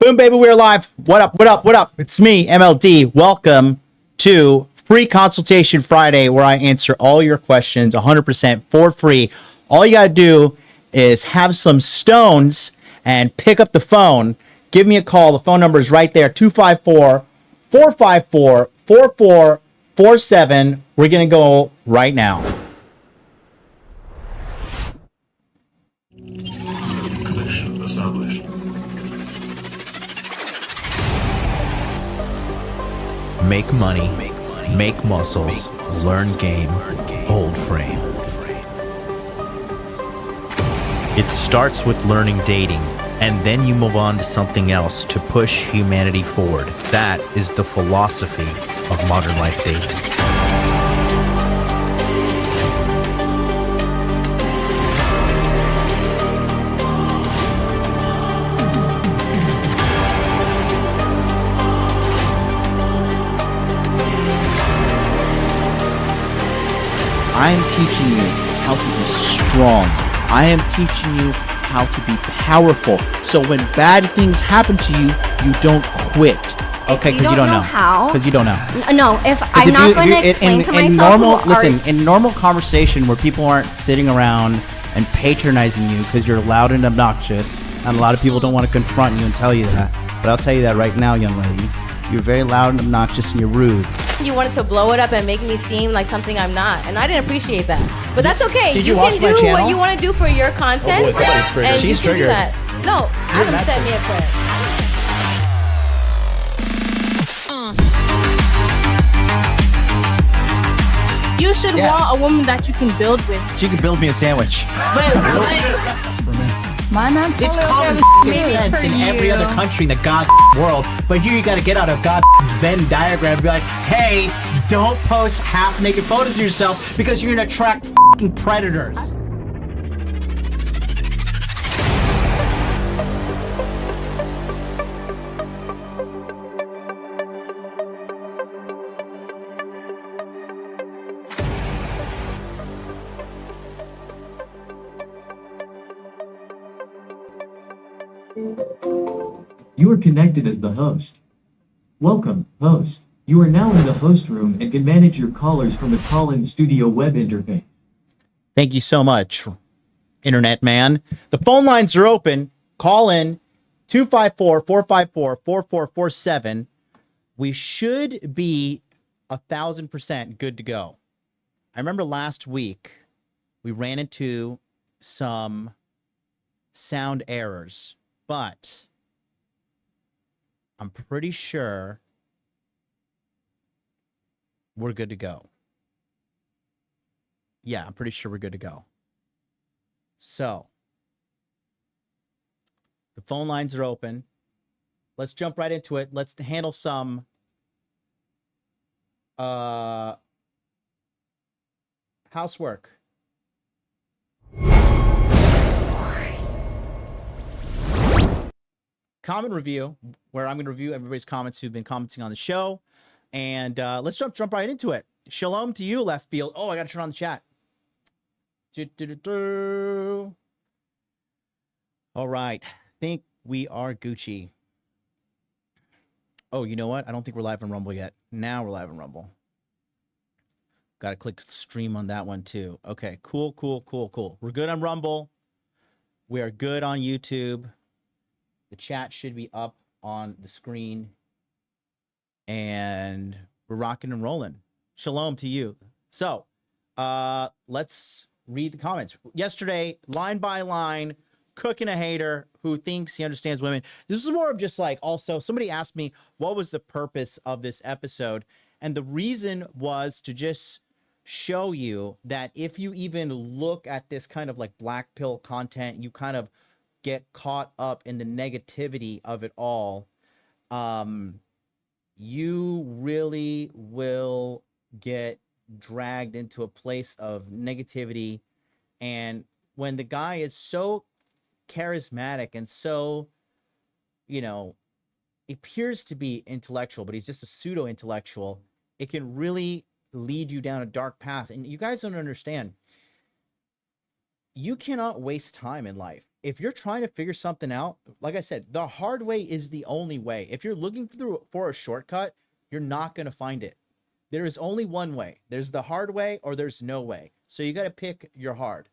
Boom, baby, we're live. What up, what up, what up? It's me, MLD. Welcome to Free Consultation Friday, where I answer all your questions 100% for free. All you got to do is have some stones and pick up the phone. Give me a call. The phone number is right there, 254-454-4447. We're going to go right now. Connection established. Make money, make muscles, learn game, hold frame. It starts with learning dating, and then you move on to something else to push humanity forward. That is the philosophy of modern life dating. I am teaching you how to be strong. I am teaching you how to be powerful. So when bad things happen to you, you don't quit. Okay, because you don't know how. Because you don't know. No, if I'm not going to explain to myself. In normal conversation where people aren't sitting around and patronizing you because you're loud and obnoxious, and a lot of people don't want to confront you and tell you that. But I'll tell you that right now, young lady. You're very loud and obnoxious and you're rude. You wanted to blow it up and make me seem like something I'm not, and I didn't appreciate that. But that's okay. Did You you can watch my do channel? what you want to do for your content, Oh boy, somebody's triggered. and She's you can do triggered. that. No, Adam mad sent me a clip. You should want a woman that you can build with. She could build me a sandwich. But my man, It's common sense in every other country in the god world, but here you gotta get out of god Venn diagram and be like, hey, don't post half-naked photos of yourself because you're gonna attract fucking predators. You are connected as the host. Welcome, host. You are now in the host room and can manage your callers from the call-in studio web interface. Thank you so much, internet man. The phone lines are open. Call in 254-454-4447. We should be 1,000% good to go. I remember last week we ran into some sound errors, but I'm pretty sure we're good to go. Yeah, I'm pretty sure we're good to go. So, the phone lines are open. Let's jump right into it. Let's handle some housework. Comment review, where I'm going to review everybody's comments who've been commenting on the show. And let's jump right into it. Shalom to you, left field. Oh, I got to turn on the chat. All right. I think we are Gucci. Oh, you know what? I don't think we're live on Rumble yet. Now we're live on Rumble. Got to click stream on that one too. Okay, cool. We're good on Rumble. We are good on YouTube. The chat should be up on the screen. And we're rocking and rolling. Shalom to you. So, let's read the comments. Yesterday, line by line, cooking a hater who thinks he understands women. This is more of just like, also, somebody asked me, what was the purpose of this episode? And the reason was to just show you that if you even look at this kind of like black pill content, you kind of get caught up in the negativity of it all. You really will get dragged into a place of negativity. And when the guy is so charismatic and so, you know, appears to be intellectual, but he's just a pseudo intellectual, it can really lead you down a dark path. And you guys don't understand. you cannot waste time in life. If you're trying to figure something out, like I said, the hard way is the only way. If you're looking for a shortcut, you're not going to find it. There is only one way. There's the hard way or there's no way. So you got to pick your hard.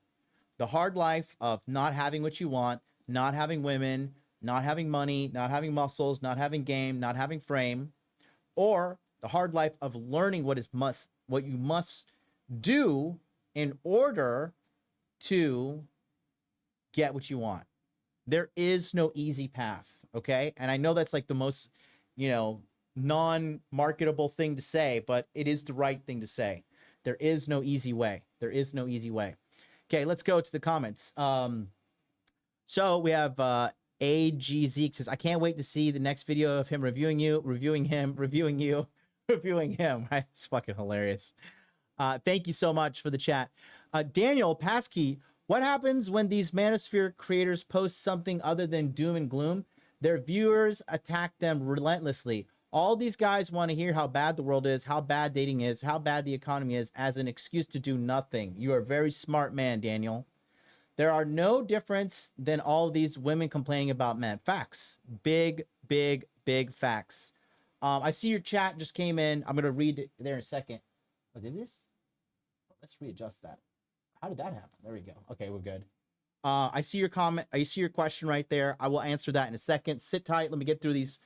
The hard life of not having what you want, not having women, not having money, not having muscles, not having game, not having frame, or the hard life of learning what you must do in order to get what you want. There is no easy path, okay? And I know that's like the most, non-marketable thing to say, but it is the right thing to say. There is no easy way. There is no easy way. Okay, let's go to the comments. So we have AG Zeke says, I can't wait to see the next video of him reviewing you, reviewing him, reviewing you, reviewing him. Right? It's fucking hilarious. Thank you so much for the chat. Daniel Passkey, what happens when these manosphere creators post something other than doom and gloom? Their viewers attack them relentlessly. All these guys want to hear how bad the world is, how bad dating is, how bad the economy is as an excuse to do nothing. You are a very smart man, Daniel. There are no difference than all these women complaining about men. Facts. Big, big, big facts. I see your chat just came in. I'm going to read it there in a second. Oh, did this? Let's readjust that. How did that happen? There we go. Okay, we're good. I see your comment. I see your question right there. I will answer that in a second. Sit tight. Let me get through these.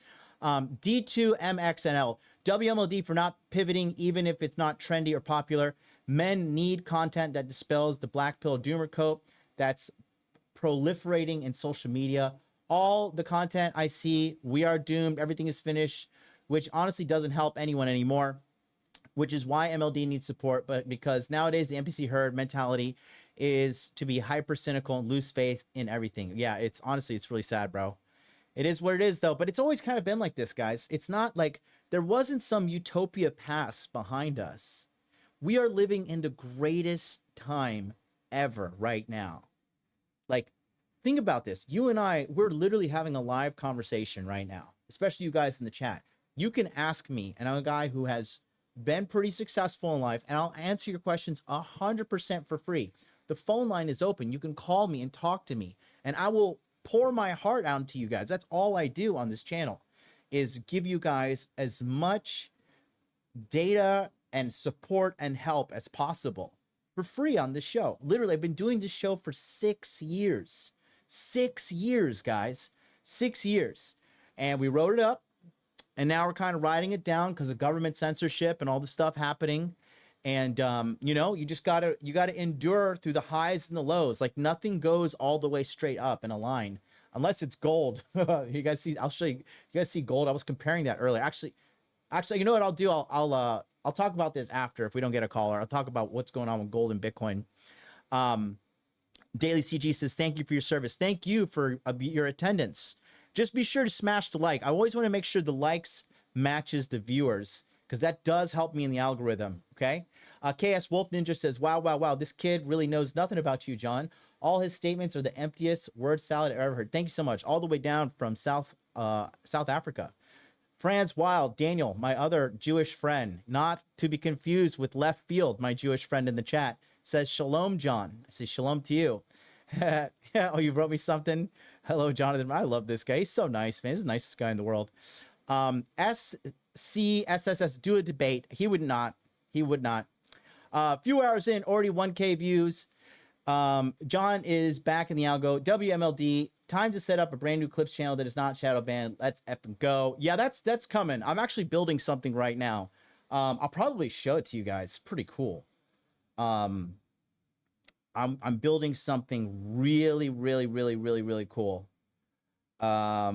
D2MXNL. WMLD for not pivoting even if it's not trendy or popular. Men need content that dispels the black pill doomer coat that's proliferating in social media. All the content I see, we are doomed, everything is finished, which honestly doesn't help anyone anymore, which is why MLD needs support. But because nowadays the NPC herd mentality is to be hyper cynical and lose faith in everything. Yeah, it's honestly, it's really sad, bro. It is what it is, though. But it's always kind of been like this, guys. It's not like there wasn't some utopia past behind us. We are living in the greatest time ever right now. Like, think about this. You and I, we're literally having a live conversation right now, especially you guys in the chat. You can ask me, and I'm a guy who has been pretty successful in life, and I'll answer your questions 100% for free. The phone line is open. You can call me and talk to me, and I will pour my heart out to you guys. That's all I do on this channel, is give you guys as much data and support and help as possible for free on this show. Literally, I've been doing this show for 6 years. 6 years, guys. 6 years. And we wrote it up, and now we're kind of writing it down because of government censorship and all the stuff happening. And you just gotta endure through the highs and the lows. Like, nothing goes all the way straight up in a line unless it's gold. You guys see? I'll show you. You guys see gold? I was comparing that earlier. Actually, you know what I'll do? I'll talk about this after if we don't get a caller. I'll talk about what's going on with gold and Bitcoin. Daily CG says, thank you for your service. Thank you for your attendance. Just be sure to smash the like. I always want to make sure the likes matches the viewers, because that does help me in the algorithm, okay? KS Wolf Ninja says, wow, wow, wow, this kid really knows nothing about you, John. All his statements are the emptiest word salad I've ever heard. Thank you so much. All the way down from South Africa. Franz Wild, Daniel, my other Jewish friend, not to be confused with Left Field, my Jewish friend in the chat, says, shalom, John. I say, shalom to you. Yeah, oh, you wrote me something? Hello, Jonathan. I love this guy. He's so nice, man. He's the nicest guy in the world. SCSSS, do a debate. He would not. He would not. A few hours in, already 1K views. John is back in the algo. WMLD, time to set up a brand new clips channel that is not shadow banned. Let's ep and go. Yeah, that's coming. I'm actually building something right now. I'll probably show it to you guys. It's pretty cool. I'm building something really, really, really, really, really cool. I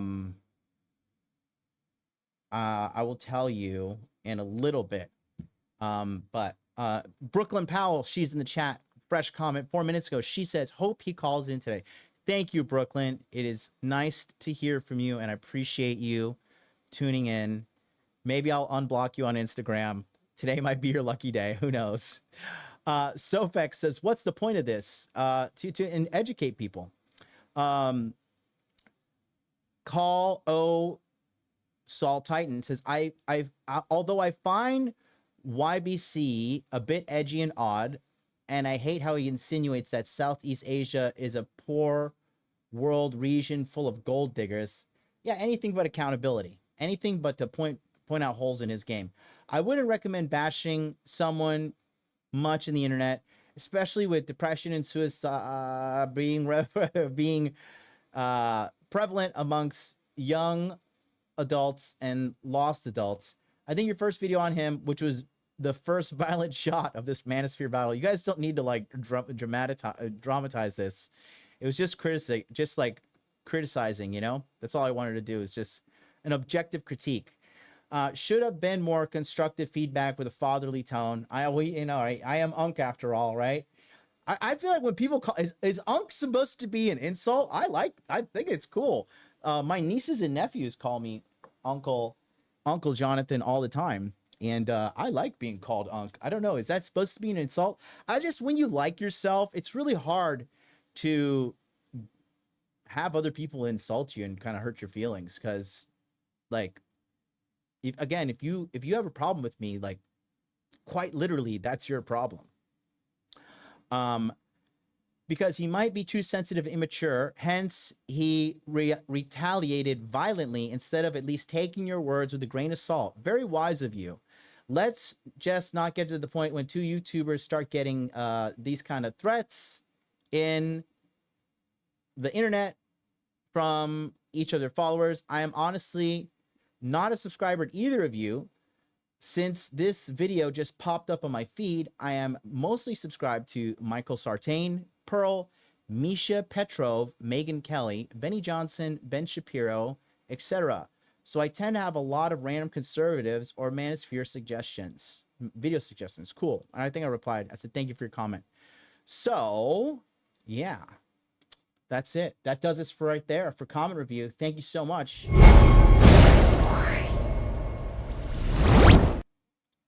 will tell you in a little bit. But Brooklyn Powell, she's in the chat. Fresh comment 4 minutes ago. She says, hope he calls in today. Thank you, Brooklyn. It is nice to hear from you, and I appreciate you tuning in. Maybe I'll unblock you on Instagram. Today might be your lucky day. Who knows? Sofex says, what's the point of this? To educate people. Call O Saul Titan says, although I find YBC a bit edgy and odd, and I hate how he insinuates that Southeast Asia is a poor world region full of gold diggers. Yeah, anything but accountability. Anything but to point out holes in his game. I wouldn't recommend bashing someone much in the internet, especially with depression and suicide being prevalent amongst young adults and lost adults. I think your first video on him, which was the first violent shot of this manosphere battle, you guys don't need to like dramatize this. It was just criticizing, you know? That's all I wanted to do, is just an objective critique. Should have been more constructive feedback with a fatherly tone. I am Unk after all, right? I feel like when people call, is Unk supposed to be an insult? I think it's cool. My nieces and nephews call me Uncle Jonathan all the time. And I like being called Unk. I don't know. Is that supposed to be an insult? When you like yourself, it's really hard to have other people insult you and kind of hurt your feelings. Because, like, if you have a problem with me, like, quite literally, that's your problem. Because he might be too sensitive, immature, hence he retaliated violently instead of at least taking your words with a grain of salt. Very wise of you. Let's just not get to the point when two YouTubers start getting these kind of threats in the internet from each of their followers. I am honestly not a subscriber to either of you. Since this video just popped up on my feed, I am mostly subscribed to Michael Sartain, Pearl, Misha Petrov, Megan Kelly, Benny Johnson, Ben Shapiro, etc. So I tend to have a lot of random conservatives or manosphere suggestions, video suggestions. Cool. And I think I replied. I said, thank you for your comment. So, yeah, that's it. That does us for right there for comment review. Thank you so much.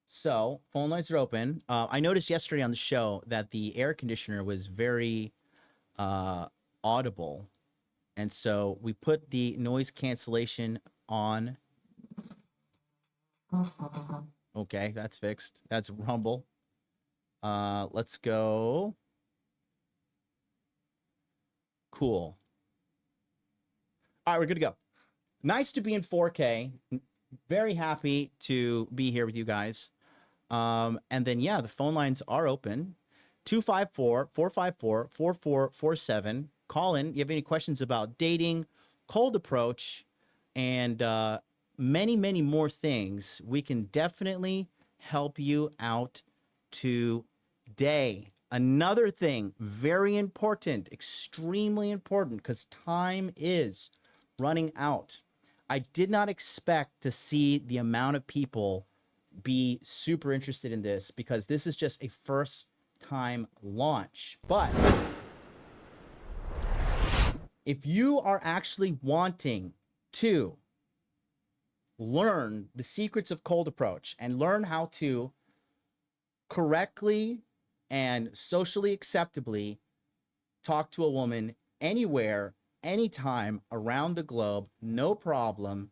So, phone lines are open. I noticed yesterday on the show that the air conditioner was very audible. And so we put the noise cancellation on. Okay, that's fixed. That's Rumble. Let's go. Cool. All right, we're good to go. Nice to be in 4K. Very happy to be here with you guys. And then, yeah, the phone lines are open. 254-454-4447. Call in. You have any questions about dating, cold approach, and many, many more things. We can definitely help you out today. Another thing, very important, extremely important, because time is running out. I did not expect to see the amount of people be super interested in this, because this is just a first time launch. But if you are actually wanting to learn the secrets of cold approach and learn how to correctly and socially acceptably talk to a woman anywhere, anytime around the globe, no problem,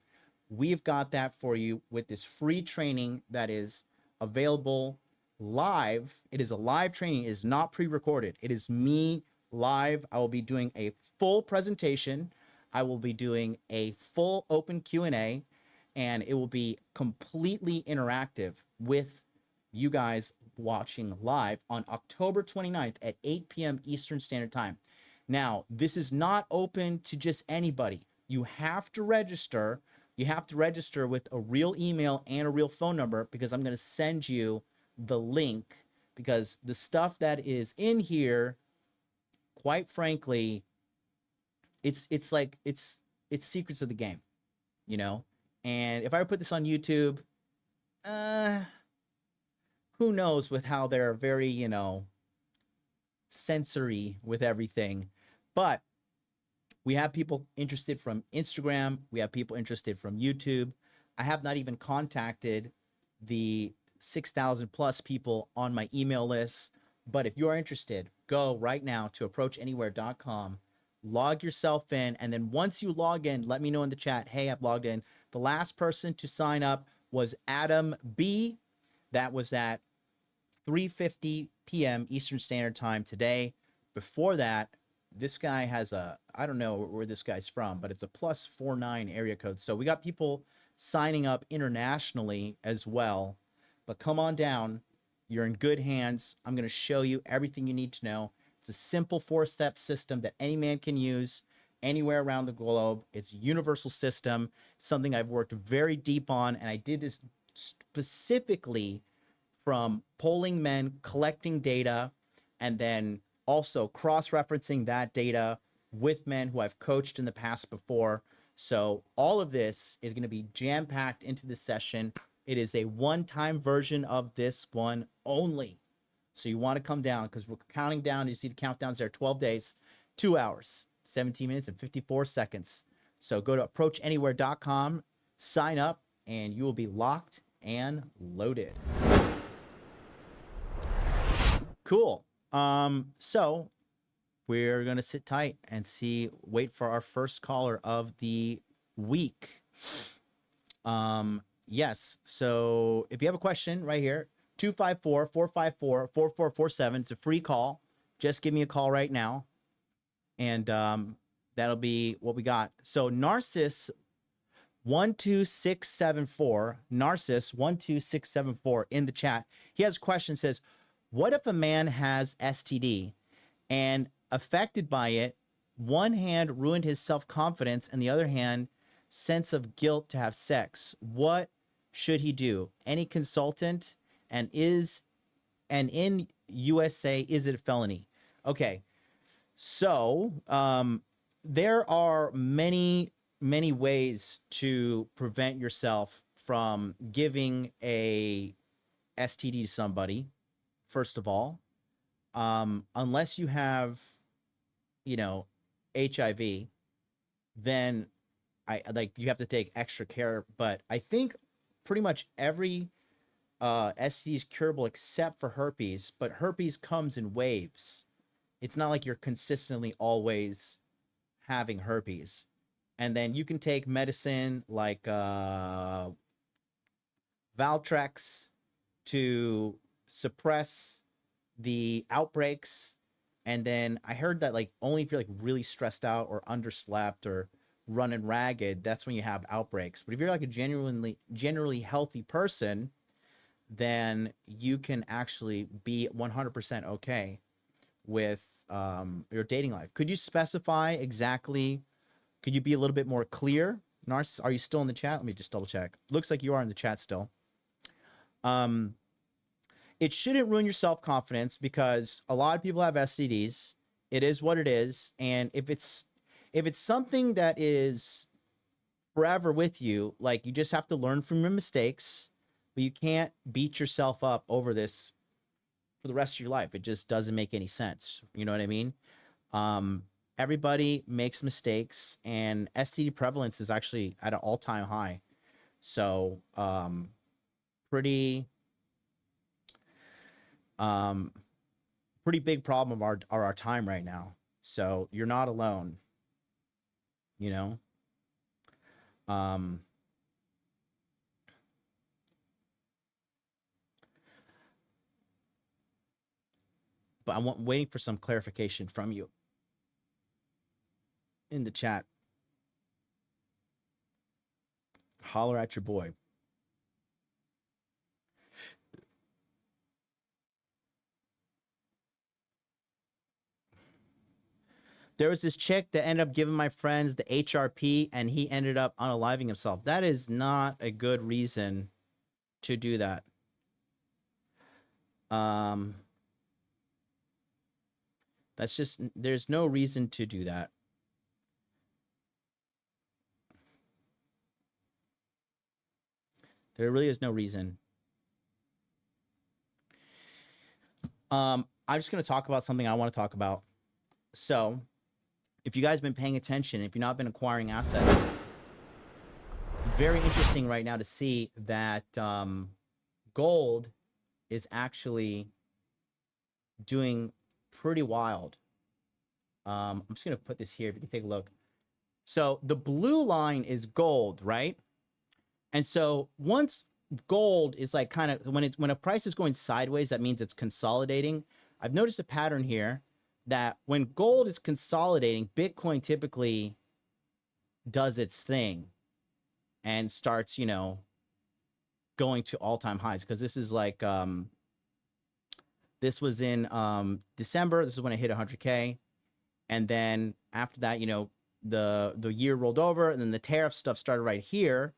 we've got that for you with this free training that is available live. It is a live training. It is not pre-recorded. It is me live. I will be doing a full presentation. I will be doing a full open Q&A, and it will be completely interactive with you guys watching live on October 29th at 8 p.m. Eastern Standard Time. Now, this is not open to just anybody. You have to register. You have to register with a real email and a real phone number, because I'm going to send you the link, because the stuff that is in here, quite frankly, it's secrets of the game, you know? And if I put this on YouTube, who knows with how they're very, you know, sensory with everything. But we have people interested from Instagram. We have people interested from YouTube. I have not even contacted the 6,000 plus people on my email list. But if you are interested, go right now to approachanywhere.com, log yourself in. And then once you log in, let me know in the chat, hey, I've logged in. The last person to sign up was Adam B. That was at 3:50 p.m. Eastern Standard Time today. Before that, this guy has a, I don't know where this guy's from, but it's a +49 area code. So we got people signing up internationally as well. But come on down. You're in good hands. I'm going to show you everything you need to know. It's a simple 4-step system that any man can use anywhere around the globe. It's a universal system, something I've worked very deep on. And I did this specifically from polling men, collecting data, and then also cross-referencing that data with men who I've coached in the past before. So all of this is going to be jam-packed into this session. It is a one-time version of this one only. So you want to come down because we're counting down. You see the countdowns there, 12 days, 2 hours, 17 minutes, and 54 seconds. So go to approachanywhere.com, sign up, and you will be locked and loaded. Cool. So we're going to sit tight and wait for our first caller of the week. Yes. So if you have a question right here, 254-454-4447. It's a free call. Just give me a call right now. And that'll be what we got. So Narciss 12674, Narciss 12674 in the chat. He has a question, says, what if a man has STD and affected by it, one hand ruined his self-confidence and the other hand sense of guilt to have sex? What should he do? Any consultant? And in USA, is it a felony? Okay. So there are many ways to prevent yourself from giving a STD to somebody. First of all, unless you have, HIV, then you have to take extra care. But I think pretty much every STD is curable except for herpes, but herpes comes in waves. It's not like you're consistently always having herpes. And then you can take medicine like Valtrex to suppress the outbreaks. And then I heard that only if you're really stressed out or underslept or running ragged, that's when you have outbreaks. But if you're a generally healthy person, then you can actually be 100% okay with your dating life. Could you specify exactly? Could you be a little bit more clear? Narciss, are you still in the chat? Let me just double check. Looks like you are in the chat still. It shouldn't ruin your self-confidence because a lot of people have STDs. It is what it is. And if it's something that is forever with you, you just have to learn from your mistakes, but you can't beat yourself up over this for the rest of your life. It just doesn't make any sense. You know what I mean? Everybody makes mistakes, and STD prevalence is actually at an all-time high. So pretty big problem of our time right now. So you're not alone, but I'm waiting for some clarification from you in the chat. Holler at your boy. There was this chick that ended up giving my friends the HRP and he ended up unaliving himself. That is not a good reason to do that. That's just, there's no reason to do that. There really is no reason. I'm just going to talk about something I want to talk about. So, if you guys have been paying attention, if you've not been acquiring assets, very interesting right now to see that gold is actually doing pretty wild. I'm just going to put this here if you can take a look. So the blue line is gold, right? And so once gold is when a price is going sideways, that means it's consolidating. I've noticed a pattern here that when gold is consolidating, Bitcoin typically does its thing and starts, you know, going to all-time highs, because this is like this was in December. This is when it hit 100K, and then after that, you know, the year rolled over, and then the tariff stuff started right here.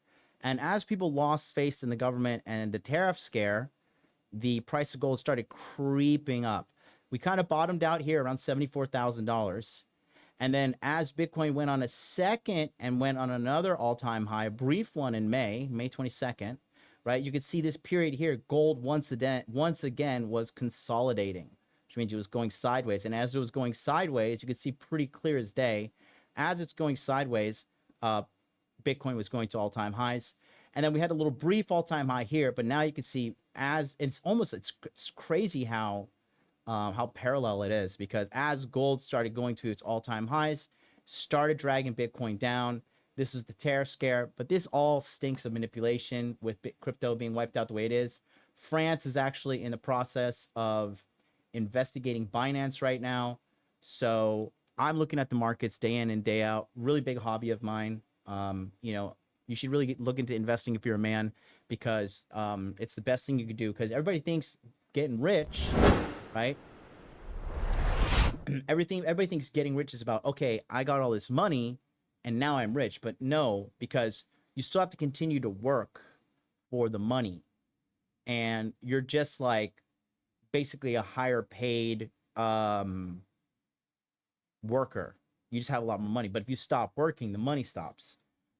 And as people lost faith in the government and the tariff scare, the price of gold started creeping up. We kind of bottomed out here around $74,000. And then as Bitcoin went on a second and went on another all-time high, a brief one in May 22nd, right? You could see this period here, gold once again was consolidating, which means it was going sideways. And as it was going sideways, you could see pretty clear as day, as it's going sideways, Bitcoin was going to all-time highs. And then we had a little brief all-time high here, but now you can see as it's crazy how parallel it is, because as gold started going to its all-time highs, started dragging Bitcoin down. This was the tariff scare, but this all stinks of manipulation with crypto being wiped out the way it is. France is actually in the process of investigating Binance right now. So I'm looking at the markets day in and day out, really big hobby of mine. You know, you should really look into investing if you're a man, because it's the best thing you could do, because everybody thinks getting rich, right? Everybody thinks getting rich is about, okay, I got all this money and now I'm rich. But no, because you still have to continue to work for the money, and you're just like basically a higher paid worker. You just have a lot more money. But if you stop working, the money stops.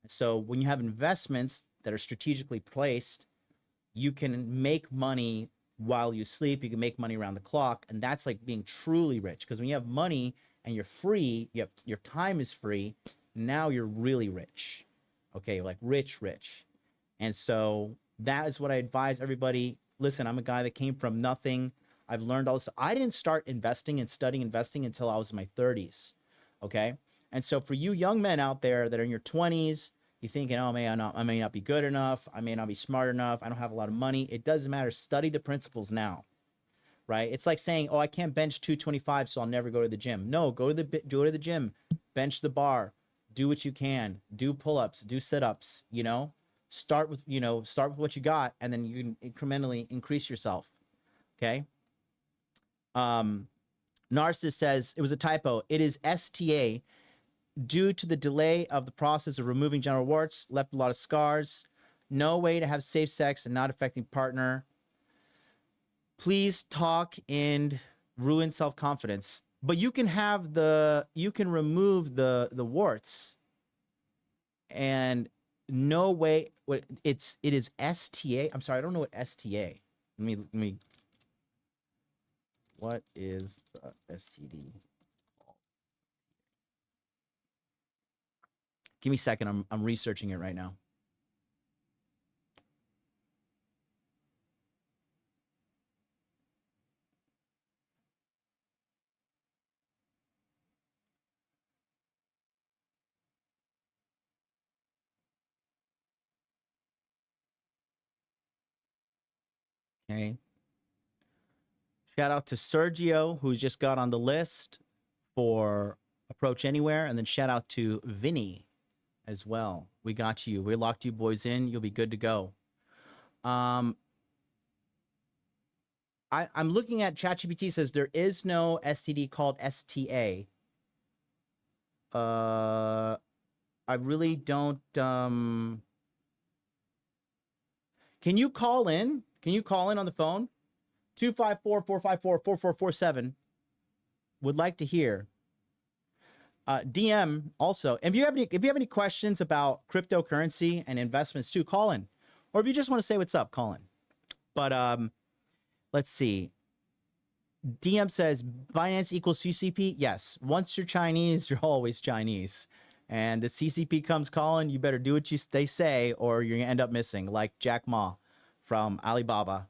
So when you have investments that are strategically placed, you can make money while you sleep. You can make money around the clock, and that's like being truly rich. Because when you have money and you're free, your time is free, now you're really rich. Okay, like rich. And so that is what I advise everybody. Listen, I'm a guy that came from nothing. I've learned all this. I didn't start investing and studying investing until I was in my 30s. Okay. And so for you young men out there that are in your 20s, you're thinking, oh, I may not be good enough. I may not be smart enough. I don't have a lot of money. It doesn't matter. Study the principles now, right? It's like saying, oh, I can't bench 225, so I'll never go to the gym. No, go to the gym, bench the bar, do what you can, do pull-ups, do sit-ups, you know, start with what you got, and then you can incrementally increase yourself. Okay. Narcissus says it was a typo. It is STA. Due to the delay of the process of removing genital warts, left a lot of scars. No way to have safe sex and not affecting partner. Please talk and ruin self-confidence. But you can remove the warts, and no way. It is STA. I'm sorry, I don't know what STA. Let me. What is the STD? Give me a second. I'm researching it right now. Okay. Shout out to Sergio, who's just got on the list for Approach Anywhere. And then shout out to Vinny as well. We got you. We locked you boys in. You'll be good to go. I'm looking at ChatGPT. Says there is no STD called STA. I really don't. Can you call in? Can you call in on the phone? 254-454-4447. Would like to hear. DM also. And if you have any questions about cryptocurrency and investments too, call in. Or if you just want to say what's up, call in. But let's see. DM says Binance equals CCP. Yes. Once you're Chinese, you're always Chinese. And the CCP comes calling, you better do what they say, or you're gonna end up missing, like Jack Ma from Alibaba.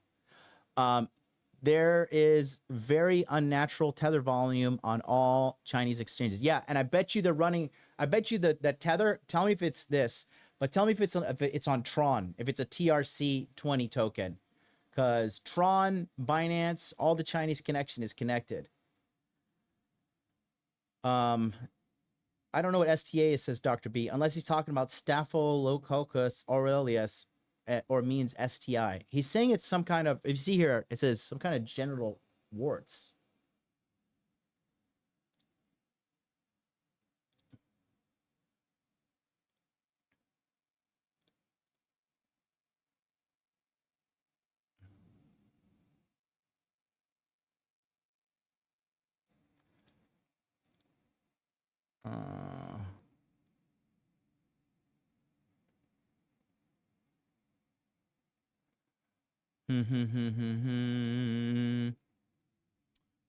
There is very unnatural tether volume on all Chinese exchanges. Yeah, and I bet you they're running. I bet you that tether. Tell me if it's this, but tell me if it's on Tron, if it's a TRC20 token. because Tron, Binance, all the Chinese connection is connected. I don't know what STA is, says Dr. B, unless he's talking about Staphylococcus aureus or means STI. He's saying it's some kind of, if you see here, it says some kind of genital warts.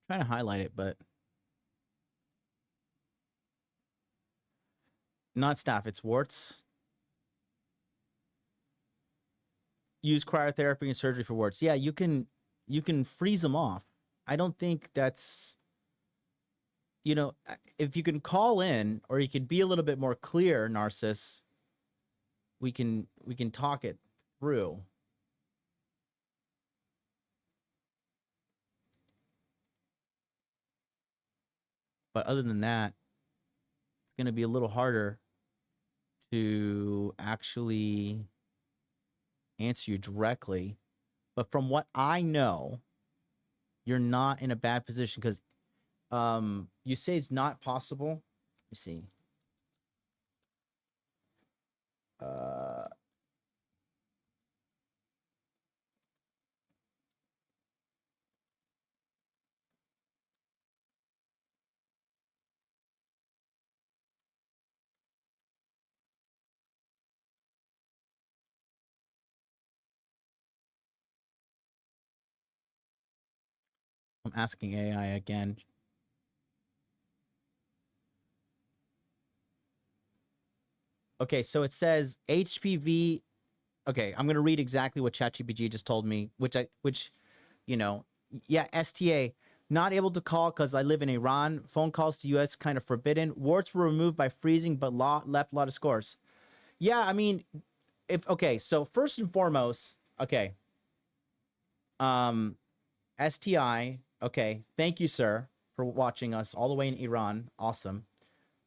Trying to highlight it, but not staph, it's warts. Use cryotherapy and surgery for warts. Yeah, you can freeze them off. I don't think that's, you know, if you can call in or you could be a little bit more clear, Narcissus, we can talk it through. But other than that, it's going to be a little harder to actually answer you directly. But from what I know, you're not in a bad position because you say it's not possible. Let me see. I'm asking AI again. Okay, so it says HPV. Okay, I'm gonna read exactly what ChatGPT just told me, which you know, yeah, STA. Not able to call because I live in Iran. Phone calls to US kind of forbidden. Warts were removed by freezing, but left a lot of scores. Yeah, I mean, okay, so first and foremost, okay. STI, okay, thank you, sir, for watching us all the way in Iran. Awesome.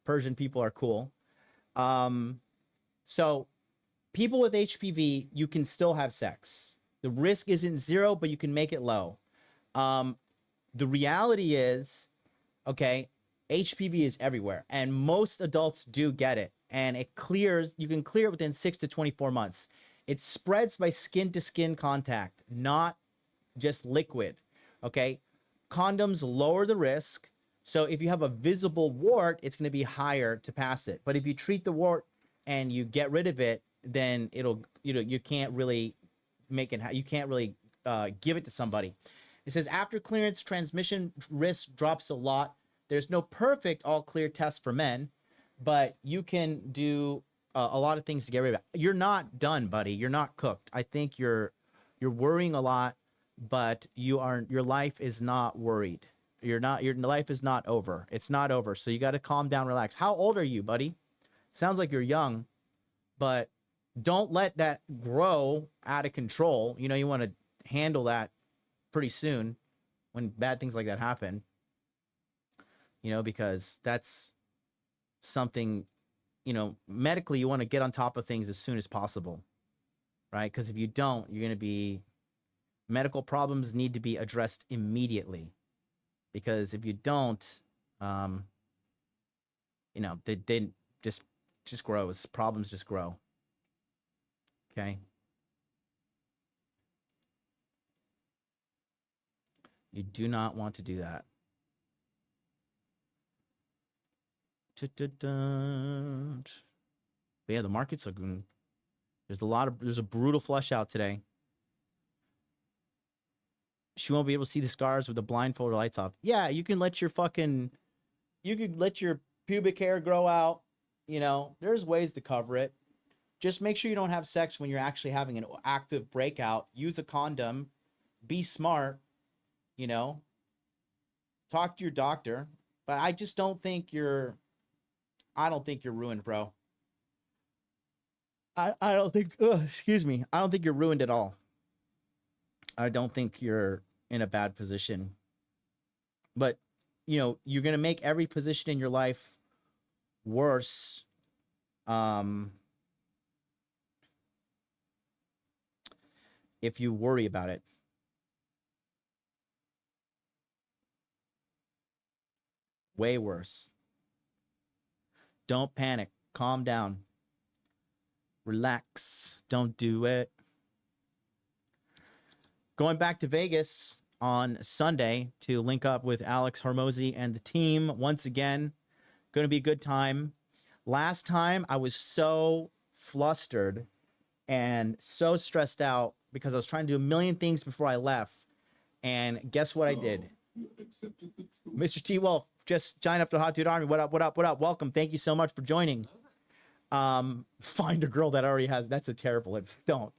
Persian people are cool. So people with HPV, you can still have sex. The risk isn't zero, but you can make it low. The reality is, okay, HPV is everywhere, and most adults do get it, and it clears. You can clear it within 6 to 24 months. It spreads by skin-to-skin contact, not just liquid. Okay, condoms lower the risk. So if you have a visible wart, it's going to be higher to pass it. But if you treat the wart and you get rid of it, then it'll, you know, you can't really make it. You can't really give it to somebody. It says after clearance, transmission risk drops a lot. There's no perfect all clear test for men, but you can do a lot of things to get rid of it. You're not done, buddy. You're not cooked. I think you're worrying a lot, but your life is not worried. Your life is not over. It's not over. So you got to calm down, relax. How old are you, buddy? Sounds like you're young, but don't let that grow out of control. You know, you want to handle that pretty soon when bad things like that happen, you know, because that's something, you know, medically you want to get on top of things as soon as possible, right? Because if you don't, you're going to be, medical problems need to be addressed immediately, because if you don't, you know, they just grows, problems just grow. Okay. You do not want to do that. But yeah, the market's looking, there's a brutal flush out today. She won't be able to see the scars with the blindfold or lights off. Yeah, you can let your pubic hair grow out. You know, there's ways to cover it. Just make sure you don't have sex when you're actually having an active breakout. Use a condom. Be smart. You know, talk to your doctor. But I just don't think you're ruined, bro. I don't think, excuse me. I don't think you're ruined at all. I don't think you're in a bad position. But, you know, you're going to make every position in your life worse. If you worry about it. Way worse. Don't panic. Calm down. Relax. Don't do it. Going back to Vegas on Sunday to link up with Alex Hormozy and the team once again. Going to be a good time. Last time I was so flustered and so stressed out because I was trying to do a million things before I left. And guess what I did? Mr. T. Wolf just joined up to the Hot Dude Army. What up, what up, what up? Welcome. Thank you so much for joining. Find a girl that already has, that's a terrible, don't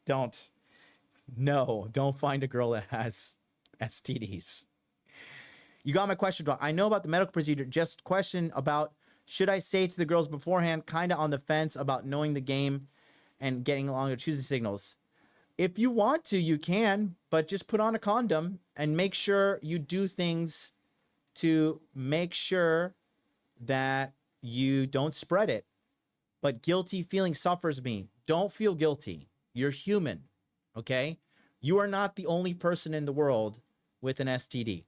find a girl that has STDs. You got my question wrong. I know about the medical procedure. Just question about, should I say to the girls beforehand, kind of on the fence about knowing the game and getting along to choosing signals? If you want to, you can, but just put on a condom and make sure you do things to make sure that you don't spread it. But guilty feeling suffers me. Don't feel guilty. You're human, okay? You are not the only person in the world with an STD.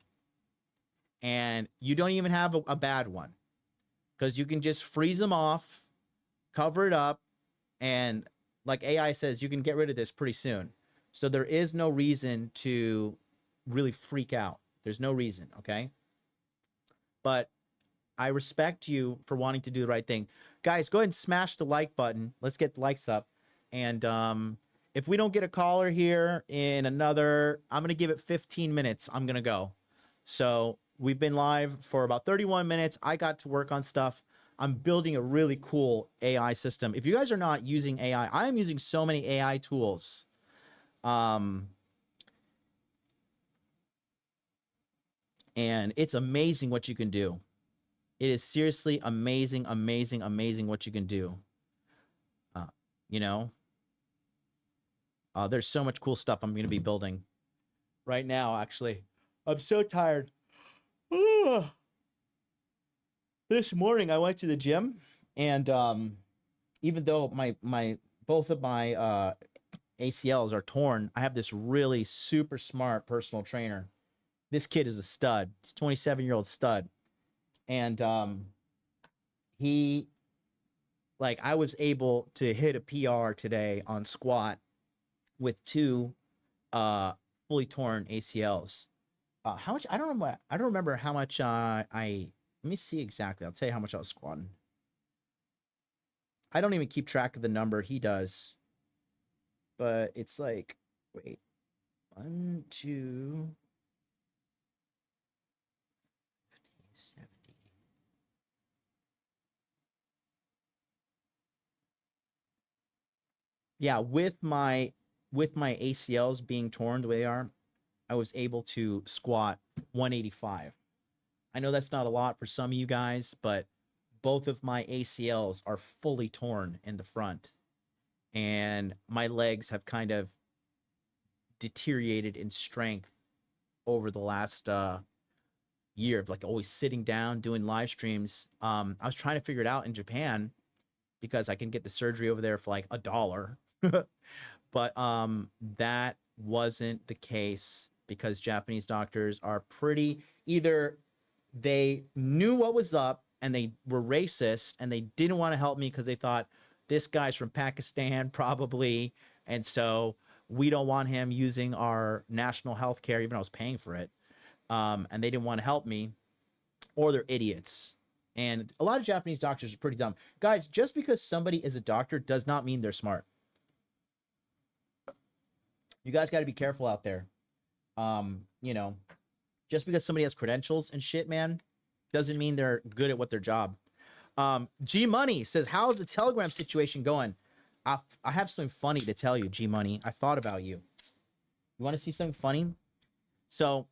And you don't even have a bad one, because you can just freeze them off, cover it up, and like AI says, you can get rid of this pretty soon. So there is no reason to really freak out. There's no reason, okay? But I respect you for wanting to do the right thing. Guys, go ahead and smash the like button. Let's get the likes up. And if we don't get a caller here in another, I'm going to give it 15 minutes. I'm going to go. So we've been live for about 31 minutes. I got to work on stuff. I'm building a really cool AI system. If you guys are not using AI, I am using so many AI tools. And it's amazing what you can do. It is seriously amazing, amazing, amazing what you can do. You know, there's so much cool stuff I'm going to be building right now, actually. I'm so tired. This morning I went to the gym, and even though both of my ACLs are torn, I have this really super smart personal trainer. This kid is a stud. He's a 27-year-old stud. And I was able to hit a PR today on squat with 2 fully torn ACLs. How much? I don't remember how much let me see exactly. I'll tell you how much I was squatting. I don't even keep track of the number. He does. But it's like, wait, 1, 2, 50, 70. Yeah, with my ACLs being torn the way they are, I was able to squat 185. I know that's not a lot for some of you guys, but both of my ACLs are fully torn in the front, and my legs have kind of deteriorated in strength over the last year of like always sitting down doing live streams. I was trying to figure it out in Japan because I can get the surgery over there for like $1. But that wasn't the case, because Japanese doctors are either they knew what was up and they were racist and they didn't want to help me because they thought this guy's from Pakistan probably, and so we don't want him using our national health care, even though I was paying for it, and they didn't want to help me, or they're idiots. And a lot of Japanese doctors are pretty dumb. Guys, just because somebody is a doctor does not mean they're smart. You guys got to be careful out there. You know, just because somebody has credentials and shit, man, doesn't mean they're good at their job. G Money says, how's the Telegram situation going? I have something funny to tell you, G Money. I thought about you. You want to see something funny? So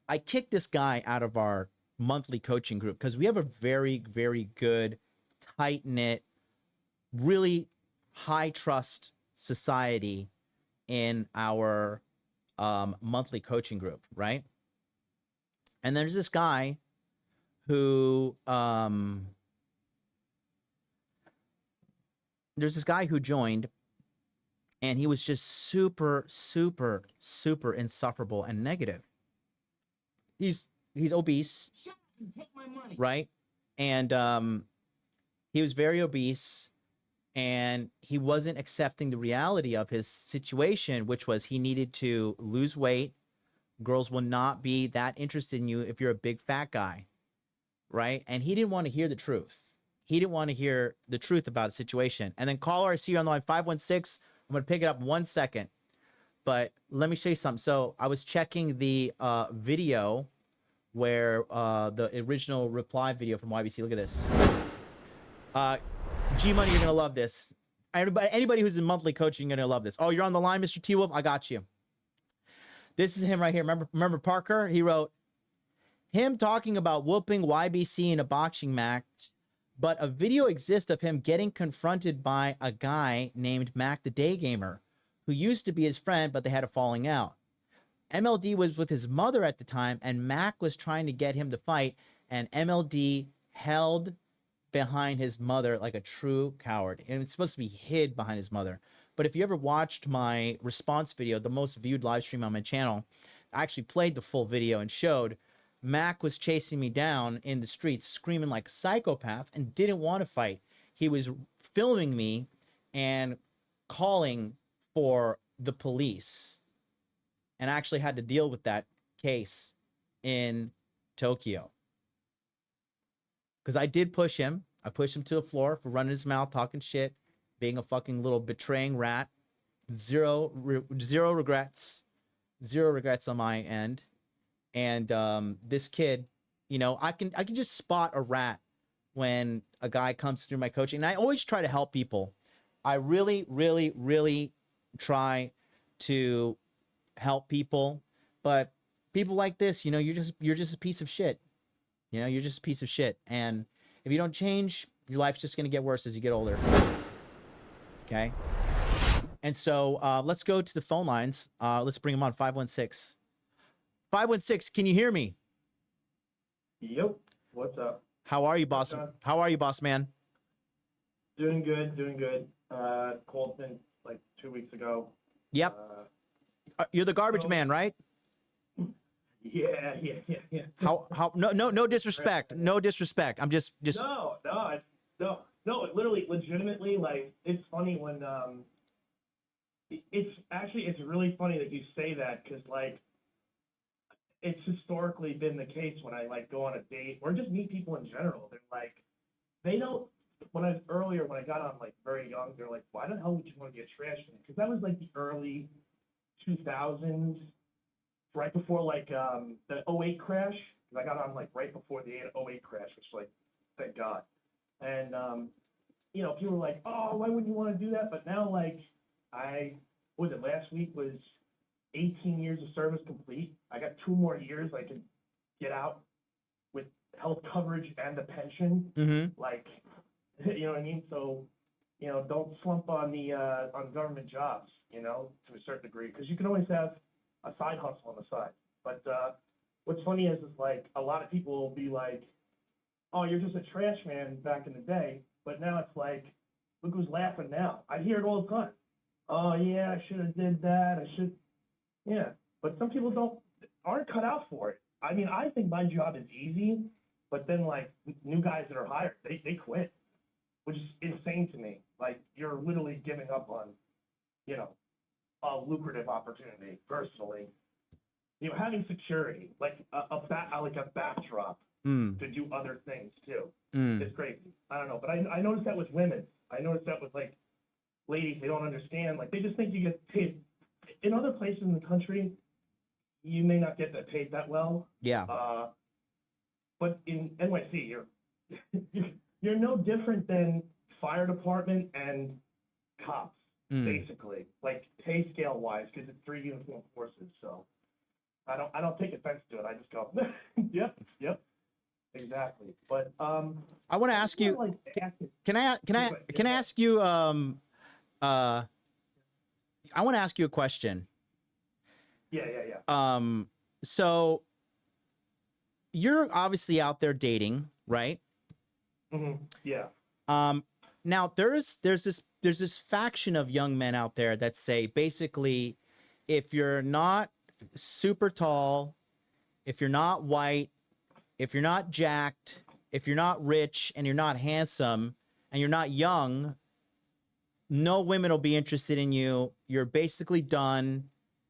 I kicked this guy out of our monthly coaching group because we have a very, very good, tight-knit, really high trust society in our monthly coaching group, right? And there's this guy who joined, and he was just super, super, super insufferable and negative. He's obese, right? And he was very obese, and he wasn't accepting the reality of his situation, which was he needed to lose weight. Girls will not be that interested in you if you're a big fat guy, right? And he didn't want to hear the truth. He didn't want to hear the truth about a situation. And then caller, I see you on the line, 516. I'm going to pick it up 1 second. But let me show you something. So I was checking the video where the original reply video from YBC. Look at this. G-Money, you're going to love this. Anybody who's in monthly coaching, you're going to love this. Oh, you're on the line, Mr. T-Wolf? I got you. This is him right here. Remember Parker? He wrote, him talking about whooping YBC in a boxing match, but a video exists of him getting confronted by a guy named Mac the Day Gamer, who used to be his friend, but they had a falling out. MLD was with his mother at the time, and Mac was trying to get him to fight, and MLD held behind his mother like a true coward. And it's supposed to be hid behind his mother. But if you ever watched my response video, the most viewed live stream on my channel, I actually played the full video and showed Mac was chasing me down in the streets, screaming like a psychopath, and didn't want to fight. He was filming me and calling for the police, and I actually had to deal with that case in Tokyo. Because I did push him. I pushed him to the floor for running his mouth, talking shit, being a fucking little betraying rat. Zero regrets. Zero regrets on my end. And this kid, you know, I can just spot a rat when a guy comes through my coaching. And I always try to help people. I really, really, really try to help people. But people like this, you know, you're just a piece of shit. You know, you're just a piece of shit. And if you don't change, your life's just going to get worse as you get older. Okay? And so let's go to the phone lines. Let's bring them on. 516. 516, can you hear me? Yep. What's up? How are you, boss? How are you, boss man? Doing good, doing good. Called in like 2 weeks ago. Yep. You're the garbage man, right? Yeah. No disrespect. No disrespect. I'm just No, literally, legitimately, like, it's funny when, it's really funny that you say that, because, like, it's historically been the case when I, like, go on a date, or just meet people in general. They're like, they don't, when I got on, like, very young, they're like, why the hell would you want to be a trash man? Because that was, like, the early 2000s, right before, like, the '08 crash. Because I got on, like, right before the '08 crash, which, like, thank God. And, you know, people were like, oh, why wouldn't you want to do that? But now, like, last week was 18 years of service complete. I got 2 more years I can get out with health coverage and a pension. Mm-hmm. Like, you know what I mean? So, you know, don't slump on the on government jobs, you know, to a certain degree, because you can always have a side hustle on the side. But what's funny is like a lot of people will be like, oh, you're just a trash man back in the day. But now it's like, look who's laughing now. I hear it all the time. Oh, yeah, I should have did that. Yeah. But some people aren't cut out for it. I mean, I think my job is easy, but then, like, new guys that are hired, they quit, which is insane to me. Like, you're literally giving up on, you know, a lucrative opportunity, personally. You know, having security, like a backdrop, to do other things too. It's crazy. I don't know, but I noticed that with women. I noticed that with like ladies. They don't understand. Like they just think you get paid. In other places in the country, you may not get that paid that well. Yeah. But in NYC, you're no different than fire department and cops, basically. Like pay scale wise, because it's 3 uniform forces. So I don't take offense to it. I just go, yep. Exactly, but I want to ask you. Like, can I ask you? I want to ask you a question. Yeah, yeah, yeah. So you're obviously out there dating, right? Yeah. Now there's this faction of young men out there that say basically, if you're not super tall, if you're not white, if you're not jacked, if you're not rich, and you're not handsome, and you're not young, no women will be interested in you. You're basically done,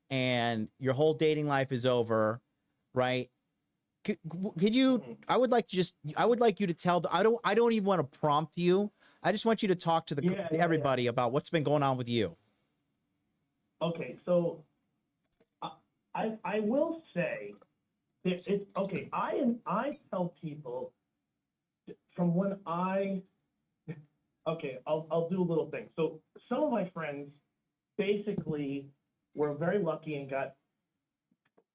and your whole dating life is over, right? Could you? I would like you to tell. I don't even want to prompt you. I just want you to talk to everybody about what's been going on with you. Okay, so I will say that it's okay. I tell people from when I'll do a little thing. So some of my friends basically were very lucky and got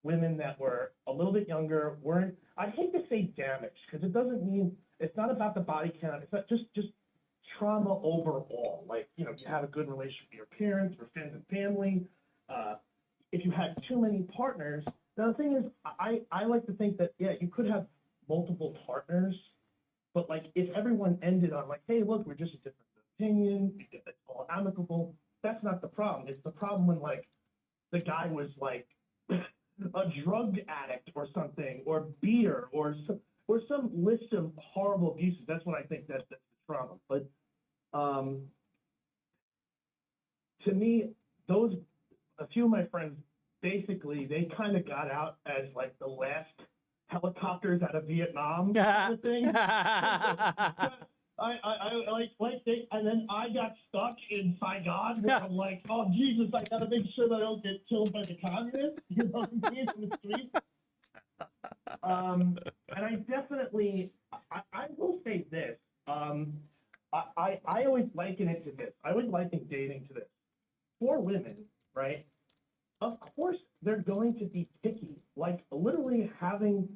women that were a little bit younger, weren't, I hate to say damaged, because it doesn't mean, it's not about the body count, it's not just trauma overall. Like, you have a good relationship with your parents or friends and family. If you had too many partners, now the thing is, I like to think that, yeah, you could have multiple partners, but like if everyone ended on like, hey, look, we're just a different opinion, it's all amicable, that's not the problem. It's the problem when like the guy was like a drug addict or something, or beer, or some list of horrible abuses. That's when I think that's the trauma. But to me, a few of my friends, basically, they kind of got out as like the last helicopters out of Vietnam kind of thing. And then I got stuck in Saigon where I'm like, oh Jesus, I gotta make sure that I don't get killed by the communists, you know what I mean, in the streets. And I definitely, I will say this, I always liken it to this. I would liken dating to this. For women, right? Of course, they're going to be picky. Like literally having,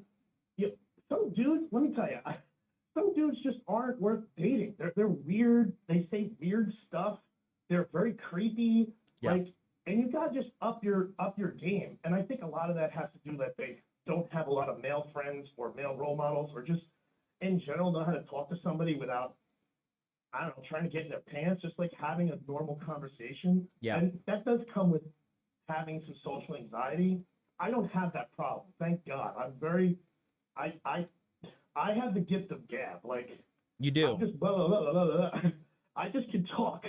some dudes. Let me tell you, some dudes just aren't worth dating. They're weird. They say weird stuff. They're very creepy. Yeah. Like, and you gotta just up your game. And I think a lot of that has to do that they don't have a lot of male friends or male role models, or just in general know how to talk to somebody without, I don't know, trying to get in their pants, just like having a normal conversation. Yeah. And that does come with having some social anxiety. I don't have that problem, thank God. I'm very, I have the gift of gab. Like, You do. I'm just blah, blah, blah, blah, blah. I just can talk.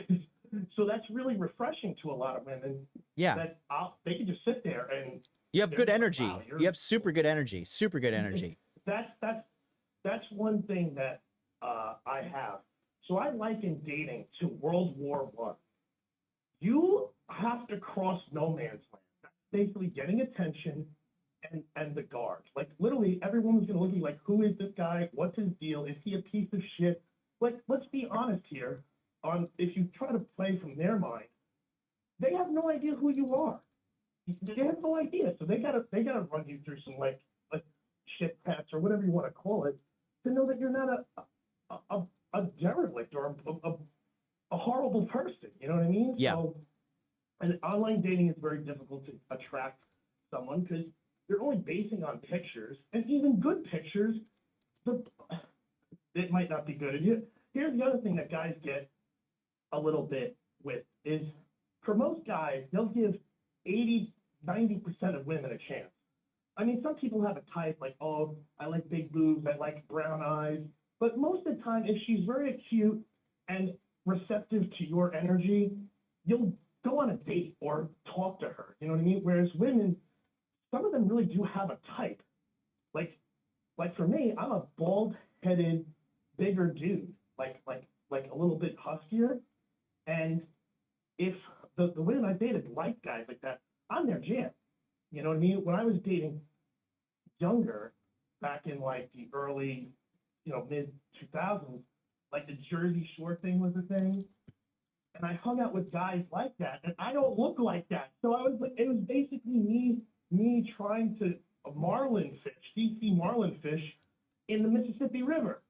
So that's really refreshing to a lot of women. Yeah. That they can just sit there and You have good like, energy. wow, You have super good energy. Super good energy. That's one thing that I have. So I liken dating to World War I. You have to cross no man's land. That's basically getting attention and the guards. Like literally everyone's gonna look at you like, who is this guy? What's his deal? Is he a piece of shit? Like, let's be honest here. If you try to play from their mind, they have no idea who you are. They have no idea. So they gotta run you through some like shit pets or whatever you want to call it to know that you're not a derelict or a horrible person. You know what I mean? Yeah. So, and online dating is very difficult to attract someone because they're only basing on pictures, and even good pictures, it might not be good. And here's the other thing that guys get a little bit with is, for most guys, they'll give 80, 90% of women a chance. I mean, some people have a type like, oh, I like big boobs, I like brown eyes. But most of the time, if she's very cute and receptive to your energy, you'll go on a date or talk to her. You know what I mean? Whereas women, some of them really do have a type. Like for me, I'm a bald-headed, bigger dude, like a little bit huskier. And if the women I dated like guys like that, I'm their jam. You know what I mean? When I was dating younger, back in like the early, mid 2000s, like the Jersey Shore thing was a thing. And I hung out with guys like that, and I don't look like that. So it was basically me trying to marlin fish, deep sea marlin fish in the Mississippi River.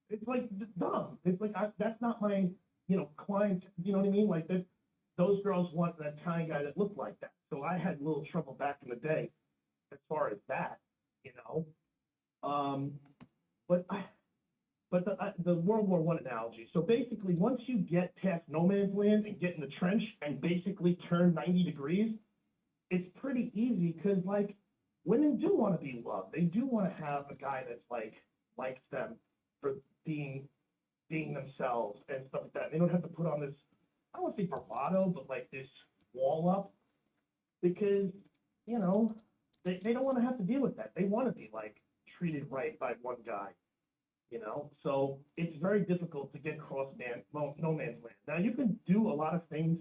It's like dumb. It's like, that's not my, client, you know what I mean? Like that, those girls want that kind of guy that looked like that. So I had a little trouble back in the day as far as that, you know. But the World War I analogy. So basically, once you get past no man's land and get in the trench and basically turn 90 degrees, it's pretty easy because, like, women do want to be loved. They do want to have a guy that's like likes them for being themselves and stuff like that. They don't have to put on this, I don't want to say bravado, but like this wall up, because, you know, they don't want to have to deal with that. They want to be like treated right by one guy, you know? So it's very difficult to get no man's land. Now you can do a lot of things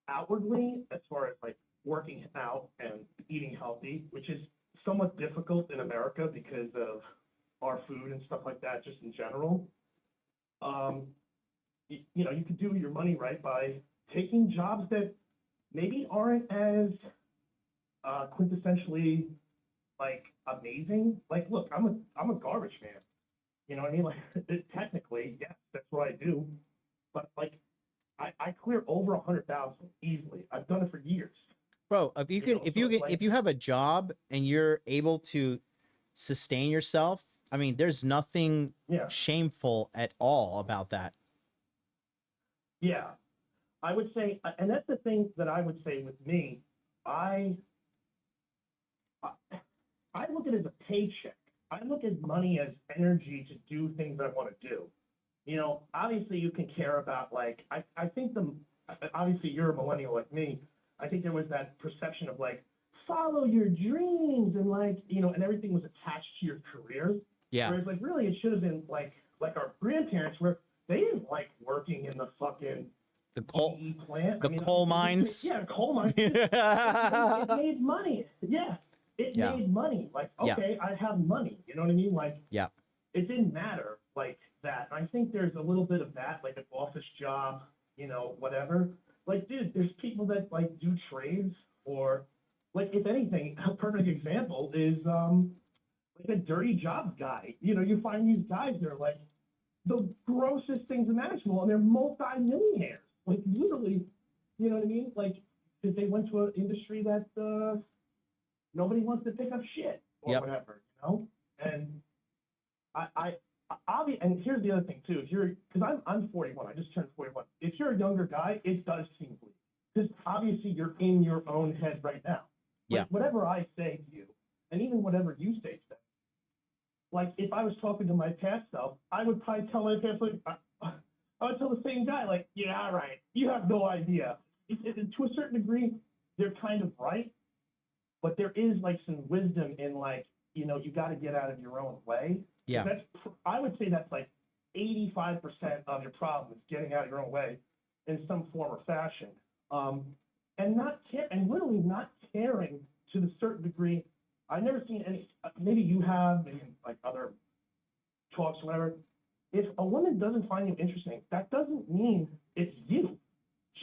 outwardly as far as like working out and eating healthy, which is somewhat difficult in America because of our food and stuff like that, just in general. You know, you could do your money right by taking jobs that maybe aren't as quintessentially like amazing. Like, look, I'm a garbage man. You know what I mean? Like, technically, yes, that's what I do. But like, I clear over 100,000 easily. I've done it for years. Bro, if you have a job and you're able to sustain yourself, I mean, there's nothing shameful at all about that. Yeah, I would say, and that's the thing that I would say with me. I look at it as a paycheck. I look at money as energy to do things I want to do. You know, obviously you can care about, like, I think obviously you're a millennial like me. I think there was that perception of like, follow your dreams and like, you know, and everything was attached to your career. Yeah. Whereas like really it should have been like our grandparents where they didn't like working in the fucking GE plant. Coal mines. Yeah, coal mines. It made money. Yeah. It made money. Like, okay, I have money. You know what I mean? Like, it didn't matter like that. I think there's a little bit of that, like an office job, you know, whatever. Like, dude, there's people that like do trades, or like, if anything, a perfect example is like a dirty jobs guy. You know, you find these guys, they're like the grossest things imaginable, and they're multi-millionaires. Like, literally, you know what I mean? Like, if they went to an industry that nobody wants to pick up shit or whatever, you know? And and here's the other thing too, because I'm 41, I just turned 41. If you're a younger guy, it does seem bleak, because obviously you're in your own head right now. Like, whatever I say to you, and even whatever you say to them, like, if I was talking to my past self, I would probably tell my past, like, I would tell the same guy, like, yeah, right, you have no idea. To a certain degree, they're kind of right, but there is like some wisdom in, like, you know, you got to get out of your own way. Yeah. I would say that's like 85% of your problem is getting out of your own way in some form or fashion. And literally not caring to the certain degree. I've never seen any, maybe you have, maybe like other talks or whatever. If a woman doesn't find you interesting, that doesn't mean it's you.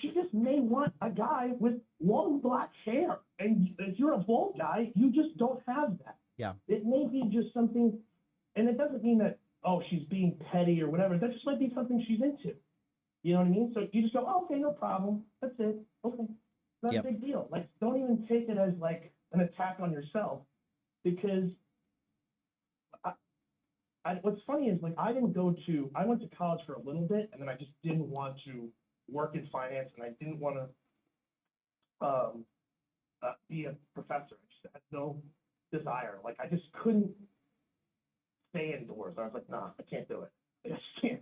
She just may want a guy with long black hair. And if you're a bald guy, you just don't have that. Yeah. It may be just something, and it doesn't mean that, oh, she's being petty or whatever. That just might be something she's into. You know what I mean? So you just go, oh, okay, no problem. That's it. Okay. Not a big deal. Like, don't even take it as like an attack on yourself, because what's funny is, like, I went to college for a little bit, and then I just didn't want to work in finance, and I didn't want to be a professor. I just had no desire. Like, I just couldn't stay indoors. I was like, nah, I can't do it. I just can't.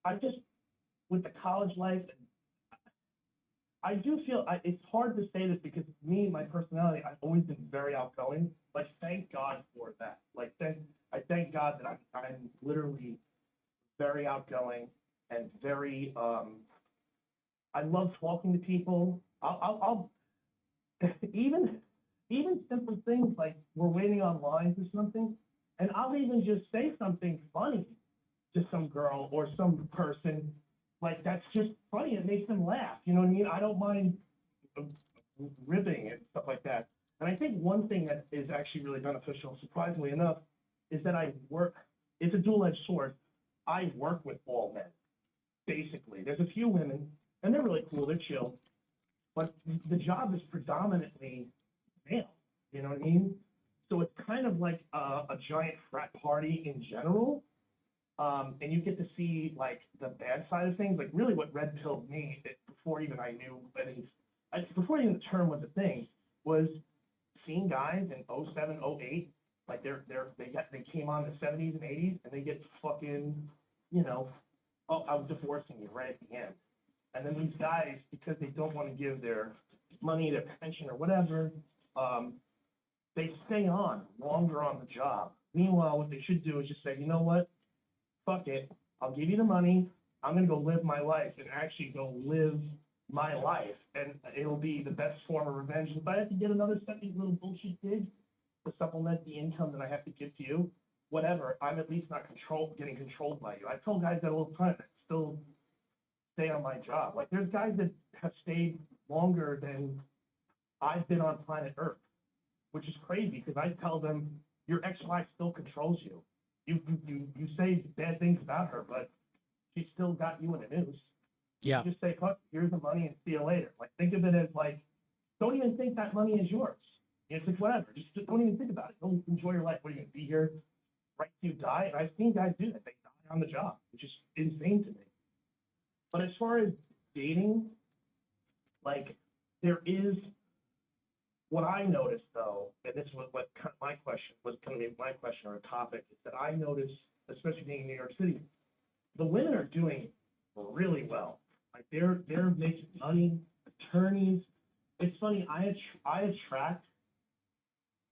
I just, with the college life, I do feel, it's hard to say this because me, my personality, I've always been very outgoing. Like, thank God for that. Like, I thank God that I'm literally very outgoing and very, I love talking to people. I'll even simple things like we're waiting online for something, and I'll even just say something funny to some girl or some person, like, that's just funny. It makes them laugh. You know what I mean? I don't mind ribbing and stuff like that. And I think one thing that is actually really beneficial, surprisingly enough, is that it's a dual-edged sword. I work with all men. basically. There's a few women, and they're really cool, they're chill, but the job is predominantly male, you know what I mean? So it's kind of like a giant frat party in general, and you get to see like the bad side of things, like really what red pilled me before even I knew, before even the term was a thing, was seeing guys in 07, 08, like they came on in the 70s and 80s, and they get fucking, you know, oh, I'm divorcing you right at the end. And then these guys, because they don't want to give their money, their pension or whatever, they stay on longer on the job. Meanwhile, what they should do is just say, you know what, fuck it, I'll give you the money, I'm gonna go live my life and actually go live my life, and it'll be the best form of revenge. If I have to get another 70 little bullshit gig to supplement the income that I have to give to you, whatever, I'm at least not getting controlled by you. I tell guys that all the time, I still stay on my job. Like, there's guys that have stayed longer than I've been on planet Earth, which is crazy, because I tell them, your ex-wife still controls you. You say bad things about her, but she still got you in the news. Yeah. You just say, fuck, here's the money and see you later. Like, think of it as like, don't even think that money is yours. It's like, whatever, just don't even think about it. Don't enjoy your life. What, are you gonna be here right till you die? And I've seen guys do that. They die on the job, which is insane to me. But as far as dating, like, there is, what I noticed though, and this is what my question was going to be my question or a topic, is that I noticed, especially being in New York City, the women are doing really well. Like, they're making money, attorneys. It's funny, I attract,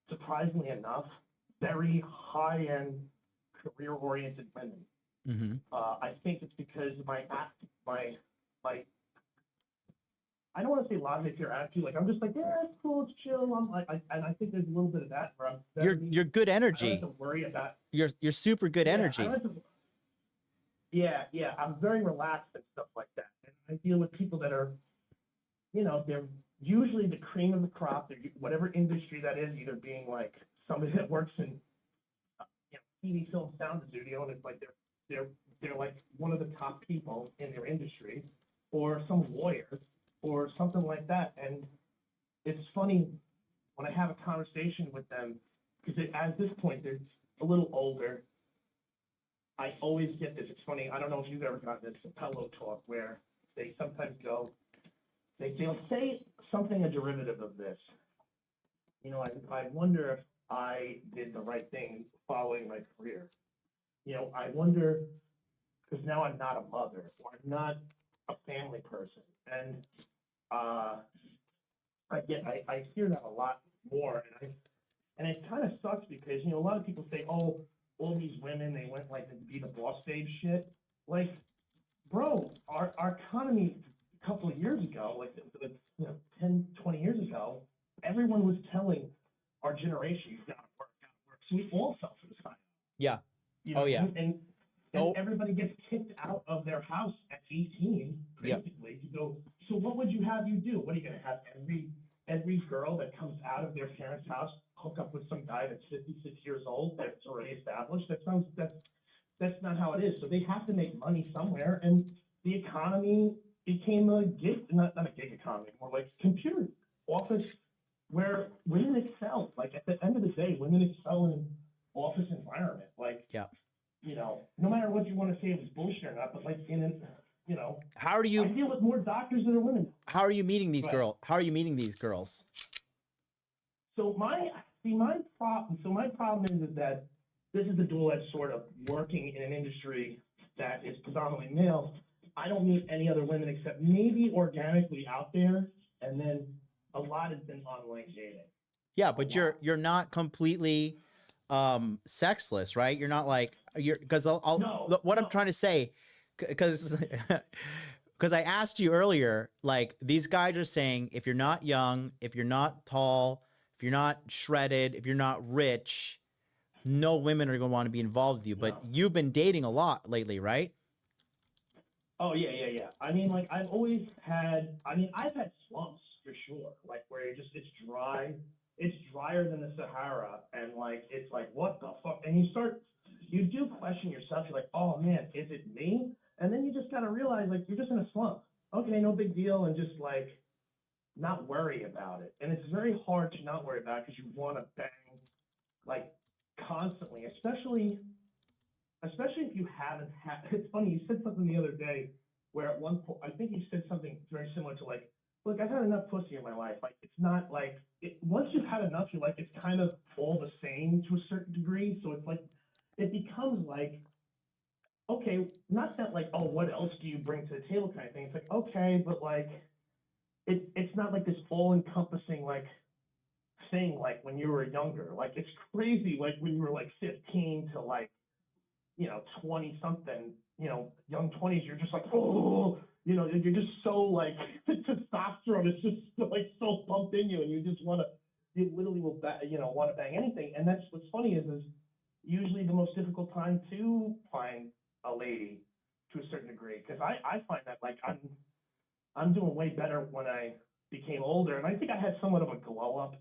surprisingly enough, very high-end, career-oriented women. Mm-hmm. I think it's because my I don't want to say laissez-faire attitude. Like, I'm just like, yeah, it's cool, it's chill. I'm like, and I think there's a little bit of that where I'm very, You're good I don't energy. have to worry about. You're super good Yeah, energy. I don't have to- yeah, I'm very relaxed and stuff like that. And I deal with people that are, you know, they're usually the cream of the crop. They're whatever industry that is, either being like somebody that works in, you know, TV, film, sound studio, and it's like they're like one of the top people in their industry, or some lawyer, or something like that. And it's funny when I have a conversation with them, because at this point they're a little older. I always get this. It's funny. I don't know if you've ever gotten this pillow talk where they sometimes go, they'll say something, a derivative of this. You know, I wonder if I did the right thing following my career. You know, I wonder, because now I'm not a mother, or I'm not a family person. And I hear that a lot more, and it kind of sucks because, you know, a lot of people say, oh, all these women, they went like to be the boss babe shit. Like, bro, our economy a couple of years ago, like, you know, 10, 20 years ago, everyone was telling our generation, you gotta work. So we all fell for the side. Yeah. You know, Oh, yeah. And everybody gets kicked out of their house at 18, Yep. basically. You go, so what would you have you do? What are you going to have every girl that comes out of their parents' house hook up with some guy that's 56 years old that's already established? That's not how it is. So they have to make money somewhere, and the economy became a gig, not a gig economy, more like computer office where women excel. Like, at the end of the day, women excel in an office environment. Like, Yeah. you know, no matter what you want to say, it was bullshit or not, but like in an, you know, How do I you deal with more doctors than are women. how are you meeting these Right. girls? How are you meeting these girls? So my problem is that this is the dual-edged sword of working in an industry that is predominantly male. I don't meet any other women except maybe organically out there, and then a lot has been online dating. Yeah, but you're not completely sexless, right? You're not like because I'm trying to say, because I asked you earlier, like, these guys are saying, if you're not young, if you're not tall, if you're not shredded, if you're not rich, no women are going to want to be involved with you. But you've been dating a lot lately, right? Oh, yeah. I mean, like, I've had slumps for sure, like, where it's dry. It's drier than the Sahara, and like, it's like, what the fuck? And you do question yourself. You're like, oh man, is it me? And then you just gotta got to realize, like, you're just in a slump. Okay, no big deal, and just, like, not worry about it. And it's very hard to not worry about it because you want to bang, like, constantly, especially if you haven't had, it's funny, you said something the other day where at one point, I think you said something very similar to like, look, I've had enough pussy in my life. Like, it's not like, once you've had enough, you're like, it's kind of all the same to a certain degree. So it's like, it becomes like, okay, not that like, oh, what else do you bring to the table kind of thing. It's like, okay, but like, it's not like this all-encompassing like thing like when you were younger. Like, it's crazy, like when you were like 15 to like, 20 something, young 20s, you're just like, oh, you're just so like, the testosterone is just like so pumped in you, and you just want to, you literally will, want to bang anything. And that's what's funny is usually the most difficult time to find a lady to a certain degree, because I find that like I'm doing way better when I became older, and I think I had somewhat of a glow up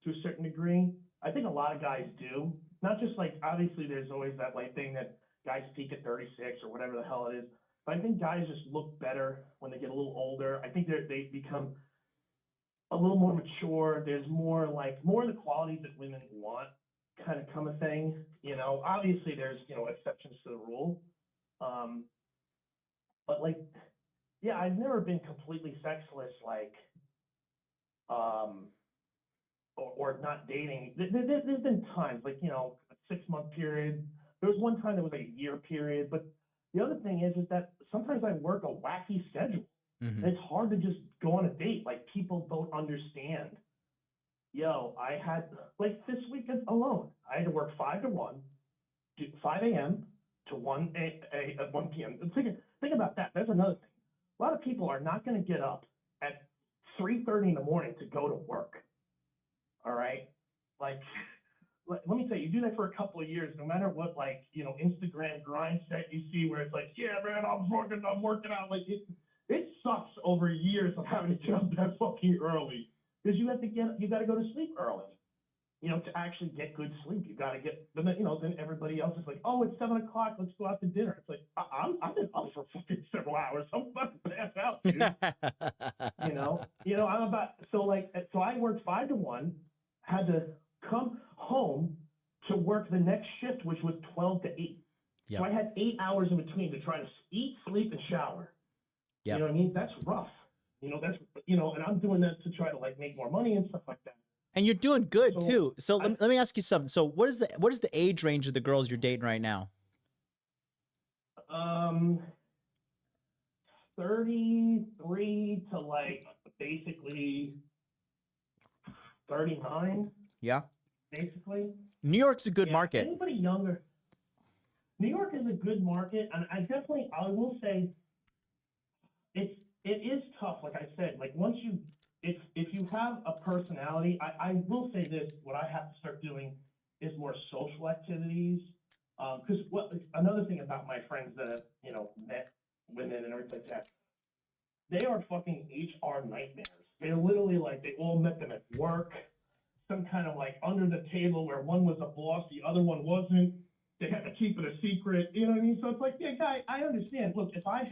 to a certain degree. I think a lot of guys do, not just like, obviously there's always that like thing that guys peak at 36 or whatever the hell it is, but I think guys just look better when they get a little older. I think they become a little more mature. There's more of the qualities that women want kind of come a thing. Obviously there's, exceptions to the rule. But like, yeah, I've never been completely sexless, like, or not dating. There's been times, like, a 6-month period. There was one time that was like a year period. But the other thing is that sometimes I work a wacky schedule. Mhm. It's hard to just go on a date. Like, people don't understand. Yo, I had, like, this weekend alone, I had to work 5 to 1, 5 a.m. to 1 p.m. Think about that. That's another thing. A lot of people are not going to get up at 3:30 in the morning to go to work. All right? Like, let me tell you, you do that for a couple of years, no matter what, like, Instagram grind set you see where it's like, yeah, man, I'm working out. Like, it sucks over years of having to get up that fucking early, because you got to go to sleep early, to actually get good sleep. You got to get, then everybody else is like, oh, it's 7 o'clock, let's go out to dinner. It's like, I've been up for fucking several hours. I'm about to pass out, dude. I'm about, so I worked 5 to 1, had to come home to work the next shift, which was 12 to 8. Yep. So I had 8 hours in between to try to eat, sleep, and shower. Yep. You know what I mean? That's rough. And I'm doing that to try to like make more money and stuff like that. And you're doing good So too. So let me ask you something. So what is the age range of the girls you're dating right now? 33 to like basically 39. Yeah. Basically. New York's a good market. Anybody younger? New York is a good market, and I will say, it is tough. Like I said, like once if you have a personality, I will say this: what I have to start doing is more social activities. Because another thing about my friends that have met women and everything like that, they are fucking HR nightmares. They're literally like, they all met them at work, some kind of like under the table where one was a boss, the other one wasn't. They had to keep it a secret. You know what I mean? So it's like, yeah, guy, I understand. Look, if I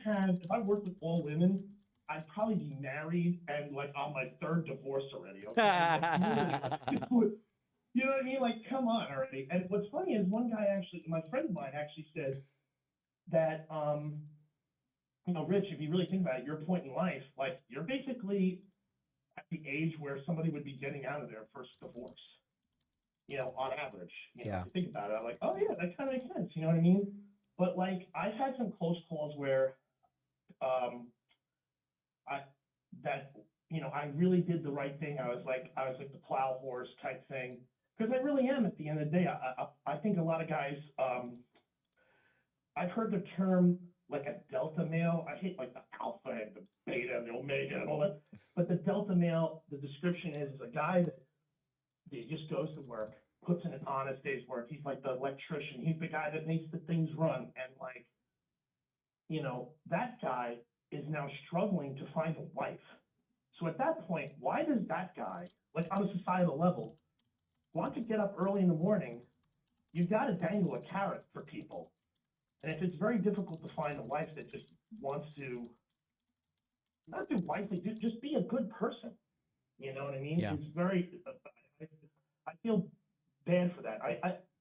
worked with all women, I'd probably be married and like on my 3rd divorce already. Okay? You know what I mean? Like, come on already. And what's funny is my friend of mine actually said that, Rich, if you really think about it, your point in life, like you're basically at the age where somebody would be getting out of their first divorce, on average. Yeah. If you think about it, I'm like, oh yeah, that kind of makes sense. You know what I mean? But like, I've had some close calls where, I really did the right thing. I was like the plow horse type thing. Because I really am at the end of the day. I think a lot of guys, I've heard the term like a delta male. I hate like the alpha and the beta and the omega and all that. But the delta male, the description is a guy that he just goes to work, puts in an honest day's work. He's like the electrician. He's the guy that makes the things run. And like, that guy is now struggling to find a wife. So at that point, why does that guy, like on a societal level, want to get up early in the morning? You've got to dangle a carrot for people. And if it's very difficult to find a wife that just wants to, not do wifely, just be a good person. You know what I mean? Yeah. It's very, I feel bad for that.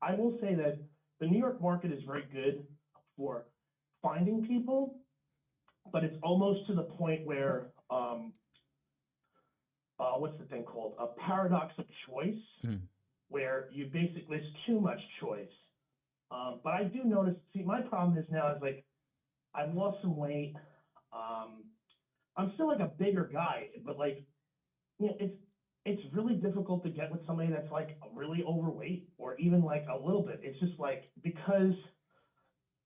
I will say that the New York market is very good for finding people, but it's almost to the point where, what's the thing called? A paradox of choice, where you basically, there's too much choice. But I do notice, see, my problem is now is like, I've lost some weight. I'm still like a bigger guy, but like, you know, it's really difficult to get with somebody that's like really overweight or even like a little bit. It's just like, because,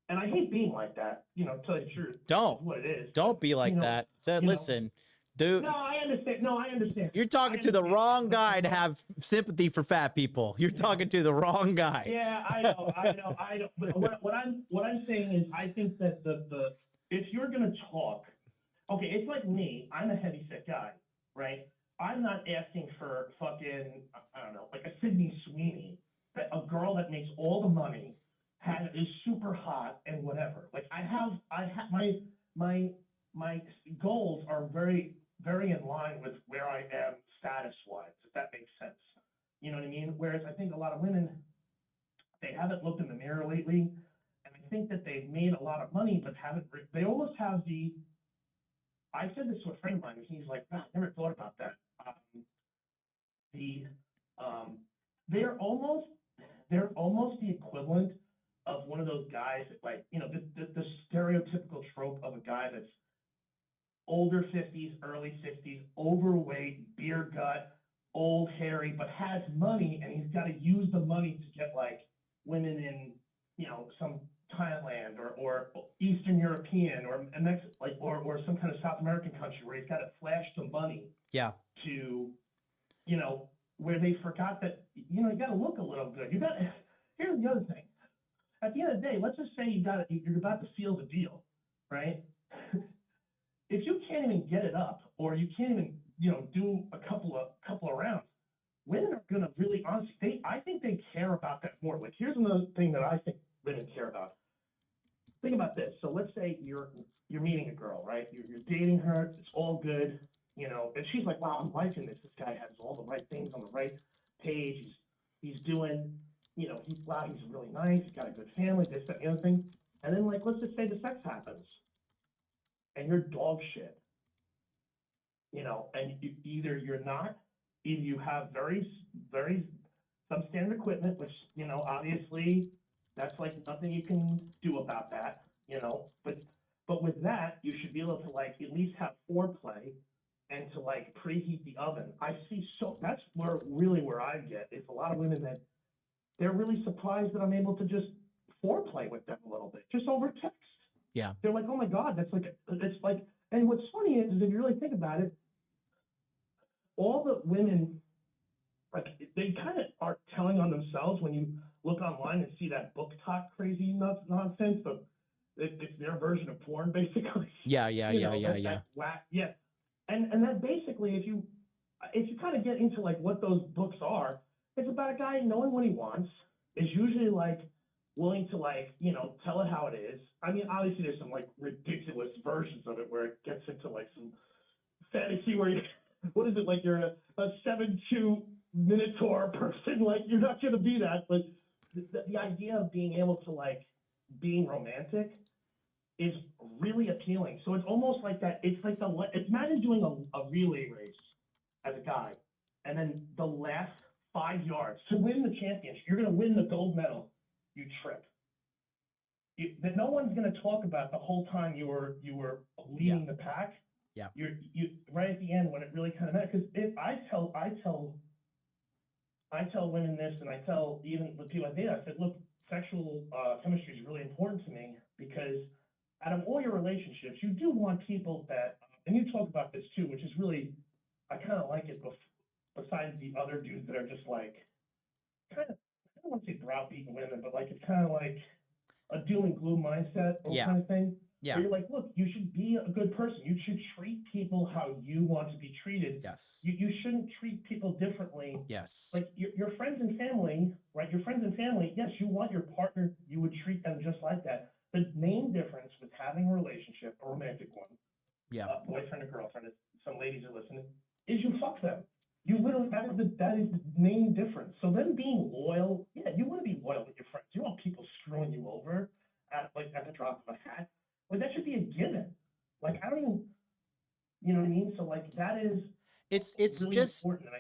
and I hate being like that, you know, to tell you the truth. Don't. It's what it is. Don't be like You know, that. you know. Listen, dude. No, I understand. No, I understand. You're talking to the wrong guy to have sympathy for fat people. You're talking to the wrong guy. Yeah, I know. But what I'm saying is, I think that the if you're gonna talk, okay, it's like me. I'm a heavy set guy, right? I'm not asking for fucking, I don't know, like a Sydney Sweeney, a girl that makes all the money, is super hot and whatever. Like I have my goals are very in line with where I am status-wise, if that makes sense. You know what I mean? Whereas I think a lot of women, they haven't looked in the mirror lately, and I think that they've made a lot of money, but they almost have I said this to a friend of mine, and he's like, "God, I never thought about that." They're almost the equivalent of one of those guys that, like, you know, the stereotypical trope of a guy that's older 50s, early 60s, overweight, beer gut, old, hairy, but has money, and he's got to use the money to get like women in, you know, some Thailand or Eastern European or or some kind of South American country where he's got to flash the money. Yeah. To, you know, where they forgot that, you know, you got to look a little good. Here's the other thing. At the end of the day, let's just say you're about to seal the deal, right? If you can't even get it up, or you can't even, you know, do a couple of rounds, women are gonna really, honestly, I think they care about that more. Like, here's another thing that I think women care about. Think about this. So let's say you're meeting a girl, right? You're dating her. It's all good, you know, and she's like, "Wow, I'm liking this. This guy has all the right things on the right page. He's doing, you know, he's really nice. He's got a good family. This, that, and the other thing." And then, like, let's just say the sex happens, and you're dog shit, you know, and either you have very, very substandard equipment, which, you know, obviously that's like nothing you can do about that, you know, but with that, you should be able to like at least have foreplay and to like preheat the oven. That's where I get is a lot of women that they're really surprised that I'm able to just foreplay with them a little bit, just over text. Yeah. They're like, "Oh my God, it's like," and what's funny is if you really think about it, all the women, like, they kind of are telling on themselves when you look online and see that book talk crazy nonsense, but it's their version of porn, basically. Yeah. Yeah. And that basically, if you kind of get into like what those books are, it's about a guy knowing what he wants, is usually like willing to like, you know, tell it how it is. I mean, obviously there's some like ridiculous versions of it where it gets into like some fantasy where what is it, like you're a 7'2" Minotaur person, like you're not going to be that, but the idea of being able to like being romantic is really appealing. So it's almost like that. It's like imagine doing a relay race as a guy, and then the last 5 yards to win the championship, you're going to win the gold medal. You trip. That no one's going to talk about the whole time you were leading the pack. Yeah. You right at the end when it really kind of matters. Because if I tell women this, and I tell even the people I date, I said, look, sexual chemistry is really important to me because out of all your relationships, you do want people that, and you talk about this too, which is really, I kind of like it. Besides the other dudes that are just like kind of, I don't want to say browbeating women, but like it's kind of like a doom and gloom mindset kind of thing. Yeah. Where you're like, look, you should be a good person. You should treat people how you want to be treated. Yes. You shouldn't treat people differently. Yes. Like your friends and family, right? Your friends and family, yes, you want your partner, you would treat them just like that. But you over at the drop of a hat. Like that should be a given. Like I don't even, you know what I mean? So like that is It's really just important. And I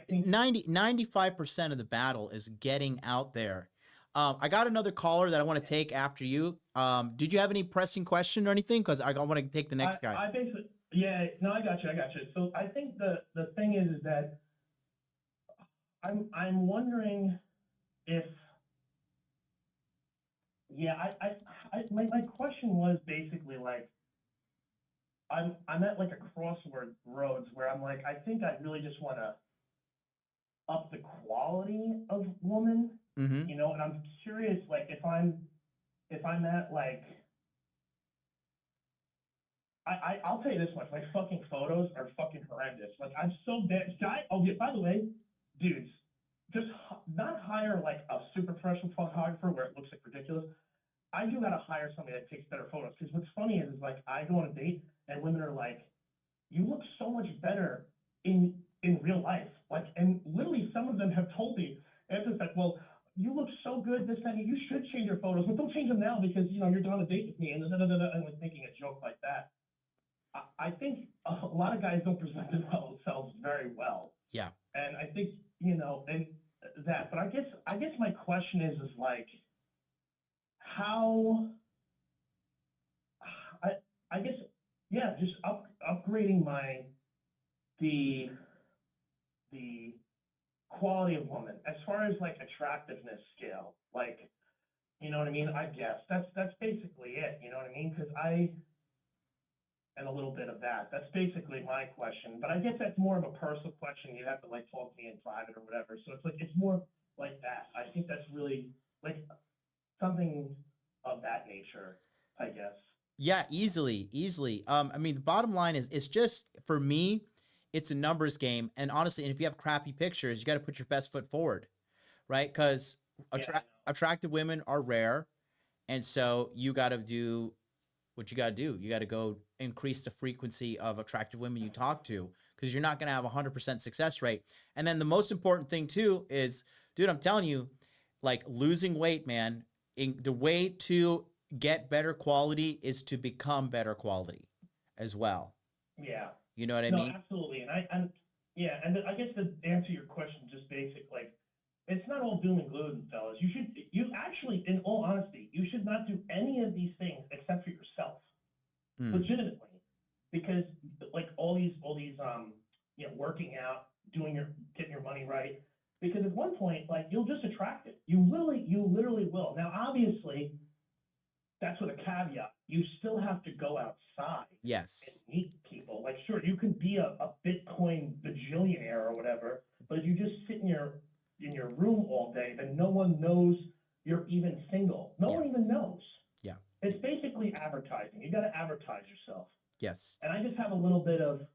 think 95% of the battle is getting out there. I got another caller that I want to take after you. Did you have any pressing question or anything? Because I want to take the next guy. I basically, yeah, no, I got you. So I think the thing is that I'm wondering if, yeah, my question was basically like, I'm at like a crossroads where I'm like, I think I really just want to up the quality of woman, Mm-hmm. you know, and I'm curious, like if I'm at like, I'll tell you this much, like fucking photos are fucking horrendous. Like I'm so bad. Oh yeah, by the way, dudes, just not hire like a super professional photographer where it looks like ridiculous. I do gotta hire somebody that takes better photos. Because what's funny is like I go on a date and women are like, you look so much better in real life. Like, and literally some of them have told me, and it's like, well, you look so good this time, you should change your photos, but don't change them now because, you know, you're on a date with me, and like making a joke like that. I think a lot of guys don't present themselves very well. Yeah. And I think, you know, and that, but I guess my question is like, how, I guess, yeah, just upgrading the quality of woman as far as like attractiveness scale, like, you know what I mean? I guess that's basically it, you know what I mean? Because and a little bit of that. That's basically my question. But I guess that's more of a personal question. You have to like talk to me in private or whatever. So it's like, it's more like that. I think that's really like something of that nature, I guess. Yeah, easily. I mean, the bottom line is, it's just, for me, it's a numbers game. And honestly, and if you have crappy pictures, you got to put your best foot forward, right? Because attractive women are rare. And so you got to do what you got to do. You got to go increase the frequency of attractive women you talk to, because you're not going to have 100% success rate. And then the most important thing too is, dude, I'm telling you, like losing weight, man, the way to get better quality is to become better quality as well. Yeah. You know what I No, mean? absolutely. And yeah, and I guess to answer your question, just basic, like, it's not all doom and gloom, fellas. You actually, in all honesty, you should not do any of these things except for yourself, legitimately, because like all these, you know, working out, getting your money right, because at one point, like, you'll just attract it. You literally will. Now, obviously, that's with a caveat. You still have to go outside. Yes. And meet people. Like, sure, you can be a Bitcoin bajillionaire or whatever, but if you just sit in your room all day, then no one knows you're even single. No one even knows. Yeah. It's basically advertising. You got to advertise yourself. Yes. And I just have a little bit of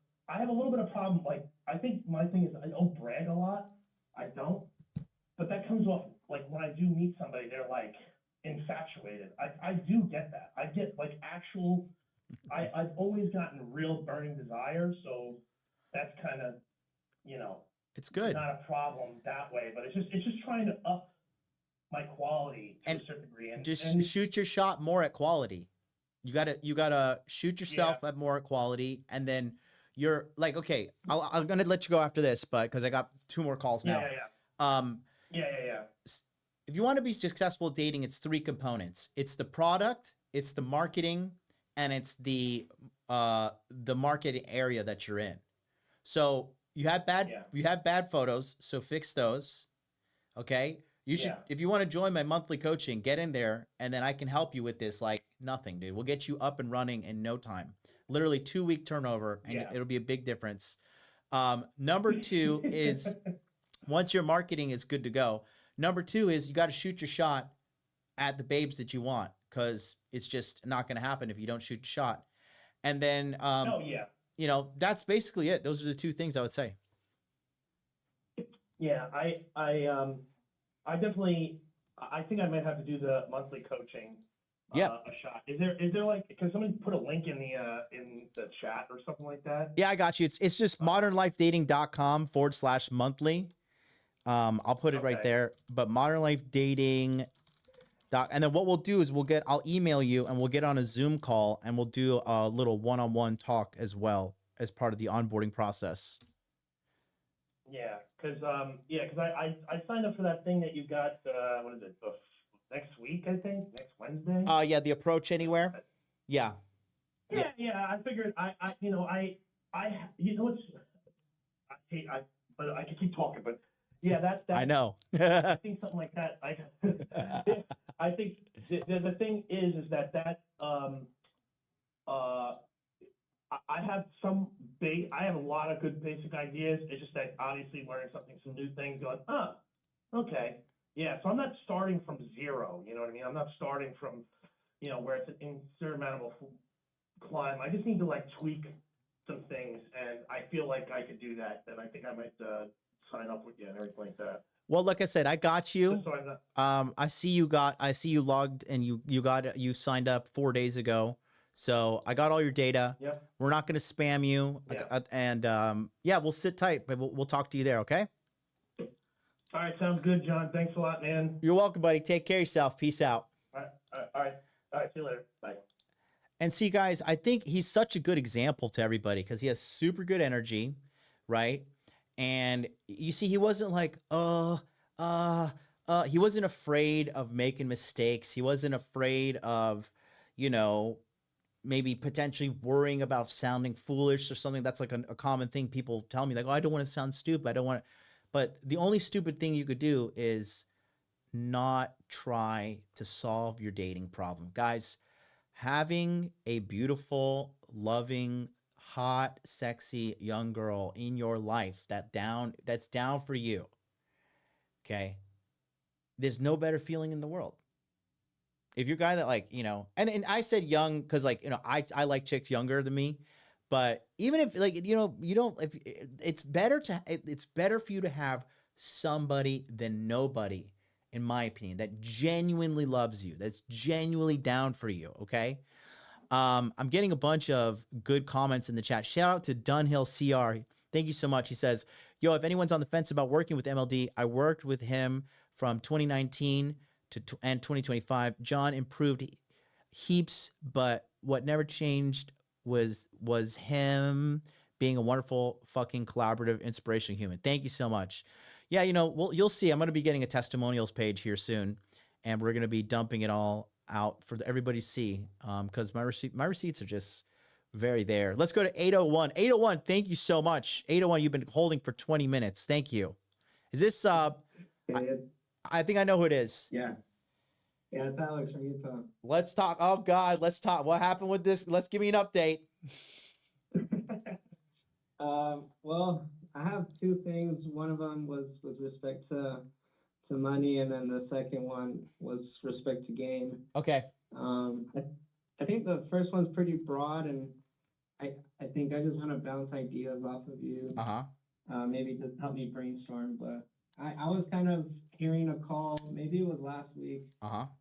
problem. Like, I think my thing is I don't brag a lot. I don't. But that comes off, like, when I do meet somebody, they're like infatuated. I do get that. I get like actual, I've always gotten real burning desire. So that's kind of, you know, It's good. not a problem that way, but it's just trying to up my quality to a certain degree. And just shoot your shot more at quality. You gotta shoot yourself at more at quality, and then you're like, okay, I'm gonna let you go after this, but because I got 2 more calls now. Yeah. If you want to be successful at dating, it's 3 components. It's the product, it's the marketing, and it's the market area that you're in. So you have bad photos, so fix those. Okay. You should, if you want to join my monthly coaching, get in there, and then I can help you with this like nothing, dude. We'll get you up and running in no time. Literally 2-week turnover, and it'll be a big difference. Number 2 is once your marketing is good to go. Number 2 is you got to shoot your shot at the babes that you want, because it's just not going to happen if you don't shoot your shot. And then, you know, that's basically it. Those are the 2 things I would say. Yeah, I definitely, I think I might have to do the monthly coaching. A shot. Is there like, can somebody put a link in the chat or something like that? Yeah, I got you. It's just modernlifedating.com/monthly. I'll put it right there. But Modern Life Dating Doc, and then what we'll do is I'll email you and we'll get on a Zoom call and we'll do a little one-on-one talk as well as part of the onboarding process. Yeah, because I signed up for that thing that you got. What is it? Next week, I think. Next Wednesday. Yeah, the approach anywhere. Yeah. Yeah. I figured you know what's but I can keep talking, but yeah, that I know. I think something like that. I think the thing is that I have I have a lot of good basic ideas. It's just that obviously learning some new things, going, okay, yeah. So I'm not starting from zero. You know what I mean? I'm not starting from, where it's an insurmountable climb. I just need to like tweak some things, and I feel like I could do that. And I think I might sign up with you and everything like that. Well, like I said, I got you. Just so I'm not- I see you logged and you signed up 4 days ago. So I got all your data. Yep. We're not going to spam you. Yeah. And yeah, we'll sit tight, but we'll talk to you there. Okay. All right. Sounds good, John. Thanks a lot, man. You're welcome, buddy. Take care of yourself. Peace out. All right. See you later. Bye. And see, guys, I think he's such a good example to everybody because he has super good energy, right? And you see, he wasn't like, he wasn't afraid of making mistakes. He wasn't afraid of, maybe potentially worrying about sounding foolish or something. That's like a common thing people tell me, like, oh, I don't want to sound stupid. I don't want to. But the only stupid thing you could do is not try to solve your dating problem. Guys, having a beautiful, loving, hot, sexy young girl in your life that's down for you, okay? There's no better feeling in the world. If you're a guy that and I said young because I like chicks younger than me, but even if it's better for you to have somebody than nobody, in my opinion, that genuinely loves you, that's genuinely down for you. Okay. I'm getting a bunch of good comments in the chat. Shout out to Dunhill CR. Thank you so much. He says, yo, if anyone's on the fence about working with MLD, I worked with him from 2019 and 2025. John improved heaps, but what never changed was him being a wonderful fucking collaborative, inspirational human. Thank you so much. Yeah, you'll see. I'm going to be getting a testimonials page here soon, and we're going to be dumping it all out for everybody to see because my receipts are just very there. Let's go to 801. 801, thank you so much. 801, you've been holding for 20 minutes. Thank you. Is this I think I know who it is. Yeah, it's Alex from Utah. Let's talk. Oh God, let's talk. What happened with this? Let's give me an update. Well, I have two things. One of them was with respect to money, and then the second one was respect to game. Okay. I think the first one's pretty broad, and I think I just want to bounce ideas off of you. Maybe just help me brainstorm. But I was kind of hearing a call, maybe it was last week,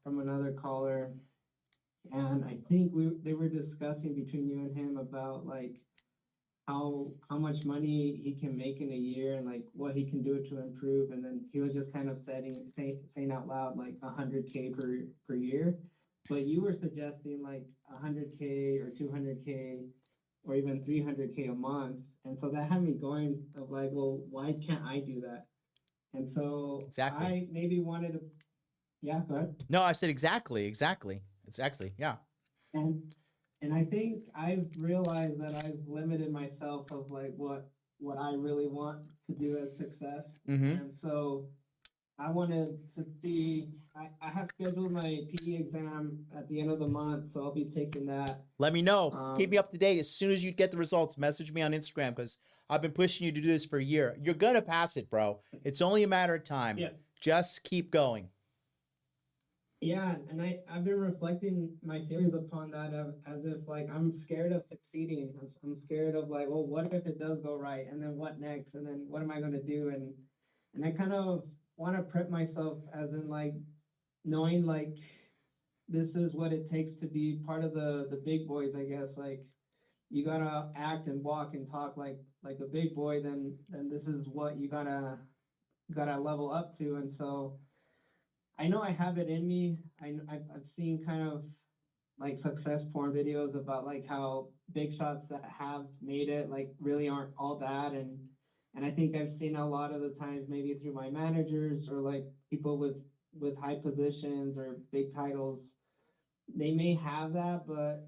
from another caller, and I think they were discussing between you and him about like how much money he can make in a year and like what he can do to improve, and then he was just kind of saying out loud like 100K per year, but you were suggesting like 100K or 200K or even 300K a month, and so that had me going of like, well, why can't I do that? And so exactly. I maybe wanted to, yeah, go ahead. No, I said exactly. It's actually, yeah. And I think I've realized that I've limited myself of like what I really want to do as success. And so I wanted to see, I have scheduled my PE exam at the end of the month, so I'll be taking that. Let me know. Keep me up to date. As soon as you get the results, message me on Instagram because I've been pushing you to do this for a year. You're going to pass it, bro. It's only a matter of time. Yeah. Just keep going. Yeah, and I've been reflecting my feelings upon that as if like I'm scared of succeeding. I'm scared of like, well, what if it does go right? And then what next? And then what am I going to do? And I kind of want to prep myself as in like knowing like this is what it takes to be part of the big boys, I guess. Like you got to act and walk and talk like a big boy, then this is what you gotta level up to. And so I know I have it in me. I've seen kind of like success porn videos about like how big shots that have made it like really aren't all that, and I think I've seen a lot of the times maybe through my managers or like people with high positions or big titles, they may have that, but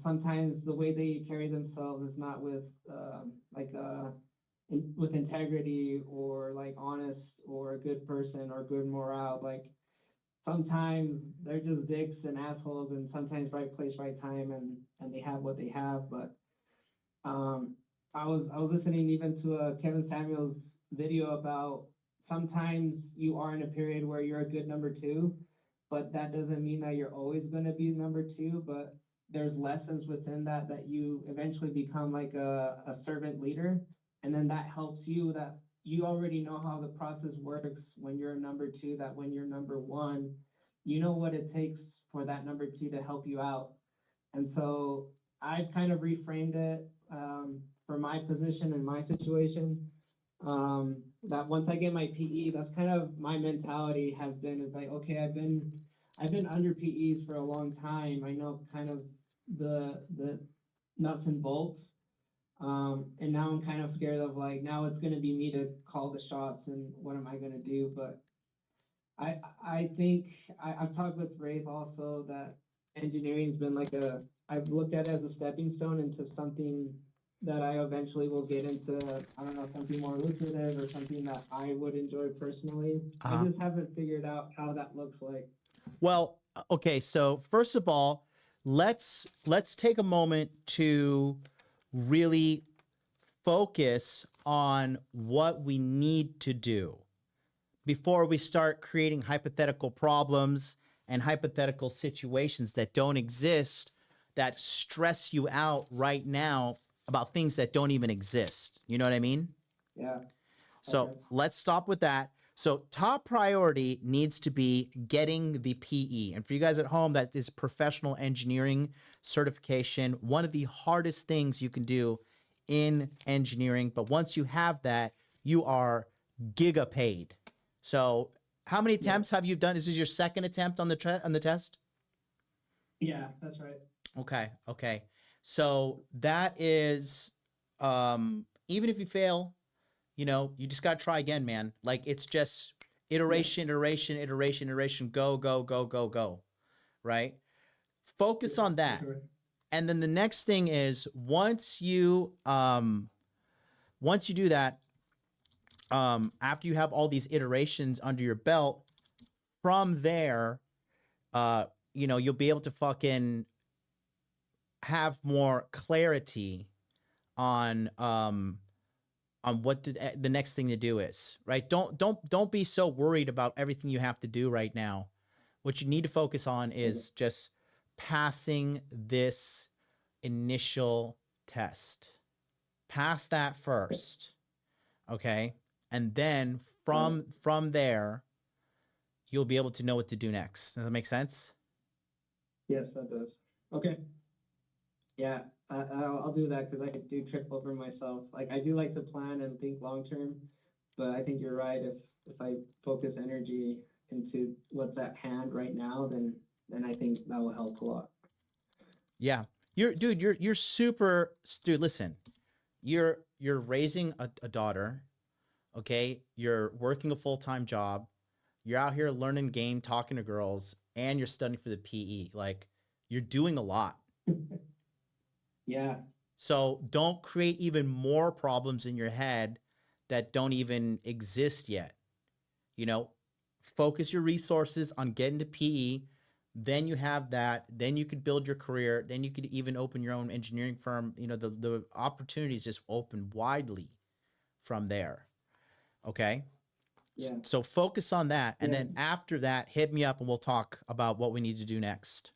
sometimes the way they carry themselves is not with with integrity or like honest or a good person or good morale. Like sometimes they're just dicks and assholes, and sometimes right place, right time, and they have what they have. But I was listening even to Kevin Samuel's video about sometimes you are in a period where you're a good number two, but that doesn't mean that you're always going to be number two. But there's lessons within that you eventually become like a servant leader, and then that helps you, that you already know how the process works when you're a number two, that when you're number one, you know what it takes for that number two to help you out. And so I've kind of reframed it for my position and my situation, that once I get my PE, that's kind of my mentality has been, is like, okay, I've been under PEs for a long time. I know kind of the nuts and bolts. And now I'm kind of scared of like, now it's going to be me to call the shots and what am I going to do? But I think I've talked with Rafe also that engineering's been like I've looked at it as a stepping stone into something that I eventually will get into, I don't know, something more lucrative or something that I would enjoy personally. I just haven't figured out how that looks like. Well, okay. So first of all, let's take a moment to really focus on what we need to do before we start creating hypothetical problems and hypothetical situations that don't exist, that stress you out right now about things that don't even exist. You know what I mean? Yeah. So Okay. let's stop with that. So top priority needs to be getting the PE. And for you guys at home, that is professional engineering certification. One of the hardest things you can do in engineering. But once you have that, you are giga paid. So how many attempts have you done? Is this your second attempt on the test? Yeah, that's right. Okay. Okay. So that is, even if you fail, you know, you just got to try again, man. Like it's just iteration, iteration, iteration, iteration, go, go, go, go, go. Right? Focus on that. Sure. And then the next thing is once you do that, after you have all these iterations under your belt, from there, you know, you'll be able to fucking have more clarity on what the next thing to do is, right? Don't be so worried about everything you have to do right now. What you need to focus on is just passing this initial test. Pass that first, okay? And then from there, you'll be able to know what to do next. Does that make sense? Yes, that does. Okay. Yeah, I'll do that because I do trip over myself. Like I do like to plan and think long term, but I think you're right. If I focus energy into what's at hand right now, then I think that will help a lot. Yeah, you're super, dude. Listen, you're raising a daughter, okay? You're working a full-time job. You're out here learning game, talking to girls, and you're studying for the PE. Like you're doing a lot. Yeah. So don't create even more problems in your head that don't even exist yet. You know, focus your resources on getting to PE. Then you have that. Then you could build your career. Then you could even open your own engineering firm. You know, the opportunities just open widely from there. Okay. Yeah. So focus on that. And then after that, hit me up and we'll talk about what we need to do next.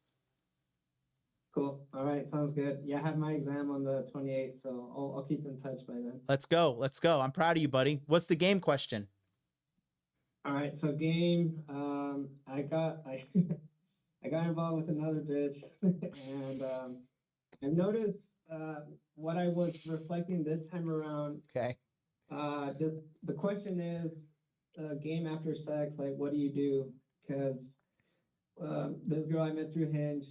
Cool. All right. Sounds good. Yeah, I have my exam on the 28th, so I'll keep in touch by then. Let's go. Let's go. I'm proud of you, buddy. What's the game question? All right. So game, I got involved with another bitch, and I noticed what I was reflecting this time around. Okay. Just the question is, game after sex, like what do you do? because this girl I met through Hinge,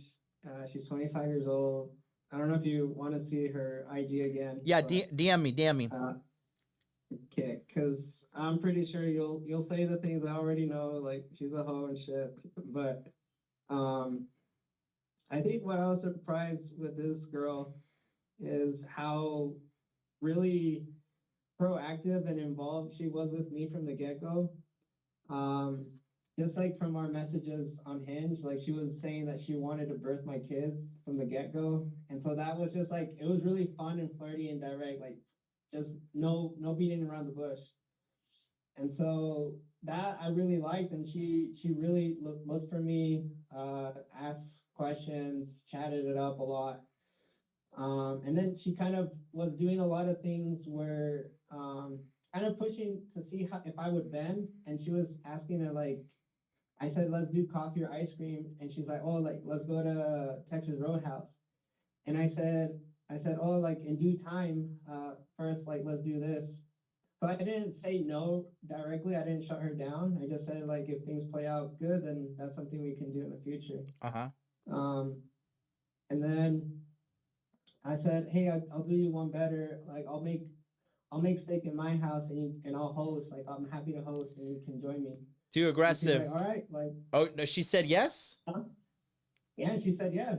she's 25 years old. I don't know if you want to see her IG again. Yeah, but, DM me, DM me. Okay, because I'm pretty sure you'll say the things I already know, like she's a hoe and shit. But I think what I was surprised with this girl is how really proactive and involved she was with me from the get-go. Just like from our messages on Hinge, like she was saying that she wanted to birth my kids from the get-go. And so that was just like, it was really fun and flirty and direct, like just no beating around the bush. And so that I really liked, and she really looked for me, asked questions, chatted it up a lot. And then she kind of was doing a lot of things where kind of pushing to see if I would bend, and she was asking her, like, I said, let's do coffee or ice cream, and she's like, oh, like, let's go to Texas Roadhouse. And I said, oh, like, in due time, first, like, let's do this. So I didn't say no directly. I didn't shut her down. I just said, like, if things play out good, then that's something we can do in the future. And then I said, hey, I'll do you one better. Like, I'll make steak in my house, and I'll host. Like, I'm happy to host, and you can join me. Too aggressive. Like, all right, like. Oh no, she said yes. Huh? Yeah, she said yes.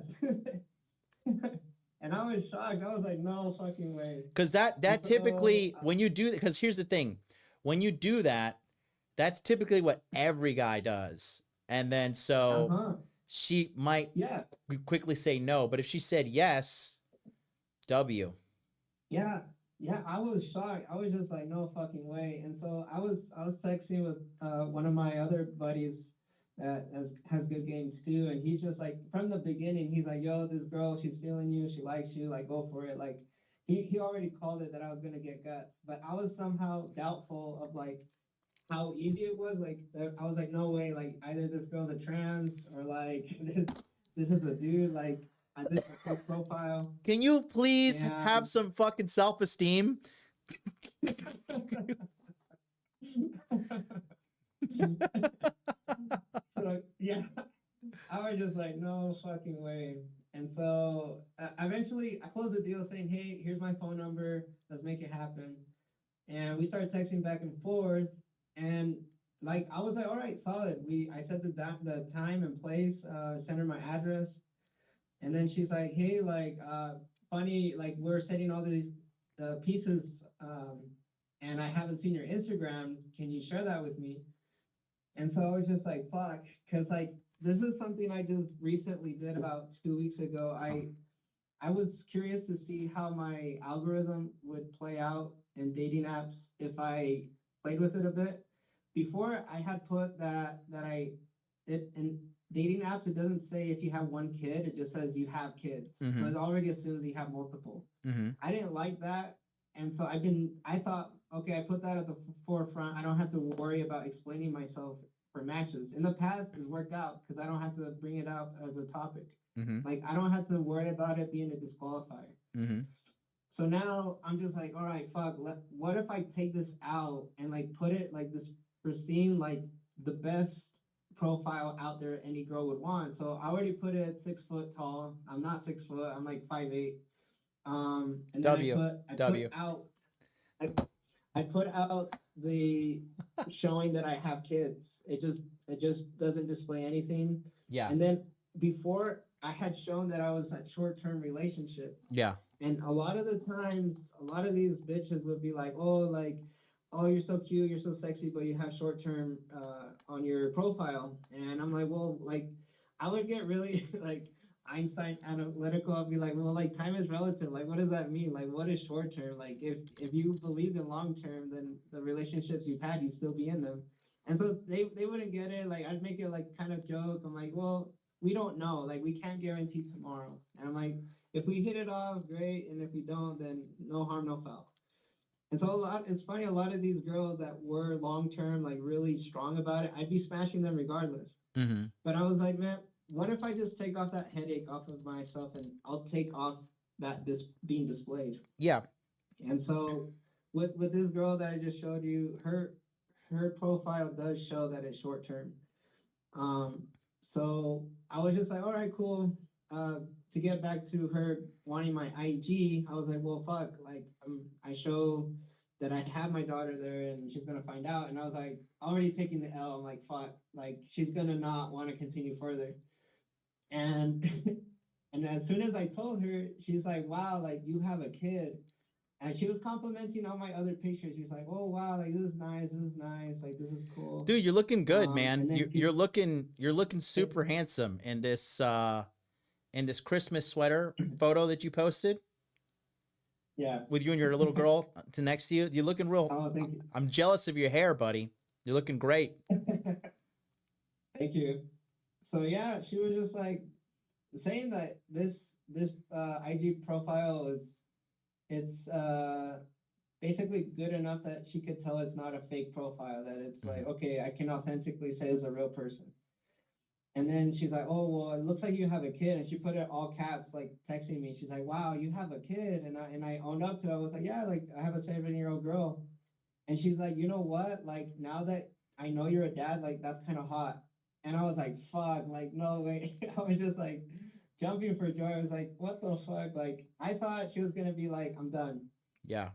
And I was shocked. I was like, no fucking way. Because that typically, when you do, because here's the thing, when you do that, that's typically what every guy does. And then so she might quickly say no, but if she said yes, W. Yeah, I was shocked. I was just like, no fucking way. And so I was texting with one of my other buddies that has good games too, and he's just like, from the beginning, he's like, yo, this girl, she's feeling you, she likes you, like, go for it. Like, he already called it that I was gonna get guts, but I was somehow doubtful of like how easy it was. Like, I was like, no way, like, either this girl's a trans or like this is a dude, like, this is a profile. Can you please have some fucking self-esteem? So, yeah, I was just like, no fucking way. And so eventually I closed the deal saying, hey, here's my phone number, let's make it happen. And we started texting back and forth, and like, I was like, all right, solid. I set the time and place, sent her my address. And then she's like, hey, like, funny, like, we're setting all these pieces, and I haven't seen your Instagram. Can you share that with me? And so I was just like, fuck, because, like, this is something I just recently did about 2 weeks ago. I was curious to see how my algorithm would play out in dating apps if I played with it a bit. Before, I had put that in dating apps, it doesn't say if you have one kid, it just says you have kids. So it already assumes you have multiple. I didn't like that. And so I thought, okay, I put that at the forefront. I don't have to worry about explaining myself for matches. In the past, it worked out because I don't have to bring it out as a topic. Like, I don't have to worry about it being a disqualifier. So now I'm just like, all right, fuck, what if I take this out and like put it like this pristine, like the best profile out there any girl would want. So I already put it 6 foot tall. I'm not 6 foot, I'm like 5'8". And then I put out the showing that I have kids. It just doesn't display anything. Yeah. And then before, I had shown that I was a short-term relationship. Yeah. And a lot of the times, a lot of these bitches would be like, oh, you're so cute, you're so sexy, but you have short-term on your profile. And I'm like, well, like, I would get really, like, Einstein analytical. I'd be like, well, like, time is relative. Like, what does that mean? Like, what is short-term? Like, if you believe in long-term, then the relationships you've had, you'd still be in them. And so they wouldn't get it. Like, I'd make it, like, kind of joke. I'm like, well, we don't know. Like, we can't guarantee tomorrow. And I'm like, if we hit it off, great. And if we don't, then no harm, no foul. And so it's funny, a lot of these girls that were long-term, like, really strong about it, I'd be smashing them regardless. But I was like, man, what if I just take off that headache off of myself, and I'll take off that being displayed? Yeah. And so with this girl that I just showed you, her profile does show that it's short-term. So I was just like, all right, cool. To get back to her wanting my IG, I was like, well, fuck, like, I show that I have my daughter there and she's gonna find out. And I was like, already taking the L. I'm like, fuck, like, she's gonna not want to continue further. And and as soon as I told her, she's like, wow, like, you have a kid. And she was complimenting all my other pictures. She's like, oh, wow, like, this is nice, like, this is cool. Dude, you're looking good, man. and then You're looking super handsome in this Christmas sweater photo that you posted. Yeah. With you and your little girl to next to you. You're looking real. Oh, thank you. I'm jealous of your hair, buddy. You're looking great. Thank you. So yeah, she was just like saying that this IG profile it's basically good enough that she could tell it's not a fake profile, that it's like, okay, I can authentically say it's a real person. And then she's like, oh, well, it looks like you have a kid. And she put it all caps, like texting me. She's like, wow, you have a kid. And I owned up to it. I was like, yeah, like I have a 7-year-old girl. And she's like, you know what? Like, now that I know you're a dad, like, that's kind of hot. And I was like, fuck, like, no way. I was just like jumping for joy. I was like, what the fuck? Like, I thought she was going to be like, I'm done. Yeah.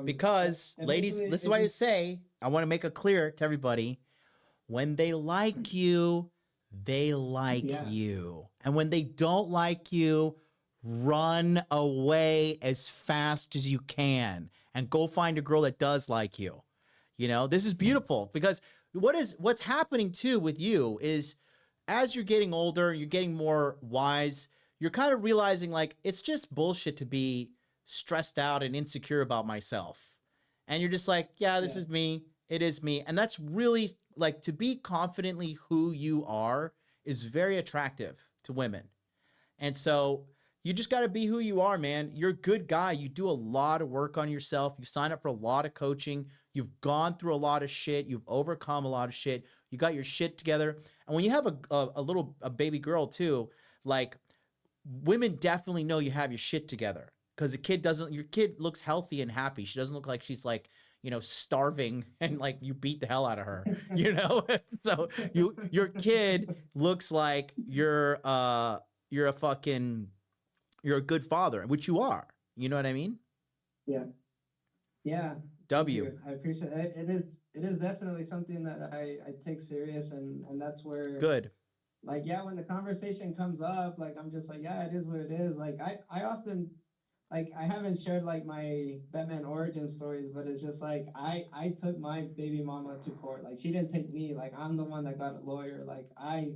Because, ladies, this is why I say, I want to make it clear to everybody, when they like you, they like you. And when they don't like you, run away as fast as you can and go find a girl that does like you. You know, this is beautiful because what's happening too with you is as you're getting older, you're getting more wise, you're kind of realizing like, it's just bullshit to be stressed out and insecure about myself. And you're just like, yeah, this is me. It is me. And that's really like, to be confidently who you are is very attractive to women. And so you just got to be who you are, man. You're a good guy. You do a lot of work on yourself. You sign up for a lot of coaching. You've gone through a lot of shit. You've overcome a lot of shit. You got your shit together. And when you have a baby girl too, like women definitely know you have your shit together because your kid looks healthy and happy. She doesn't look like she's like, you know, starving and like you beat the hell out of her, you know? So your kid looks like you're a good father, which you are. You know what I mean? Yeah. Yeah. W. I appreciate it. It is definitely something that I take serious and that's where good. Like, yeah, when the conversation comes up, like I'm just like, yeah, it is what it is. Like I often like I haven't shared like my Batman origin stories, but it's just like I took my baby mama to court. Like she didn't take me. Like I'm the one that got a lawyer. Like I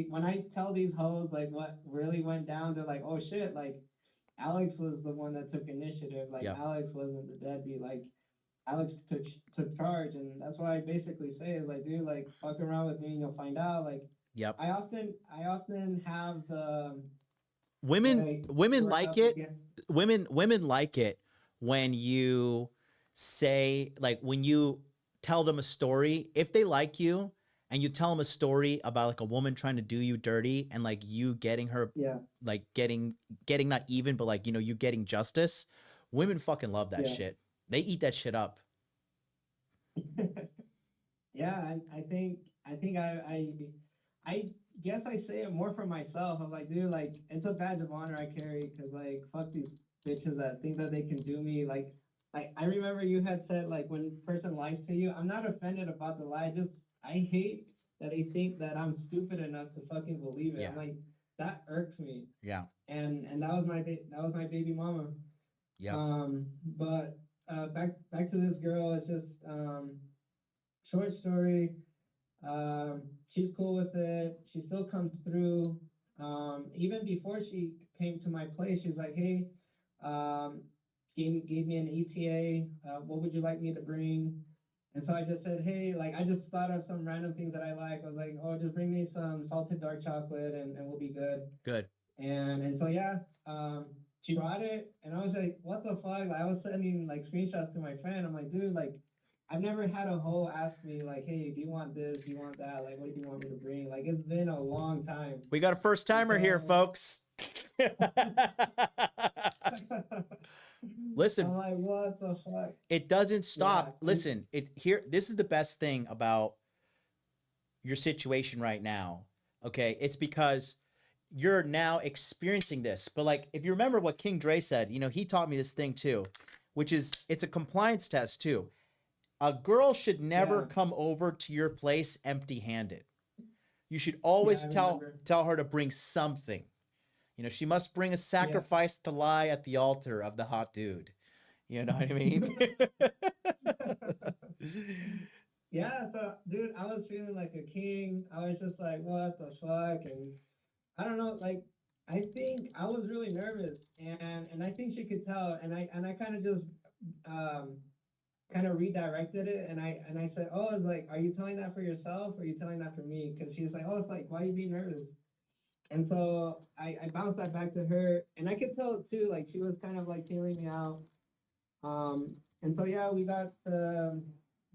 when I tell these hoes like what really went down, they're like, oh shit, like Alex was the one that took initiative. Like Alex wasn't the deadbeat. Like Alex took charge, and that's what I basically say is like, dude, like fuck around with me and you'll find out. Like I often have the women like it. Women like it when you say, like, when you tell them a story, if they like you and you tell them a story about like a woman trying to do you dirty and like you getting her, like getting not even, but like, you know, you getting justice. Women fucking love that shit. They eat that shit up. Yeah. I think I guess I say it more for myself. I'm like, dude, like, it's a badge of honor I carry because, like, fuck these bitches that think that they can do me. Like, I remember you had said, like, when a person lies to you, I'm not offended about the lie. I hate that they think that I'm stupid enough to fucking believe it. I'm like, that irks me. Yeah. And that was my baby mama. Yeah. But back to this girl. It's just short story. She's cool with it. She still comes through. Even before she came to my place, she's like, hey, gave me an ETA. What would you like me to bring? And so I just said, hey, like, I just thought of some random things that I like. I was like, oh, just bring me some salted dark chocolate and we'll be good. Good. And so, yeah, she brought it. And I was like, what the fuck? Like, I was sending, like, screenshots to my friend. I'm like, dude, like, I've never had a hoe ask me, like, hey, do you want this? Do you want that? Like, what do you want me to bring? Like, it's been a long time. We got a first timer here, folks. Listen. I'm like, what the fuck? It doesn't stop. Yeah. Listen, this is the best thing about your situation right now, okay, it's because you're now experiencing this. But like, if you remember what King Dre said, you know, he taught me this thing too, which is it's a compliance test too. A girl should never come over to your place empty-handed. You should always tell her to bring something. You know, she must bring a sacrifice to lie at the altar of the hot dude. You know what I mean? Yeah, so dude, I was feeling like a king. I was just like, what the fuck? And I don't know, like I think I was really nervous, and I think she could tell, and I kind of just kind of redirected it, and I said, oh, it's like, are you telling that for yourself or are you telling that for me? Because she was like, oh, it's like, why are you being nervous? And so I bounced that back to her, and I could tell too, like she was kind of like feeling me out. And so yeah, we got to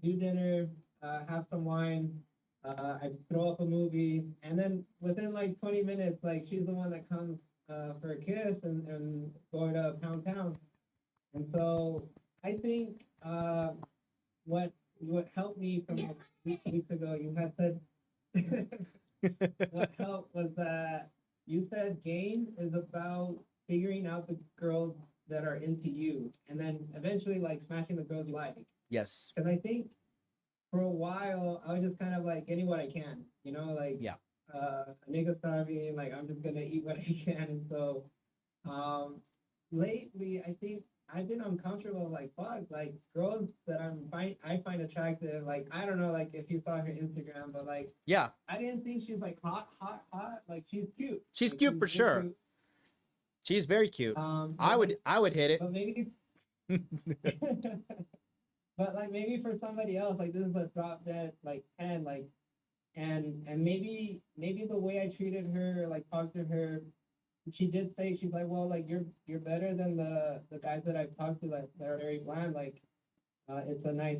do dinner, have some wine. I throw up a movie, and then within like 20 minutes, like she's the one that comes for a kiss and go to Pound Town. And so I think what helped me from like weeks ago, you had said what helped was that you said game is about figuring out the girls that are into you, and then eventually like smashing the girls you like. Yes. Because I think for a while I was just kind of like getting what I can, you know, like a nigga starving, like I'm just gonna eat what I can. And so lately I think I've been uncomfortable, like fuck, like girls that I find attractive, like I don't know, like if you saw her Instagram, but like I didn't think she's like hot, like she's cute. She's like, cute for sure. Cute. She's very cute. I would hit it. But maybe but like maybe for somebody else, like this is a drop dead like 10, like and maybe the way I treated her, like talked to her, she did say, she's like, well, like you're better than the guys that I've talked to that are very bland, like it's a nice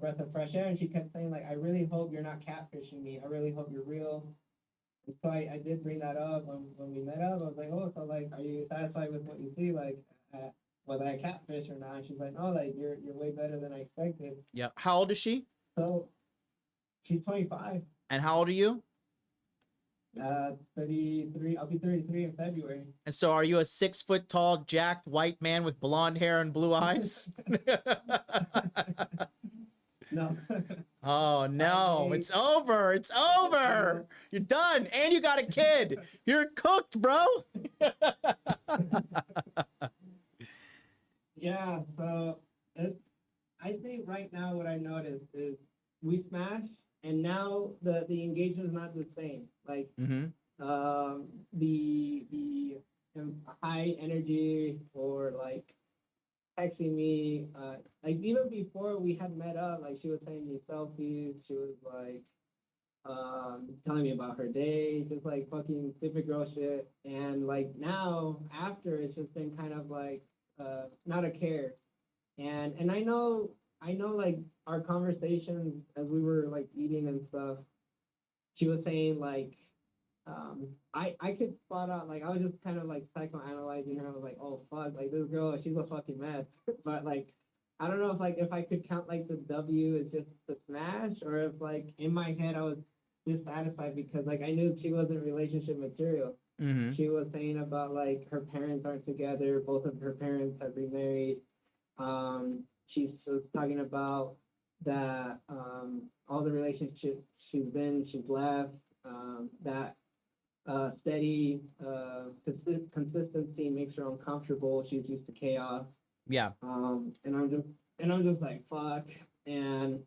breath of fresh air. And she kept saying like, I really hope you're not catfishing me. I really hope you're real. And so I did bring that up when we met up. I was like, oh, so like, are you satisfied with what you see, like whether I catfish or not? And she's like, no, like you're way better than I expected. Yeah. How old is she? So she's 25. And how old are you? 33. I'll be 33 in February. And so are you a 6 foot tall, jacked white man with blonde hair and blue eyes? No. Oh no, it's over. It's over. You're done. And you got a kid. You're cooked, bro. Yeah, so I think right now what I noticed is we smash, and now the engagement is not the same. Like the high energy or like texting me, like even before we had met up, like she was sending me selfies. She was like telling me about her day, just like fucking stupid girl shit. And like now after, it's just been kind of like not a care. And I know like our conversations as we were like eating and stuff, she was saying like I could spot out, like I was just kind of like psychoanalyzing her. I was like, oh fuck, like this girl, she's a fucking mess. But like I don't know if I could count like the W as just the smash, or if like in my head I was dissatisfied because like I knew she wasn't relationship material. She was saying about like her parents aren't together, both of her parents have remarried. She was talking about that all the relationships she's left, that steady consistency makes her uncomfortable. She's used to chaos. Yeah. And I'm just like fuck. And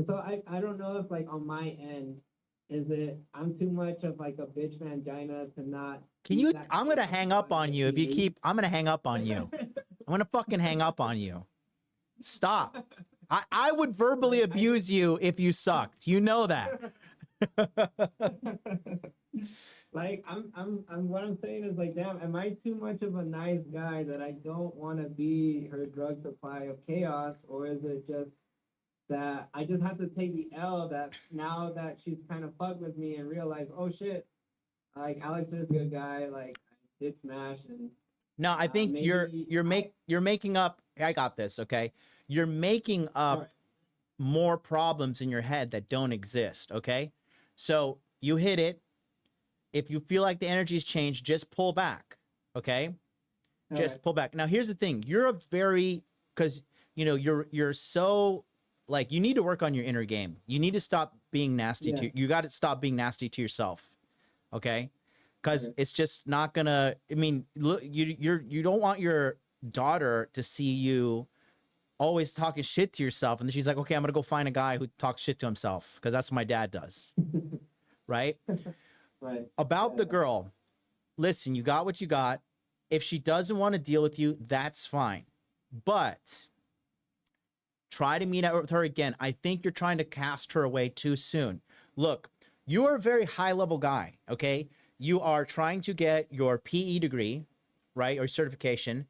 so I don't know if like on my end, is it I'm too much of like a bitch mangina to not. Can you? I'm gonna hang up on you if you keep. I'm gonna hang up on you. I'm gonna fucking hang up on you. Stop. I would verbally abuse you if you sucked. You know that. Like I'm what I'm saying is like, damn, am I too much of a nice guy that I don't want to be her drug supply of chaos, or is it just that I just have to take the L that now that she's kind of fucked with me and realize, oh shit, like Alex is a good guy, like I did smash. And no, I think you're making up. I got this. Okay, you're making up more problems in your head that don't exist. Okay, So you hit it. If you feel like the energy's changed, just pull back. Okay. Just pull back. Now, here's the thing. You're a very, because, you know, you're so, like, you need to work on your inner game. You need to stop being nasty you got to stop being nasty to yourself. Okay. Because it's just not gonna, I mean, look, you don't want your daughter to see you always talking shit to yourself. And then she's like, okay, I'm going to go find a guy who talks shit to himself, because that's what my dad does. Right? Right. About the girl, listen, you got what you got. If she doesn't want to deal with you, that's fine. But try to meet up with her again. I think you're trying to cast her away too soon. Look, you are a very high level guy, okay? You are trying to get your PE degree, right? Or certification.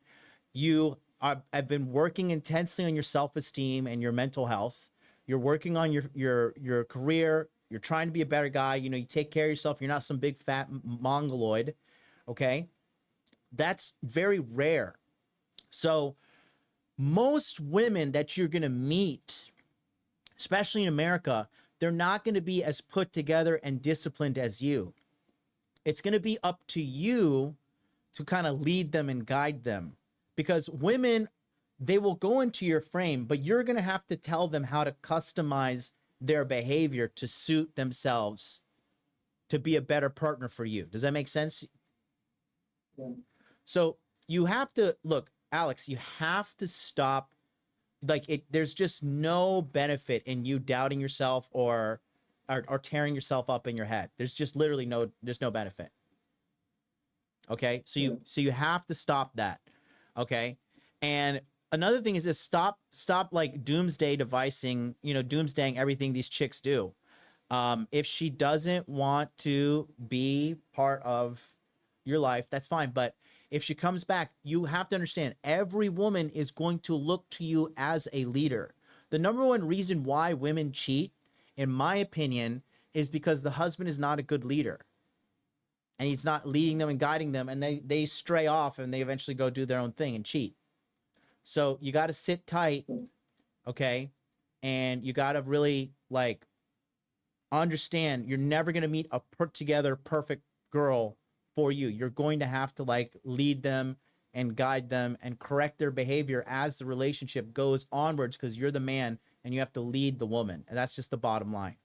You have been working intensely on your self-esteem and your mental health. You're working on your career. You're trying to be a better guy. You know, you take care of yourself. You're not some big fat mongoloid, okay? That's very rare. So most women that you're going to meet, especially in America, they're not going to be as put together and disciplined as you. It's going to be up to you to kind of lead them and guide them, because women, they will go into your frame, but you're going to have to tell them how to customize their behavior to suit themselves to be a better partner for you. Does that make sense? Yeah. So you have to, look, Alex, you have to stop. Like, there's just no benefit in you doubting yourself or tearing yourself up in your head. There's just literally no benefit. Okay. So you have to stop that. Okay. And another thing is this, stop like doomsday devising, you know, doomsdaying everything these chicks do. If she doesn't want to be part of your life, that's fine. But if she comes back, you have to understand every woman is going to look to you as a leader. The number one reason why women cheat, in my opinion, is because the husband is not a good leader. And he's not leading them and guiding them, and they stray off and they eventually go do their own thing and cheat. So you got to sit tight, okay? And you got to really, like, understand you're never going to meet a put together perfect girl for you. You're going to have to, like, lead them and guide them and correct their behavior as the relationship goes onwards, because you're the man and you have to lead the woman. And that's just the bottom line.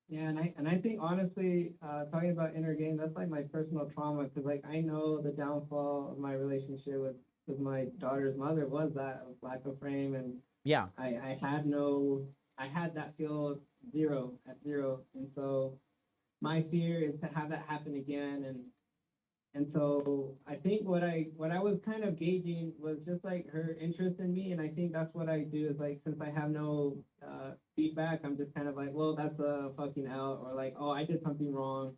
Yeah, and I think, honestly, talking about inner game, that's like my personal trauma, because, like, I know the downfall of my relationship with my daughter's mother was that lack of frame, and yeah, I had that feel at zero, and so my fear is to have that happen again, and so I think what I was kind of gauging was just like her interest in me, and I think that's what I do is, like, since I have no feedback, I'm just kind of like, well, that's a fucking L, or like, oh, I did something wrong.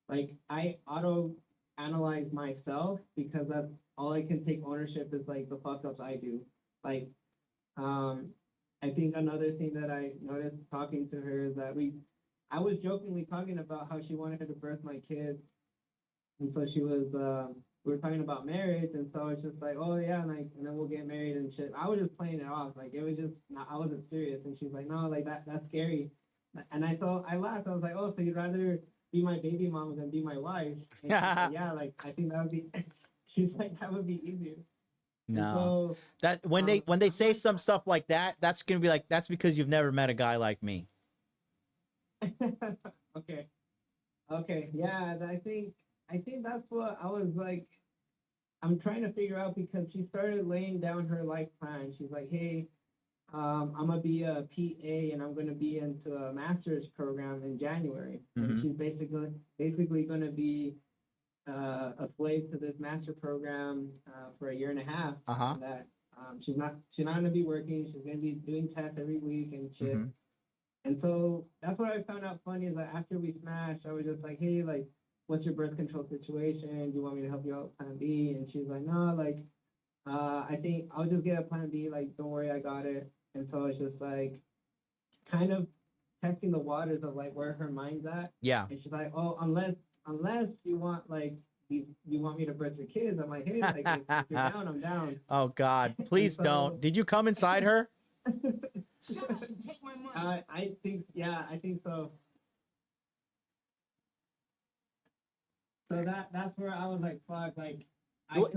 Like, I auto-analyze myself, because that's all I can take ownership is, like, the fuck-ups I do. Like, I think another thing that I noticed talking to her is that I was jokingly talking about how she wanted to birth my kids. And so she was, we were talking about marriage, and so it's just like, oh yeah, and then we'll get married and shit. I was just playing it off, like, it was just, I wasn't serious. And she's like, no, like, that's scary. And I laughed. I was like, oh, so you'd rather be my baby mom than be my wife? And she's like, yeah, like, I think that would be, she's like, that would be easier. No, so, that when they say some stuff like that, that's gonna be like, that's because you've never met a guy like me. Okay, yeah, I think that's what I was like, I'm trying to figure out, because she started laying down her life plan. She's like, hey, I'm going to be a PA, and I'm going to be into a master's program in January. Mm-hmm. And she's basically going to be a slave to this master program for a year and a half. Uh-huh. And that she's not going to be working. She's going to be doing tests every week and shit. Mm-hmm. And so that's what I found out funny, is that after we smashed, I was just like, hey, like, what's your birth control situation? Do you want me to help you out with plan B? And she's like, no, like, I think I'll just get a plan B. Like, don't worry, I got it. And so it's just like kind of testing the waters of, like, where her mind's at. Yeah. And she's like, oh, unless you want, like, you want me to birth your kids. I'm like, hey, like, if you're down, I'm down. Oh God, please don't. Did you come inside her? Shut up and take my money. I think, yeah, I think so. So that's where I was like, fuck, like.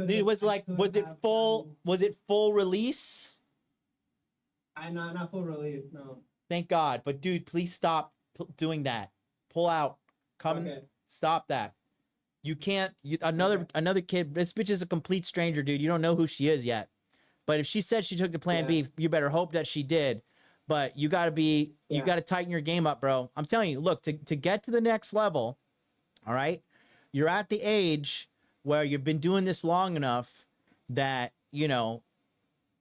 Dude, was it full release? Not full release, no. Thank God. But dude, please stop doing that. Pull out. Stop that. You can't. Another kid. This bitch is a complete stranger, dude. You don't know who she is yet. But if she said she took the plan B, you better hope that she did. But you got to tighten your game up, bro. I'm telling you, look, to get to the next level, all right, you're at the age where you've been doing this long enough that, you know,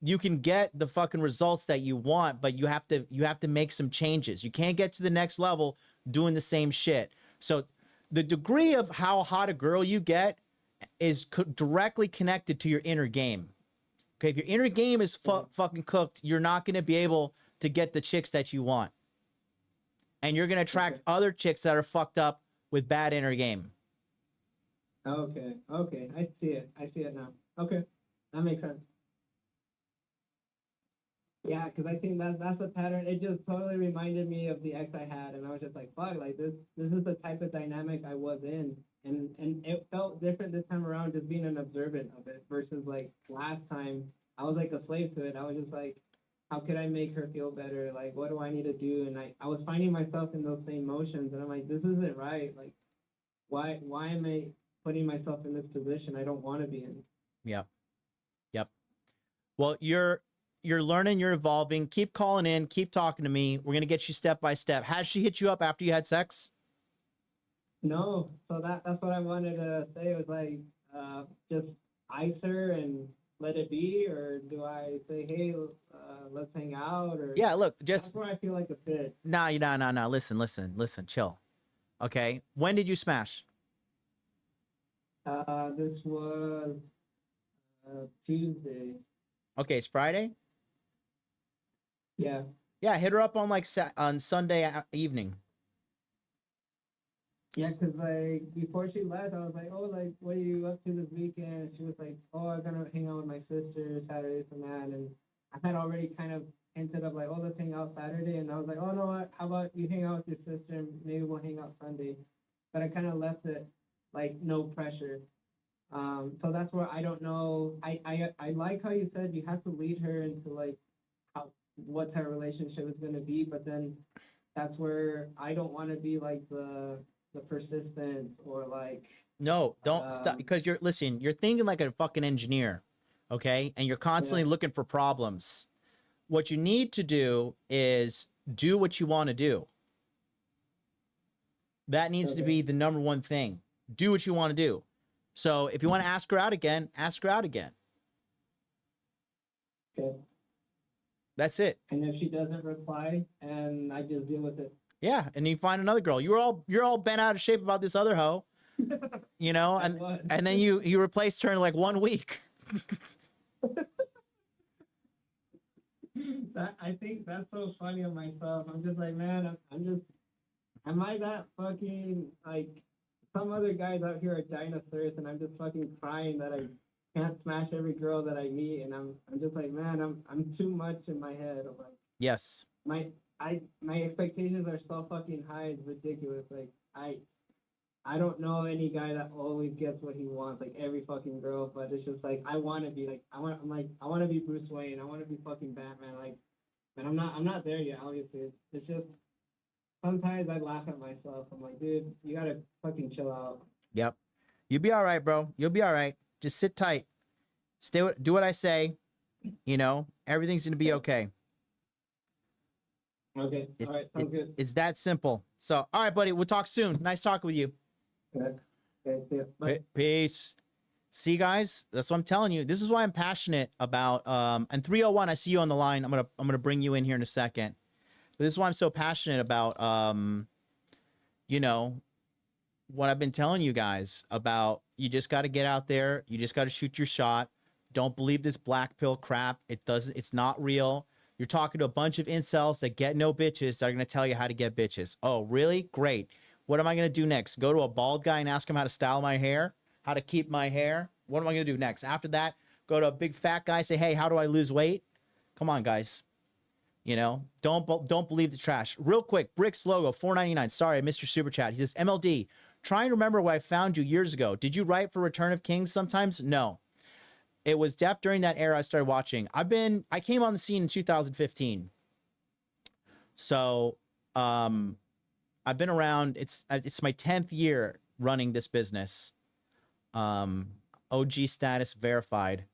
you can get the fucking results that you want, but you have to make some changes. You can't get to the next level doing the same shit. So the degree of how hot a girl you get is directly connected to your inner game. Okay, if your inner game is fucking cooked, you're not going to be able to get the chicks that you want. And you're going to attract other chicks that are fucked up with bad inner game. Okay. I see it now. Okay. That makes sense. Yeah, because I think that's the pattern. It just totally reminded me of the ex I had, and I was just like, fuck, like this is the type of dynamic I was in. And it felt different this time around, just being an observant of it versus like last time I was like a slave to it. I was just like, how could I make her feel better? Like, what do I need to do? And I was finding myself in those same motions, and I'm like, this isn't right. Like, why am I putting myself in this position I don't want to be in? Yep. Well, you're learning, you're evolving. Keep calling in, keep talking to me. We're gonna get you step by step. Has she hit you up after you had sex? No. So that's what I wanted to say. It was like, just ice her and let it be, or do I say, hey, let's hang out? Or Yeah, look, just that's where I feel like a fit. No. Listen, chill. Okay. When did you smash? This was Tuesday. Okay, it's Friday? Yeah. Yeah, hit her up on like on Sunday evening. Yeah, because like before she left, I was like, oh, like, what are you up to this weekend? And she was like, oh, I'm gonna hang out with my sister Saturday and that. And I had already kind of hinted of like, oh, let's hang out Saturday. And I was like, oh, no, what? How about you hang out with your sister and maybe we'll hang out Sunday. But I kind of left it like no pressure. So that's where I don't know. I like how you said you have to lead her into like what type of relationship is going to be, but then that's where I don't want to be like the persistence or like. No, don't stop, because you're thinking like a fucking engineer, okay? And you're constantly looking for problems. What you need to do is do what you want to do. That needs to be the number one thing. Do what you want to do. So if you want to ask her out again, ask her out again. Okay. That's it. And if she doesn't reply, and I just deal with it. Yeah, and you find another girl. You're all bent out of shape about this other hoe, you know, and then you replaced her in like 1 week. I think that's so funny of myself. I'm just like, man, am I that fucking like? Some other guys out here are dying of thirst, and I'm just fucking crying that I can't smash every girl that I meet, and I'm just like, man, I'm too much in my head. I'm like, yes, my expectations are so fucking high, it's ridiculous. Like I don't know any guy that always gets what he wants, like every fucking girl, but it's just like I want to be like I want to be Bruce Wayne, I want to be fucking Batman, like, and I'm not there yet. Obviously, it's just. Sometimes I laugh at myself. I'm like, dude, you gotta fucking chill out. Yep. You'll be all right, bro. You'll be all right. Just sit tight. Do what I say. You know, everything's gonna be okay. Okay. All right. Sounds good. It's that simple. So, all right, buddy. We'll talk soon. Nice talking with you. Okay. See ya. Bye. Peace. See, guys, that's what I'm telling you. This is why I'm passionate about. And 301, I see you on the line. I'm gonna bring you in here in a second. But this is why I'm so passionate about, you know, what I've been telling you guys about. You just got to get out there. You just got to shoot your shot. Don't believe this black pill crap. It's not real. You're talking to a bunch of incels that get no bitches that are going to tell you how to get bitches. Oh, really? Great. What am I going to do next? Go to a bald guy and ask him how to style my hair? How to keep my hair? What am I going to do next? After that, go to a big fat guy, say, hey, how do I lose weight? Come on, guys. You know, don't believe the trash. Real quick, Bricks logo $4.99. Sorry, I missed your super chat. He says, MLD, trying to remember where I found you years ago. Did you write for Return of Kings sometimes? No. It was during that era I started watching. I came on the scene in 2015. So I've been around. It's my 10th year running this business. OG status verified.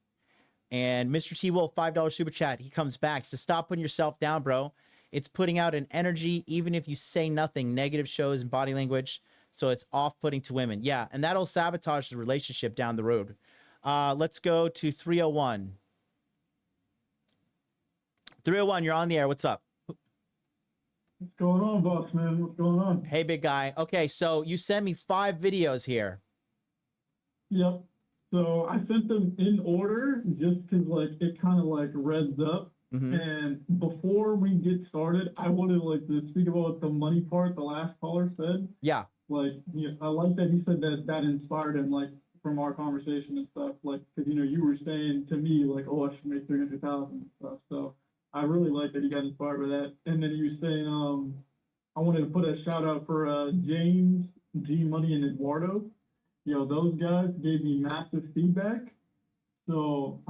And Mr. T Wolf, $5 super chat. He comes back. He says, stop putting yourself down, bro. It's putting out an energy, even if you say nothing, negative shows and body language. So it's off-putting to women. Yeah, and that'll sabotage the relationship down the road. Let's go to 301. 301, you're on the air. What's up? What's going on, boss man? What's going on? Hey, big guy. Okay, so you sent me 5 videos here. Yep. So I sent them in order just because, like, it kind of, like, revs up. Mm-hmm. And before we get started, I wanted, like, to speak about the money part the last caller said. Yeah. Like, I like that he said that inspired him, like, from our conversation and stuff. Like, because, you were saying to me, like, oh, I should make 300,000 and stuff. So I really like that he got inspired by that. And then he was saying, I wanted to put a shout out for James, G Money, and Eduardo. Those guys gave me massive feedback. So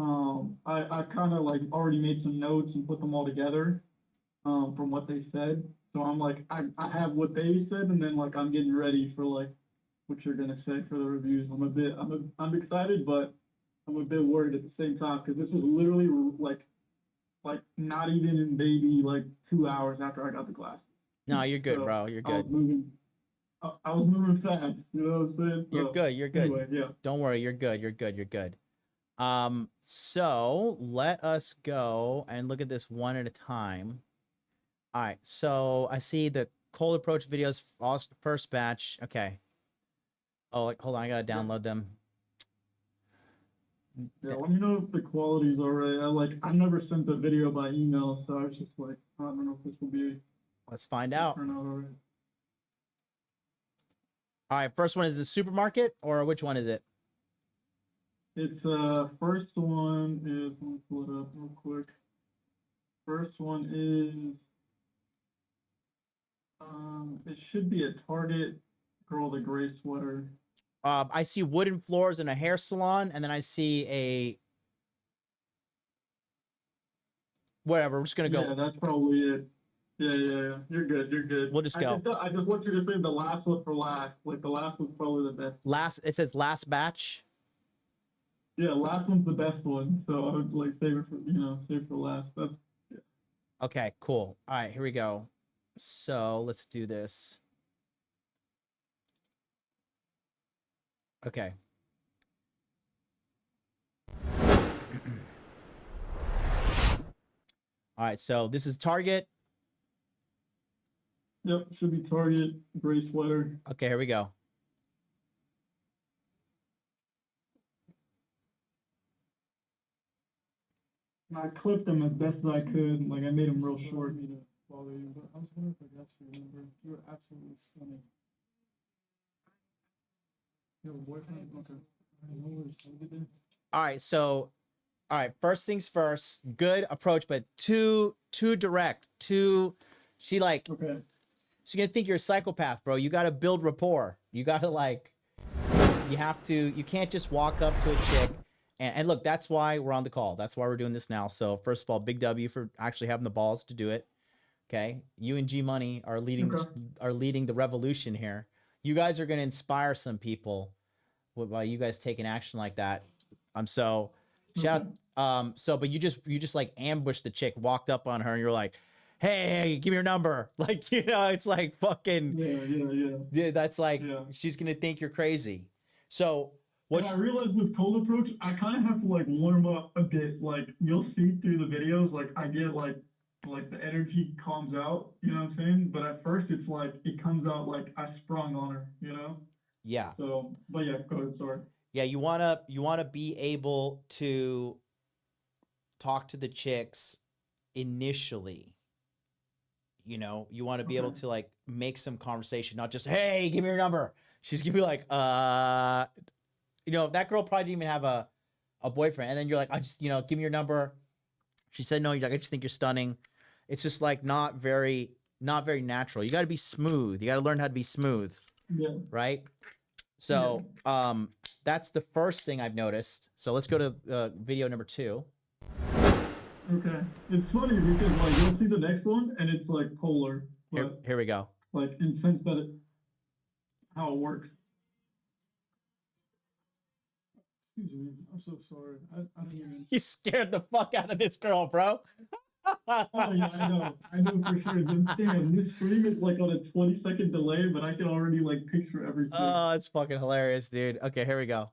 I kind of like already made some notes and put them all together from what they said. So I'm like, I have what they said, and then like I'm getting ready for like what you're gonna say for the reviews. I'm excited, but I'm a bit worried at the same time because this was literally like not even in baby like 2 hours after I got the glasses. No, you're good, bro. You're good. I was moving fast, you know what I'm saying? So, you're good. You're good. Anyway, yeah. Don't worry. You're good. You're good. You're good. So let us go and look at this one at a time. All right. So I see the cold approach videos, first batch. Okay. Oh, like, hold on. I got to download them. Yeah, let me know if the quality's all right. I never sent the video by email, so I was just like, I don't know if this will be. Let's find out. Turn out all right. All right, first one is the supermarket, or which one is it? It's first one is, let me pull it up real quick. First one is it should be a Target girl, the gray sweater. I see wooden floors in a hair salon, and then I see a whatever. We're just gonna go. Yeah, that's probably it. Yeah. You're good. You're good. We'll just go. I just want you to save the last one for last. Like the last one's probably the best. It says last batch. Yeah, last one's the best one. So I would like save it for last. Yeah. Okay, cool. All right, here we go. So let's do this. Okay. All right, so this is Target. Yep, should be Target, gray sweater. Okay, here we go. I clipped them as best as I could. Like I made them real short. But I was wondering if I got your number. You were absolutely stunning. You have a boyfriend? Okay. All right, so all right, first things first. Good approach, but too direct. She like. Okay. She's gonna think you're a psychopath, bro. You gotta build rapport. You gotta you can't just walk up to a chick and look, that's why we're on the call. That's why we're doing this now. So first of all, big W for actually having the balls to do it. Okay. You and G Money are leading the revolution here. You guys are gonna inspire some people by you guys taking action like that. So shout out, but you just like ambushed the chick, walked up on her, and you're like, hey, give me your number. Like, it's like fucking. Yeah. That's like, she's going to think you're crazy. So what I realized with cold approach, I kind of have to like warm up a bit. Like you'll see through the videos, like I get like the energy calms out, you know what I'm saying? But at first it's like, it comes out like I sprung on her, Yeah. So, but yeah, go ahead, sorry. Yeah. You want to be able to talk to the chicks initially. You want to be able to like make some conversation, not just, hey, give me your number. She's gonna be like, that girl probably didn't even have a boyfriend. And then you're like, I just, give me your number. She said, no, you're like, I just think you're stunning. It's just like not very natural. You got to be smooth. You got to learn how to be smooth. Yeah. Right. So that's the first thing I've noticed. So let's go to video number 2. Okay. It's funny because like you'll see the next one and it's like polar. But, Here we go. like in the sense that how it works. Excuse me. I'm so sorry. I didn't even... You scared the fuck out of this girl, bro. Oh yeah, I know for sure. Damn, this stream is like on a 20-second delay, but I can already like picture everything. Oh, it's fucking hilarious, dude. Okay, here we go.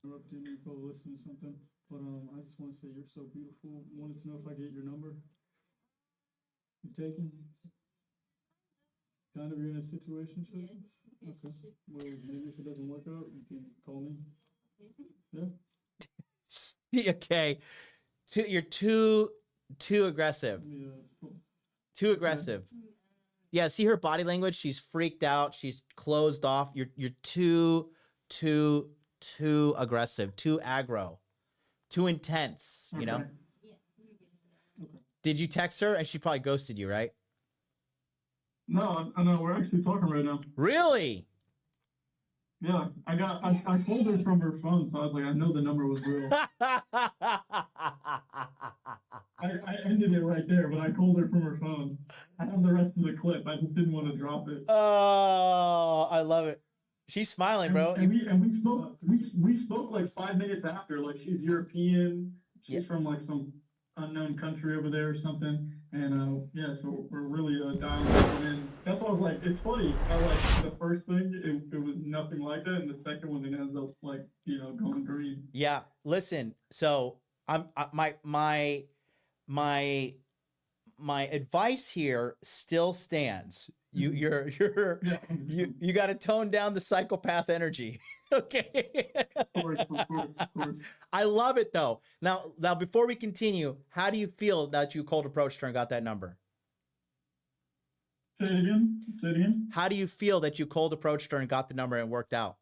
Interrupting you, go listen to something, but I just want to say you're so beautiful. Wanted to know if I get your number. You taking? Kind of you're in a situation. Okay. Well, maybe if it doesn't work out, you can call me. Yeah. Okay. You're too aggressive. Yeah. Too aggressive. Yeah, see her body language? She's freaked out. She's closed off. You're too aggressive, too aggro, too intense, you know? Okay. Did you text her? And she probably ghosted you, right? No, we're actually talking right now. Really? Yeah, I called her from her phone, so I was like, I know the number was real. I ended it right there, but I called her from her phone. I have the rest of the clip. I just didn't want to drop it. Oh, I love it. She's smiling, bro. And we spoke like 5 minutes after. Like she's European. She's from like some unknown country over there or something. And yeah, so we're really dialing in. That's why I was like, it's funny how like the first thing it was nothing like that, and the second one it ends up like going green. Yeah, listen. So my advice here still stands. You got to tone down the psychopath energy. Okay. Of course. I love it though. Now before we continue, how do you feel that you cold approached her and got that number? Say it again. How do you feel that you cold approached her and got the number and worked out?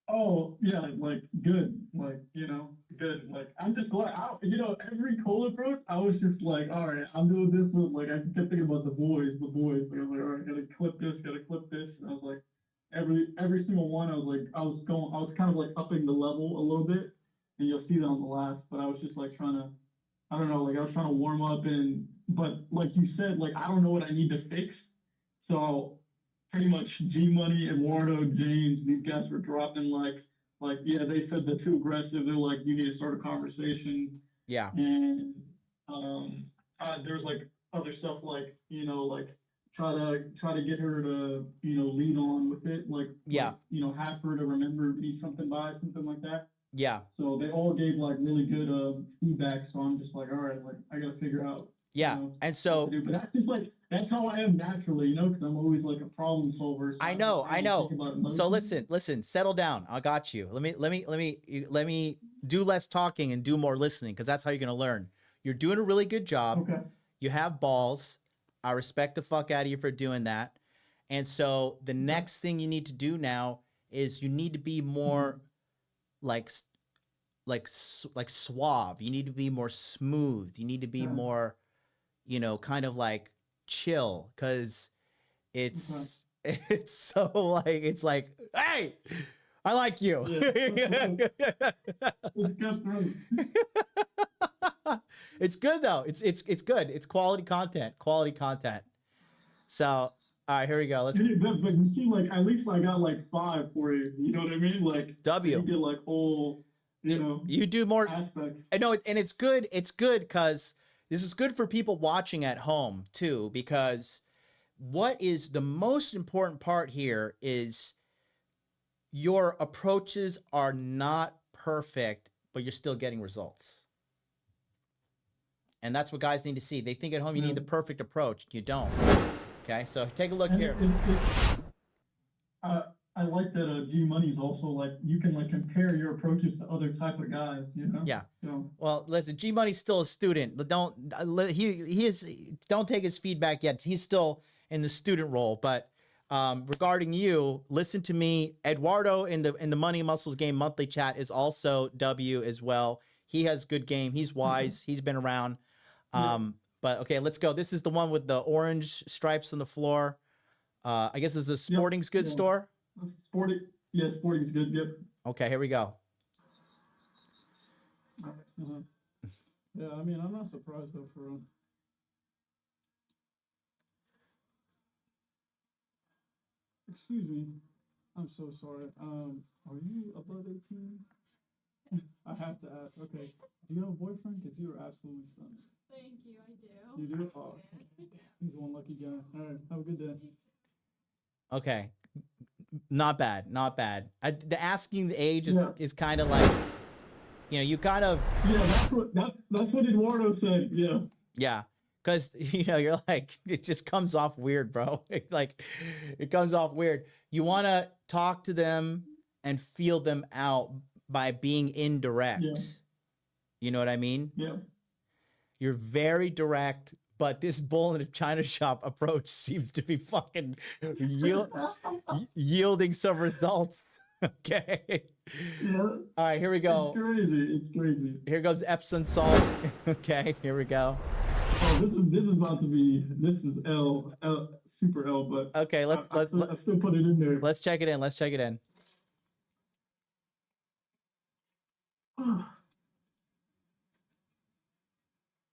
Oh yeah, like good, like good. Like I'm just glad. Every cold approach, I was just like, all right, I'm doing this with like I kept thinking about the boys. Like I was like, all right, gotta clip this. And I was like, every single one, I was kind of like upping the level a little bit, and you'll see that on the last. But I was just like trying to, I don't know, like I was trying to warm up, but like you said, like I don't know what I need to fix, so. Pretty much G Money, Eduardo, James, these guys were dropping like yeah, they said they're too aggressive. They're like, you need to start a conversation. Yeah. And there's like other stuff like like try to get her to lead on with it, like yeah, have her to remember me something like that. Yeah. So they all gave like really good feedback. So I'm just like, all right, like I gotta figure out. Yeah, and so, but that's just like that's how I am naturally, because I'm always like a problem solver. So I know. So listen, settle down. I got you. Let me do less talking and do more listening, because that's how you're gonna learn. You're doing a really good job. Okay. You have balls. I respect the fuck out of you for doing that. And so the next thing you need to do now is you need to be more like suave. You need to be more smooth. You need to be more, kind of like chill, because it's so like it's like, hey, I like you. It's good though. It's good. It's quality content. So all right, here we go. Let's. But you see, like at least I got like 5 for you. You know what I mean? Like W. You get like all. You do more aspects. I know, and it's good. It's good because this is good for people watching at home too, because what is the most important part here is your approaches are not perfect, but you're still getting results. And that's what guys need to see. They think at home you need the perfect approach. You don't. Okay, so take a look here. I like that G Money is also like, you can like compare your approaches to other type of guys, Yeah. So. Well, listen, G Money's still a student. Don't take his feedback yet. He's still in the student role. But regarding you, listen to me. Eduardo in the Money and Muscles Game monthly chat is also W as well. He has good game. He's wise. He's been around. But okay, let's go. This is the one with the orange stripes on the floor. I guess it's a sporting goods store. Sporting, yeah, sporting goods. Yep. Okay, here we go. Yeah, I mean, I'm not surprised though for him. Excuse me, I'm so sorry. Are you above 18? I have to ask. Okay, do you have a boyfriend? Because you are absolutely stunning. Thank you, I do. You do? Oh, okay. He's one lucky guy. All right, have a good day. Okay, not bad, not bad. The asking the age is kind of like, you know, you kind of that's what Eduardo said. yeah, because you know you're like it just comes off weird, bro. Like it comes off weird. You want to talk to them and feel them out by being indirect. Yeah. You know what I mean? Yeah. You're very direct, but this bull in a china shop approach seems to be fucking yielding some results. Okay. Yeah. All right, here we go. It's crazy. It's crazy. Here goes Epsom salt. Okay, here we go. Oh, this is about to be, this is L, super L, but okay, let's I still put it in there. Let's check it in. Let's check it in.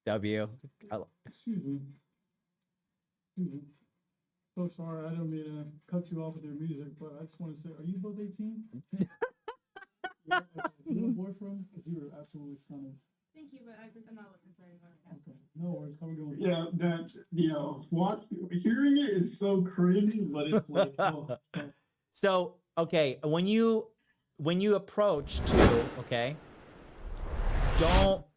W. Excuse me. So sorry, I don't mean to cut you off with your music, but I just want to say, are you both 18? You have a boyfriend? Because you are absolutely stunning. Thank you, but I'm not looking for anyone right now. Okay, no worries. How we going? Yeah, that, you know, hearing it is so crazy, but it's like, So, okay, when you approach too, okay,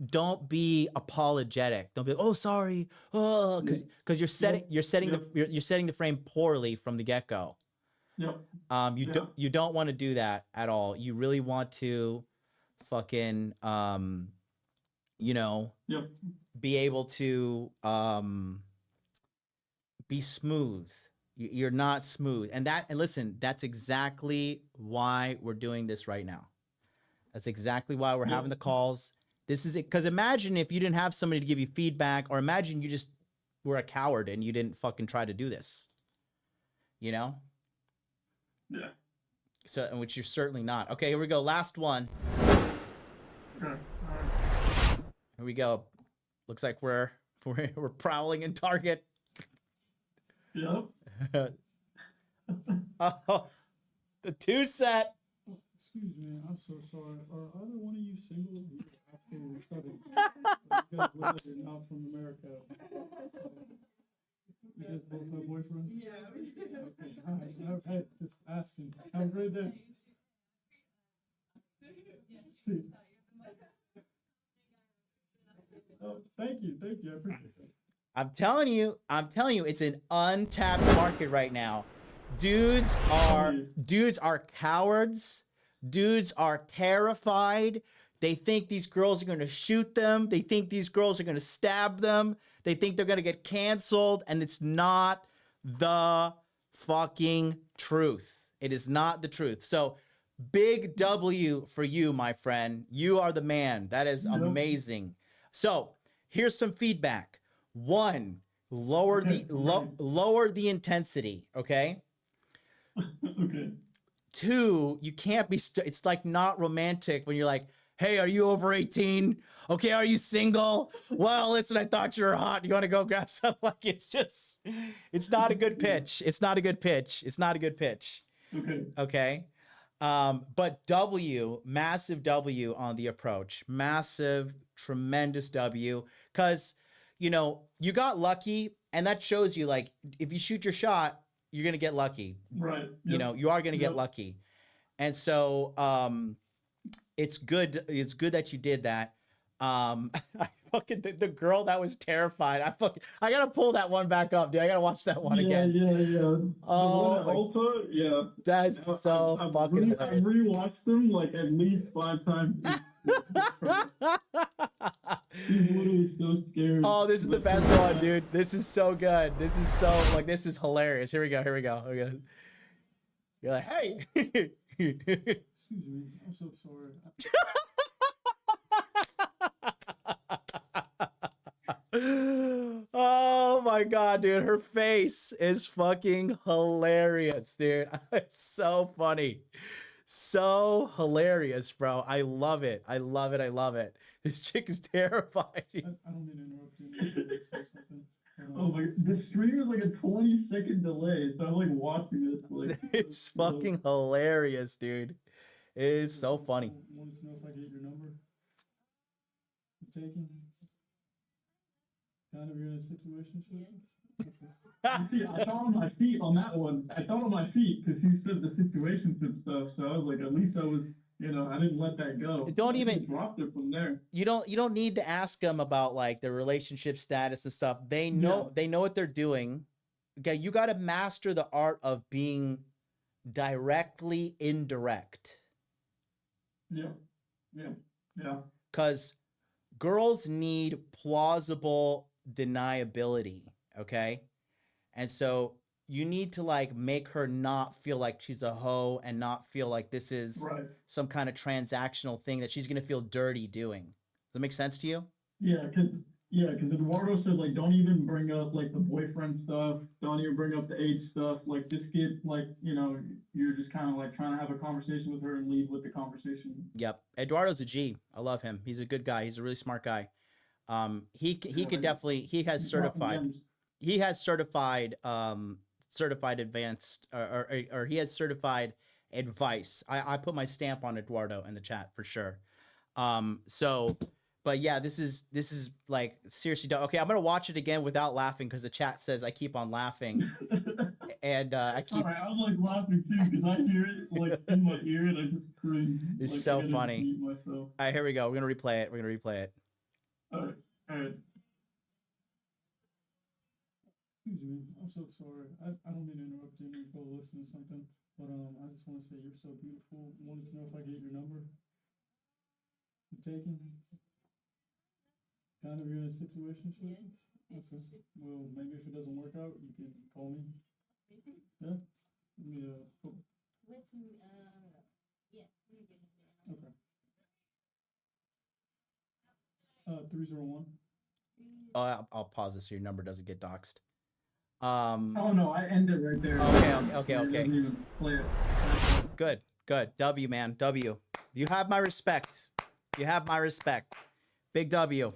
don't be apologetic. Don't be, oh, sorry, oh, because you're setting the frame poorly from the get-go. Yep. You don't want to do that at all. You really want to fucking you know, be able to be smooth. You're not smooth. And listen, that's exactly why we're doing this right now. That's exactly why we're having the calls. This is it. Because imagine if you didn't have somebody to give you feedback, or imagine you just were a coward and you didn't fucking try to do this. You know? Yeah. So, in which you're certainly not. Okay, here we go. Last one. Okay. Here we go. Looks like we're prowling in Target. Yep. Oh, the 2 set. Excuse me, I'm so sorry. Are either one of you single? You absolutely stunning. You guys look like you're not from America. You guys both have boyfriends? Yeah. Okay. All right. Hey, just asking. Have a great day. See. Oh, thank you. I appreciate it. I'm telling you, it's an untapped market right now. Dudes are cowards. Dudes are terrified. They think these girls are going to shoot them. They think these girls are going to stab them. They think they're going to get canceled, and it's not the fucking truth. It is not the truth. So big W for you, my friend. You are the man. That is amazing. So here's some feedback. 1, lower the intensity. Okay. Okay. 2, you can't be. It's like not romantic when you're like, "Hey, are you over 18? Okay, are you single? Well, listen, I thought you were hot. You want to go grab some?" Like it's not a good pitch. It's not a good pitch. Okay. Okay. But W, massive W on the approach. Massive, tremendous W. Because, you know, you got lucky, and that shows you, like, if you shoot your shot, you're going to get lucky. Right. You know, you are going to get lucky. And so it's good that you did that. I fucking the girl that was terrified. I gotta pull that one back up, dude. I gotta watch that one again. Yeah. Oh, Ulta, yeah. That's so fucking hilarious. I've rewatched them like at least 5 times. He's literally so scary. Oh, this is the best one, dude. This is so good. This is so this is hilarious. Here we go. Okay. You're like, hey. Excuse me, I'm so sorry. Oh my god, dude, her face is fucking hilarious, dude. It's so funny. So hilarious, bro. I love it. I love it. I love it. This chick is terrified. I don't mean to interrupt you. Say something. Oh my, the stream is like a 20-second delay, so I'm like watching this like It's fucking hilarious, dude. It is so funny. Wanted to know if I get your number. You taking? Kind of you're in a situation. See, I thought on my feet on that one. I thought on my feet because he said the situationship stuff. So I was like, at least I was, you know, I didn't let that go. Don't I even just dropped it from there. You don't need to ask them about like their relationship status and stuff. They know they know what they're doing. Okay, you got to master the art of being directly indirect. Yeah. Because girls need plausible deniability. Okay, and so you need to like make her not feel like she's a hoe and not feel like this is some kind of transactional thing that she's gonna feel dirty doing. Does that make sense to you? Yeah, because Eduardo said like don't even bring up like the boyfriend stuff, don't even bring up the age stuff. Like just get like, you know, you're just kind of like trying to have a conversation with her and lead with the conversation. Yep, Eduardo's a G. I love him. He's a good guy. He's a really smart guy. He could definitely he has certified advanced or he has certified advice. I put my stamp on Eduardo in the chat for sure. But yeah, this is like seriously dumb. Okay, I'm gonna watch it again without laughing because the chat says I keep on laughing, and I keep. All right, I'm like laughing too because I hear it like in my ear and I just cringe. It's like, so funny. All right, here we go. We're gonna replay it. All right. Excuse me, I'm so sorry. I don't mean to interrupt you and go listen to something, but I just want to say you're so beautiful. Wanted to know if I get your number. You taking? Kind of you're in a situation. Yes. Okay. Well, maybe if it doesn't work out, you can call me. Yeah. Let me Yeah. Okay. 301. Oh, I'll pause this so your number doesn't get doxed. Oh no, I ended right there. Okay. Good. W, man. W. You have my respect. Big W.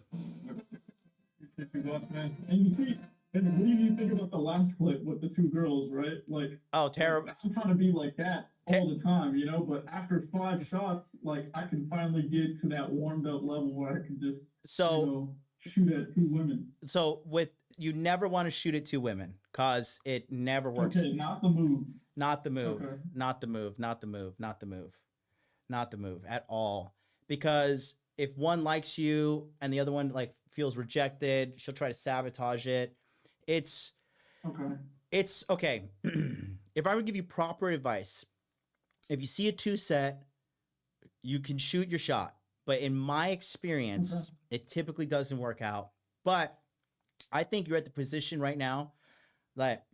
And you see, and what do you think about the last clip with the two girls, right? Like, oh, terrible. I'm trying to be like that all the time, you know, but after 5 shots, like I can finally get to that warmed up level where I can just, shoot at 2 women. So you never want to shoot at 2 women because it never works. Okay, not the move. Okay. Not the move at all. Because if one likes you and the other one like feels rejected, she'll try to sabotage it. It's okay. If I would give you proper advice, if you see a 2 set, you can shoot your shot. But in my experience, it typically doesn't work out. But I think you're at the position right now that,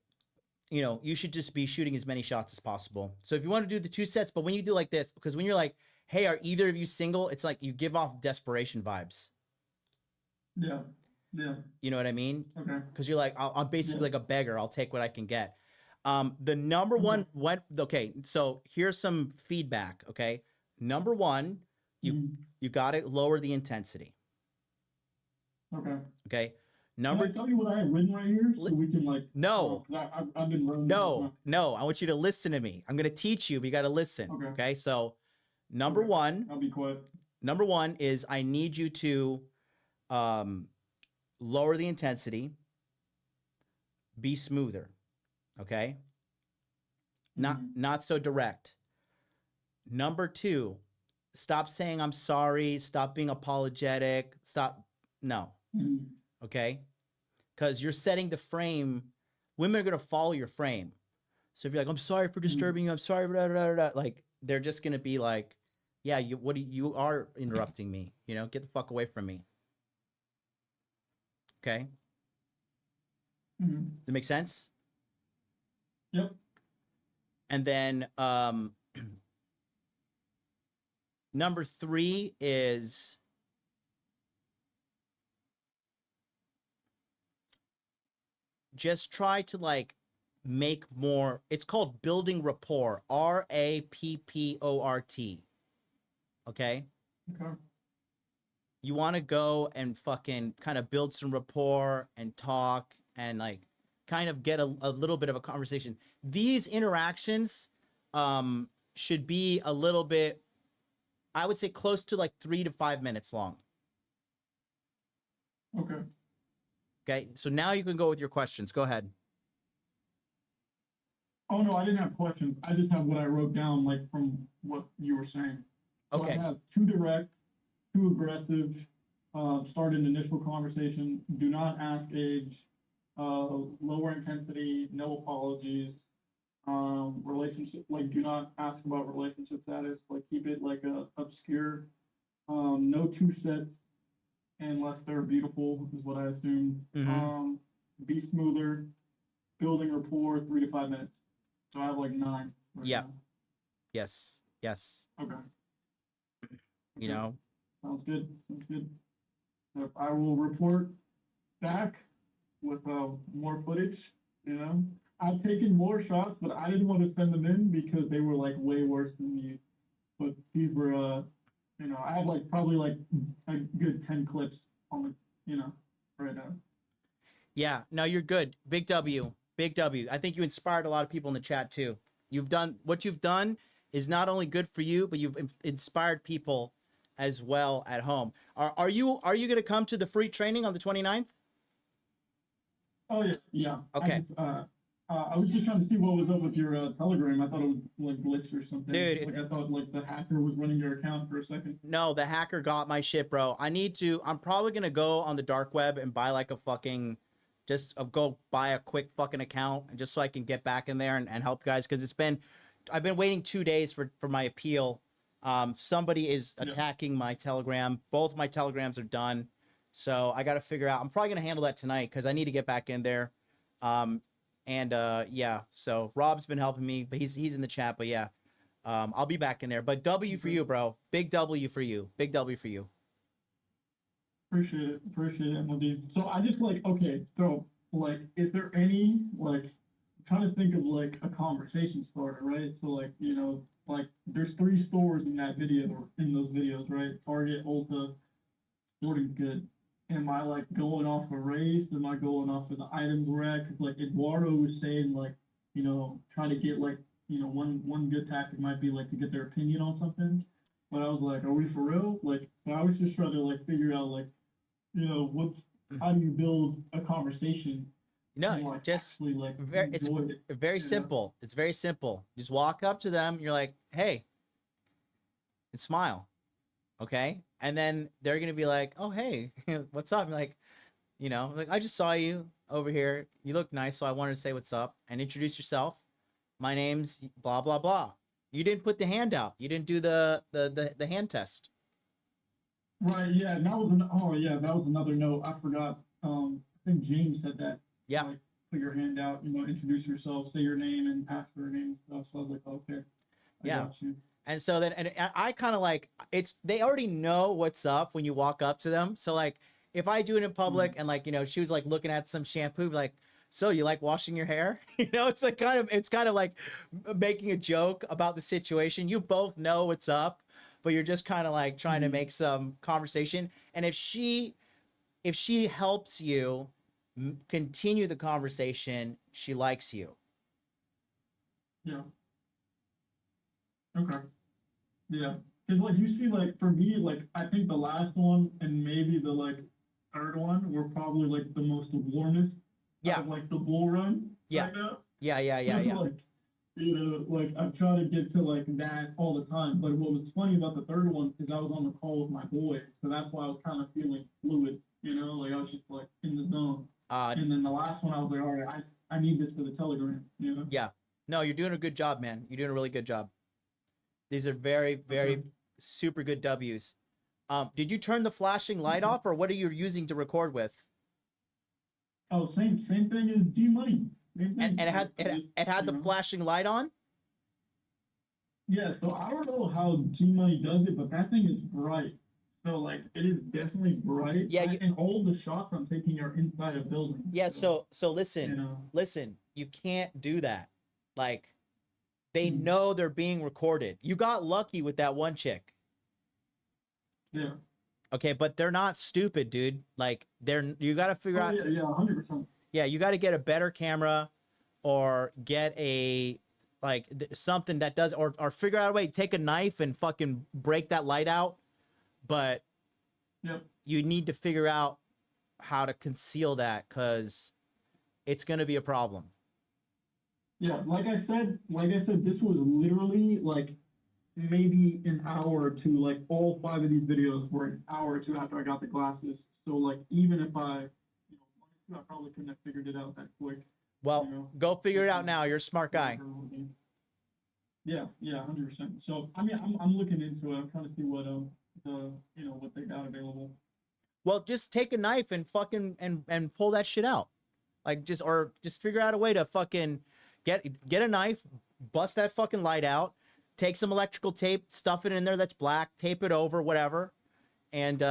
you know, you should just be shooting as many shots as possible. So if you want to do the 2 sets, but when you do like this, because when you're like, hey, are either of you single? It's like you give off desperation vibes. Yeah. You know what I mean? Okay. Because you're like, I'm basically like a beggar. I'll take what I can get. The number one, so here's some feedback, okay? Number 1, you got to lower the intensity. Okay. Can I tell you what I have written right here so we can like... No. I've been running... No. I want you to listen to me. I'm going to teach you, but you got to listen. Okay. So number 1... I'll be quiet. Number 1 is I need you to lower the intensity, be smoother. Okay. Not so direct. Number 2, stop saying I'm sorry. Stop being apologetic. No. Okay. Because you're setting the frame. Women are going to follow your frame. So if you're like, I'm sorry for disturbing you. I'm sorry. Like, they're just going to be like, yeah, you are interrupting me. You know, get the fuck away from me. Okay. Does it make sense? Yep. And then number 3 is just try to like make more. It's called building rapport. RAPPORT. Okay. Okay. You want to go and fucking kind of build some rapport and talk and like kind of get a little bit of a conversation. These interactions should be a little bit, I would say close to like 3 to 5 minutes long. Okay. Okay. So now you can go with your questions. Go ahead. Oh, no, I didn't have questions. I just have what I wrote down, like, from what you were saying. So Okay. I have too direct, too aggressive, start an initial conversation, do not ask age, lower intensity, no apologies, relationship, like, do not ask about relationship status, like, keep it, like, obscure, no two sets, unless they're beautiful, is what I assume. Mhm. Be smoother, building rapport, 3 to 5 minutes. So I have like 9. Right Yeah. now. Yes. Yes. Okay. You know, Sounds good. Sounds good. I will report back with more footage. You know, I've taken more shots, but I didn't want to send them in because they were like way worse than these. But these were, you know, I have like probably like a good 10 clips on the, you know, right now. yeah, no, you're good. Big W. Big W. I think you inspired a lot of people in the chat too. What you've done is not only good for you, but you've inspired people as well at home. Are you going to come to the free training on the 29th? Oh yeah, yeah. Okay. I was just trying to see what was up with your Telegram. I thought it was like glitched or something. Dude, like I thought like the hacker was running your account for a second. No, the hacker got my shit, bro. I'm probably going to go on the dark web and buy like a fucking, go buy a quick fucking account and just so I can get back in there and help guys. Cause I've been waiting 2 days for my appeal. Somebody is attacking my Telegram. Both my Telegrams are done. So I got to figure out, I'm probably going to handle that tonight cause I need to get back in there. Yeah, so Rob's been helping me, but he's in the chat, but yeah, I'll be back in there. But W for you, bro. Big W for you. Big W for you. Appreciate it, MLD. So I just like, okay, so like, is there any, like, I'm trying to think of like a conversation starter, right? So like, you know, like there's 3 stores in that video, or in those videos, right? Target, Ulta, Sporting Goods. Am I like going off a race? Am I going off of the items we're at? Cause like Eduardo was saying, like, you know, trying to get like, you know, one good tactic might be like to get their opinion on something. But I was like, are we for real? Like, I was just trying to like figure out like, you know, how do you build a conversation? No, and, like, just actually, like, it's enjoy it, very you know? simple. It's very simple. Just walk up to them. You're like, hey, and smile. Okay. And then they're going to be like, oh, hey, what's up? I'm like, you know, like, I just saw you over here. You look nice. So I wanted to say what's up and introduce yourself. My name's blah, blah, blah. You didn't put the hand out. You didn't do the hand test. Right. Yeah. And that was that was another note. I forgot. I think James said that. Yeah. Like, put your hand out, you know, introduce yourself, say your name and ask for your name and stuff. So I was like, okay. I got you. And so then, and I kind of like, they already know what's up when you walk up to them. So like, if I do it in public and like, you know, she was like looking at some shampoo, like, so you like washing your hair? You know, it's like it's kind of like making a joke about the situation. You both know what's up, but you're just kind of like trying to make some conversation. And if she helps you continue the conversation, she likes you. Yeah. Okay. Yeah. Cause like you see, like for me, like I think the last one and maybe the like third one were probably like the most warmest. Yeah. Of, like the bull run. Yeah. Right now. Yeah. Like, you know, like I'm trying to get to like that all the time. But what was funny about the third one is I was on the call with my boy, so that's why I was kind of feeling fluid. You know, like I was just like in the zone. And then the last one, I was like, all right, I need this for the Telegram. You know. Yeah. No, you're doing a good job, man. You're doing a really good job. These are very, very super good W's. Did you turn the flashing light off, or what are you using to record with? Oh, same thing as G Money. And it had the flashing light on? Yeah, so I don't know how G Money does it, but that thing is bright. So like it is definitely bright. Yeah, and all the shots I'm taking are inside a building. Yeah, so listen, you know. listen, you can't do that. Like, they know they're being recorded. You got lucky with that one chick. Yeah. Okay, but they're not stupid, dude. Like, you got to figure out. Yeah, 100%. Yeah, you got to get a better camera, or get something that does, or figure out a way. Take a knife and fucking break that light out. But you need to figure out how to conceal that, because it's going to be a problem. Yeah, like I said, this was literally like maybe an hour or two. Like all 5 of these videos were an hour or two after I got the glasses. So like even if I probably couldn't have figured it out that quick. Well, go figure it out now. You're a smart guy. Yeah, 100%. So I mean, I'm looking into it. I'm trying to see what what they got available. Well, just take a knife and fucking and pull that shit out. Like just figure out a way to fucking get a knife, bust that fucking light out, take some electrical tape, stuff it in there that's black, tape it over, whatever, and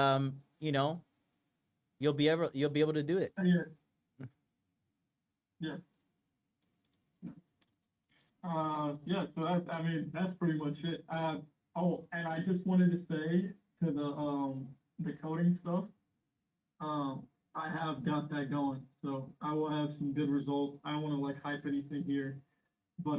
you'll be able to do it. Yeah. Yeah. So that's pretty much it. Oh, and I just wanted to say to the coding stuff, I have got that going, so I will have some good results. I don't want to like hype anything here, but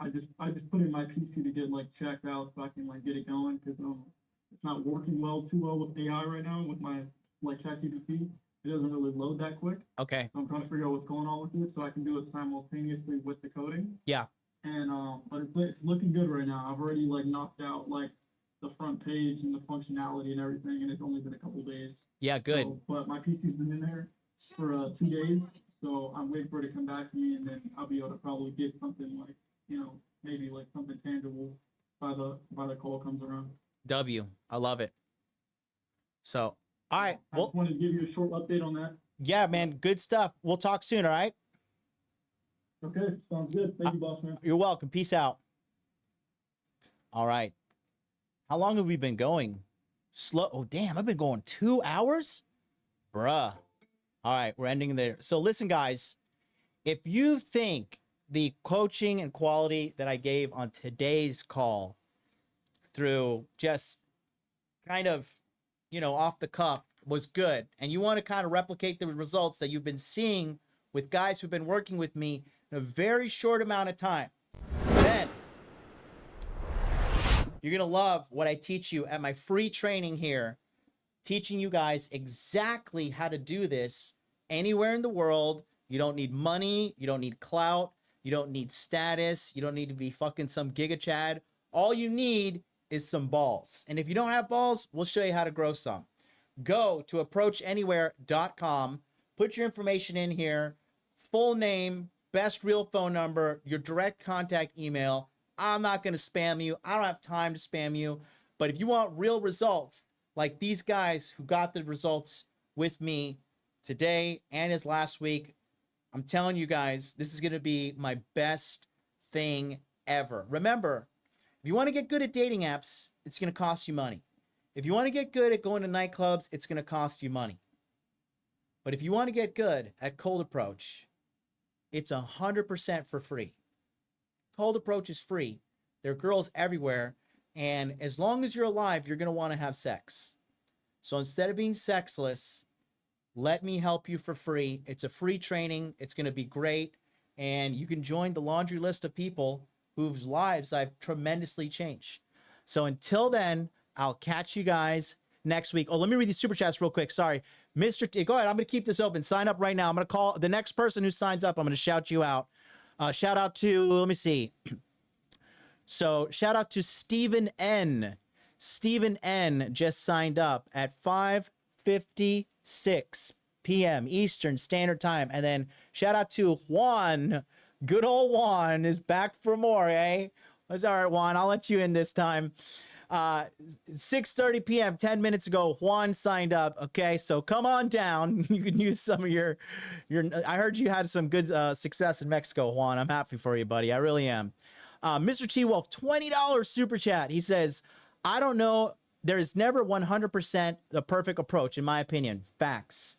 I just put in my PC to get like checked out so I can like get it going, because it's not working too well with AI right now with my like ChatGPT. It doesn't really load that quick. Okay. So I'm trying to figure out what's going on with it so I can do it simultaneously with the coding. Yeah. And but it's looking good right now. I've already like knocked out like the front page and the functionality and everything, and it's only been a couple days. Yeah, good. So, but my PC's been in there for 2 days, so I'm waiting for it to come back to me, and then I'll be able to probably get something like maybe like something tangible by the call comes around. I love it. So, all right. I just wanted to give you a short update on that. Yeah, man. Good stuff. We'll talk soon. All right. Okay, sounds good. Thank you, boss man. You're welcome. Peace out. All right. How long have we been going? Slow. Oh, damn. I've been going 2 hours? Bruh. All right. We're ending there. So listen, guys. If you think the coaching and quality that I gave on today's call through just kind of, off the cuff was good, and you want to kind of replicate the results that you've been seeing with guys who've been working with me in a very short amount of time, then you're going to love what I teach you at my free training here, teaching you guys exactly how to do this anywhere in the world. You don't need money. You don't need clout. You don't need status. You don't need to be fucking some giga chad. All you need is some balls. And if you don't have balls, we'll show you how to grow some. Go to approachanywhere.com, put your information in here, full name, best real phone number, your direct contact email. I'm not going to spam you. I don't have time to spam you. But if you want real results, like these guys who got the results with me today and as last week, I'm telling you guys, this is going to be my best thing ever. Remember, if you want to get good at dating apps, it's going to cost you money. If you want to get good at going to nightclubs, it's going to cost you money. But if you want to get good at cold approach, it's 100% for free. Cold approach is free. There are girls everywhere. And as long as you're alive, you're going to want to have sex. So instead of being sexless, let me help you for free. It's a free training. It's going to be great. And you can join the laundry list of people whose lives I've tremendously changed. So until then, I'll catch you guys next week. Oh, let me read these super chats real quick. Sorry. Mr. T, go ahead. I'm going to keep this open. Sign up right now. I'm going to call the next person who signs up. I'm going to shout you out. Shout out to, let me see. So shout out to Stephen N. Stephen N. just signed up at 5:56 p.m. Eastern Standard Time. And then shout out to Juan. Good old Juan is back for more, eh? That's all right, Juan. I'll let you in this time. 6:30 p.m. 10 minutes ago, Juan signed up. Okay, so come on down. You can use some of your. I heard you had some good success in Mexico, Juan. I'm happy for you, buddy. I really am. Mr. T Wolf, $20 super chat. He says, I don't know there is never 100% the perfect approach, in my opinion. Facts.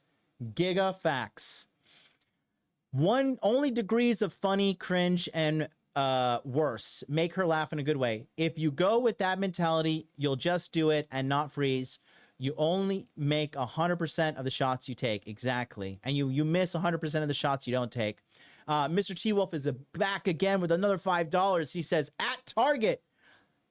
Giga facts. Only degrees of funny, cringe, and worse make her laugh in a good way. If you go with that mentality, you'll just do it and not freeze. You only make 100% of the shots you take. Exactly. And you miss 100% of the shots you don't take. Mr. T-Wolf is back again with another $5. He says, at Target,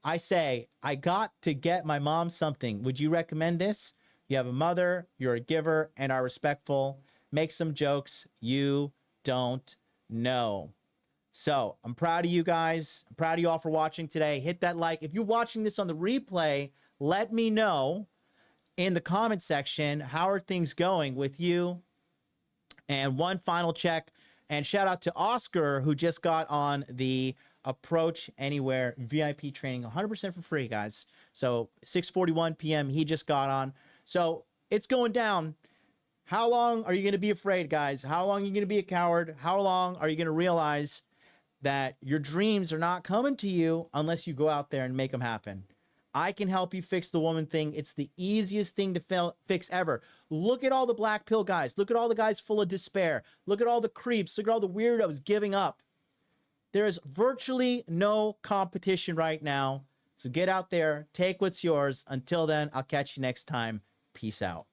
I say, I got to get my mom something. Would you recommend this? You have a mother, you're a giver, and are respectful. Make some jokes you don't know. So I'm proud of you guys. I'm proud of you all for watching today. Hit that like. If you're watching this on the replay, let me know in the comment section, how are things going with you? And one final check. And shout out to Oscar, who just got on the Approach Anywhere VIP training 100% for free, guys. So 6:41 p.m. he just got on. So it's going down. How long are you going to be afraid, guys? How long are you going to be a coward? How long are you going to realize that your dreams are not coming to you unless you go out there and make them happen? I can help you fix the woman thing. It's the easiest thing to fix ever. Look at all the black pill guys. Look at all the guys full of despair. Look at all the creeps. Look at all the weirdos giving up. There is virtually no competition right now. So get out there, take what's yours. Until then, I'll catch you next time. Peace out.